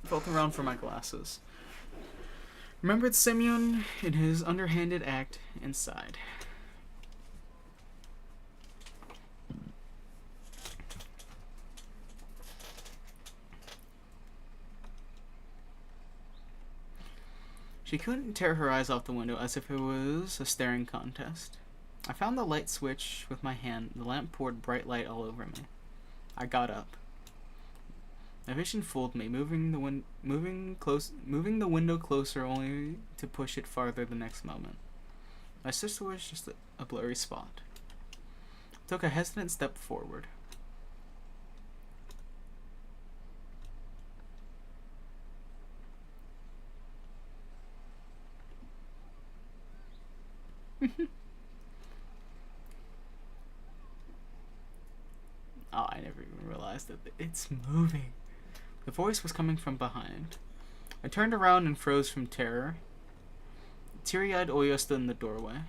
Felt around for my glasses. Remembered Simeon in his underhanded act inside. She couldn't tear her eyes off the window as if it was a staring contest. I found the light switch with my hand. The lamp poured bright light all over me. I got up. My vision fooled me, moving the window closer only to push it farther the next moment. My sister was just a blurry spot. I took a hesitant step forward. Oh, I never even realized that it's moving. The voice was coming from behind. I turned around and froze from terror. Teary-eyed Oya stood in the doorway.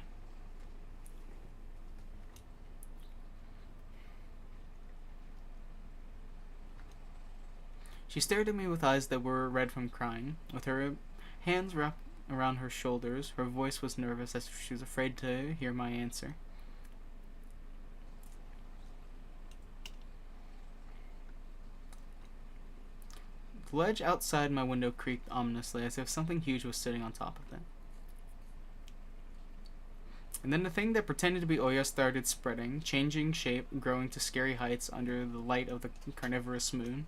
She stared at me with eyes that were red from crying. With her hands wrapped around her shoulders, her voice was nervous as if she was afraid to hear my answer. The ledge outside my window creaked ominously as if something huge was sitting on top of it. And then the thing that pretended to be Oya started spreading, changing shape, growing to scary heights under the light of the carnivorous moon.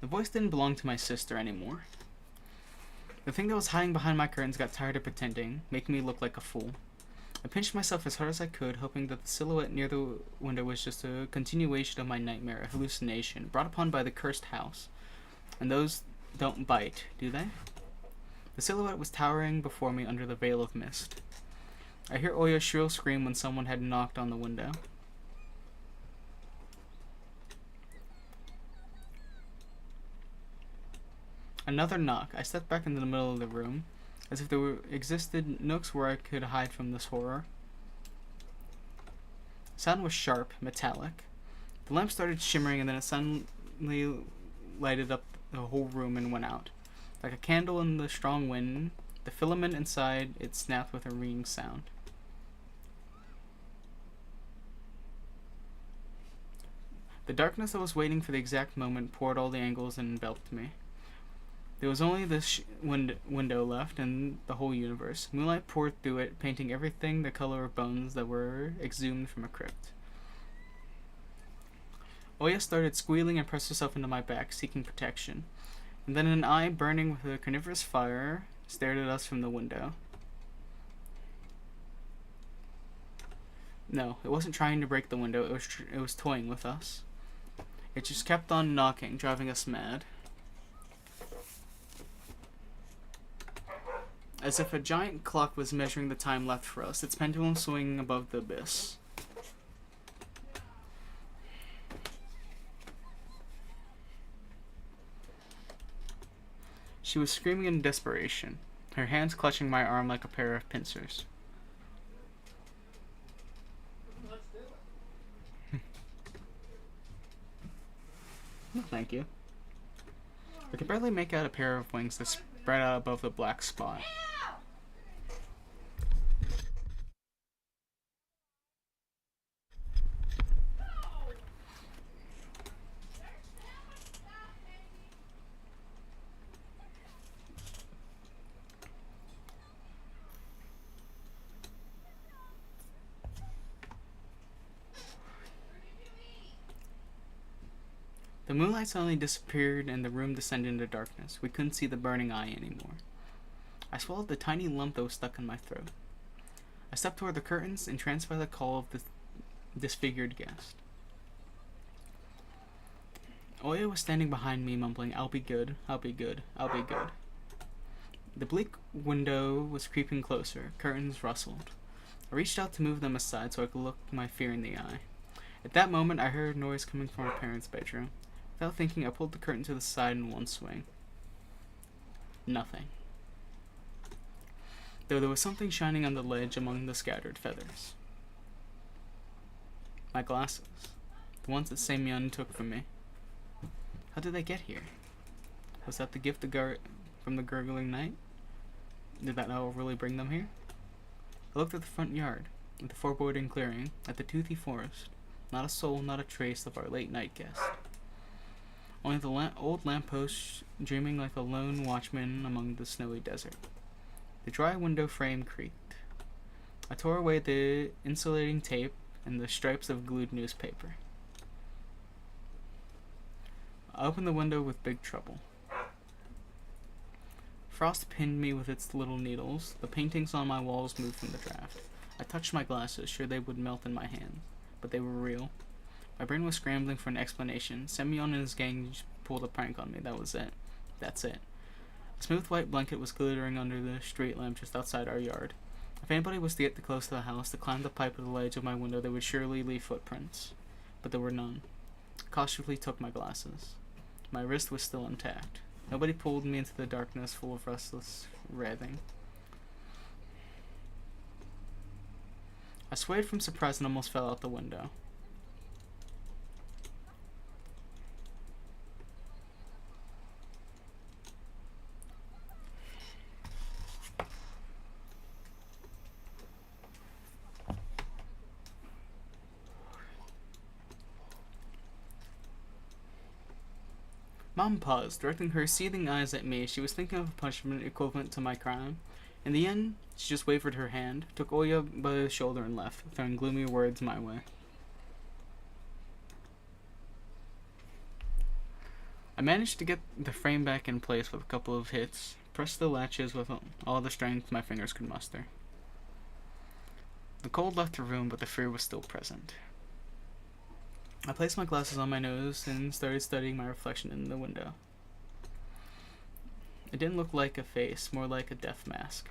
The voice didn't belong to my sister anymore. The thing that was hiding behind my curtains got tired of pretending, making me look like a fool. I pinched myself as hard as I could, hoping that the silhouette near the window was just a continuation of my nightmare, a hallucination, brought upon by the cursed house. And those don't bite, do they? The silhouette was towering before me under the veil of mist. I hear Oya's shrill scream when someone had knocked on the window. Another knock. I stepped back into the middle of the room, as if there existed nooks where I could hide from this horror. The sound was sharp, metallic. The lamp started shimmering, and then it suddenly lighted up the whole room and went out. Like a candle in the strong wind, the filament inside it snapped with a ringing sound. The darkness that was waiting for the exact moment poured all the angles and enveloped me. There was only this window left in the whole universe. Moonlight poured through it, painting everything the color of bones that were exhumed from a crypt. Oya started squealing and pressed herself into my back, seeking protection. And then an eye burning with a carnivorous fire stared at us from the window. No, it wasn't trying to break the window, it was toying with us. It just kept on knocking, driving us mad. As if a giant clock was measuring the time left for us, its pendulum swinging above the abyss. She was screaming in desperation, her hands clutching my arm like a pair of pincers. No, thank you. I could barely make out a pair of wings that spread out above the black spot. The moonlight suddenly disappeared and the room descended into darkness. We couldn't see the burning eye anymore. I swallowed the tiny lump that was stuck in my throat. I stepped toward the curtains, entranced by the call of the disfigured guest. Oya was standing behind me, mumbling, "I'll be good, I'll be good, I'll be good." The bleak window was creeping closer. Curtains rustled. I reached out to move them aside so I could look my fear in the eye. At that moment, I heard noise coming from our parents' bedroom. Without thinking, I pulled the curtain to the side in one swing. Nothing. Though there was something shining on the ledge among the scattered feathers. My glasses. The ones that Semyon took from me. How did they get here? Was that the gift from the gurgling night? Did that owl really bring them here? I looked at the front yard, at the foreboding clearing, at the toothy forest. Not a soul, not a trace of our late night guest. Only the old lamppost dreaming like a lone watchman among the snowy desert. The dry window frame creaked. I tore away the insulating tape and the stripes of glued newspaper. I opened the window with big trouble. Frost pinned me with its little needles. The paintings on my walls moved from the draft. I touched my glasses, sure they would melt in my hand. But they were real. My brain was scrambling for an explanation. Semyon and his gang just pulled a prank on me. That was it. That's it. A smooth white blanket was glittering under the street lamp just outside our yard. If anybody was to get too close to the house, to climb the pipe of the ledge of my window, they would surely leave footprints. But there were none. I cautiously took my glasses. My wrist was still intact. Nobody pulled me into the darkness full of restless writhing. I swayed from surprise and almost fell out the window. Mom paused, directing her seething eyes at me. She was thinking of a punishment equivalent to my crime. In the end, she just wavered her hand, took Oya by the shoulder and left, throwing gloomy words my way. I managed to get the frame back in place with a couple of hits, pressed the latches with all the strength my fingers could muster. The cold left the room, but the fear was still present. I placed my glasses on my nose and started studying my reflection in the window. It didn't look like a face, more like a death mask.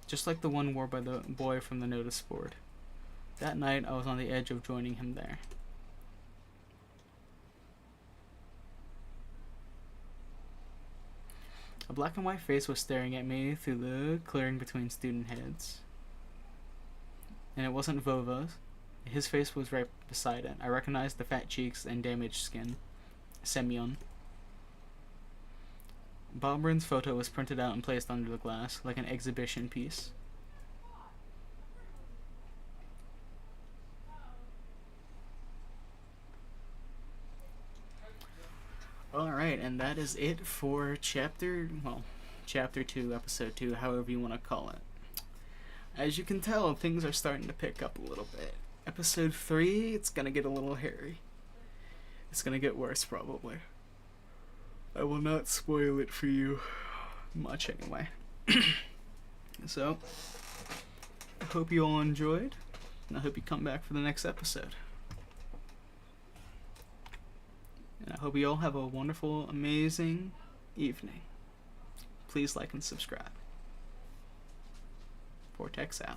Just like the one worn by the boy from the notice board. That night, I was on the edge of joining him there. A black and white face was staring at me through the clearing between student heads. And it wasn't Vova's. His face was right beside it. I recognized the fat cheeks and damaged skin. Semyon. Bobrin's photo was printed out and placed under the glass, like an exhibition piece. Alright, and that is it for Chapter 2, Episode 2, however you want to call it. As you can tell, things are starting to pick up a little bit. Episode 3, it's gonna get a little hairy. It's gonna get worse, probably. I will not spoil it for you much anyway. So, I hope you all enjoyed, and I hope you come back for the next episode. And I hope you all have a wonderful, amazing evening. Please like and subscribe. Vortex out.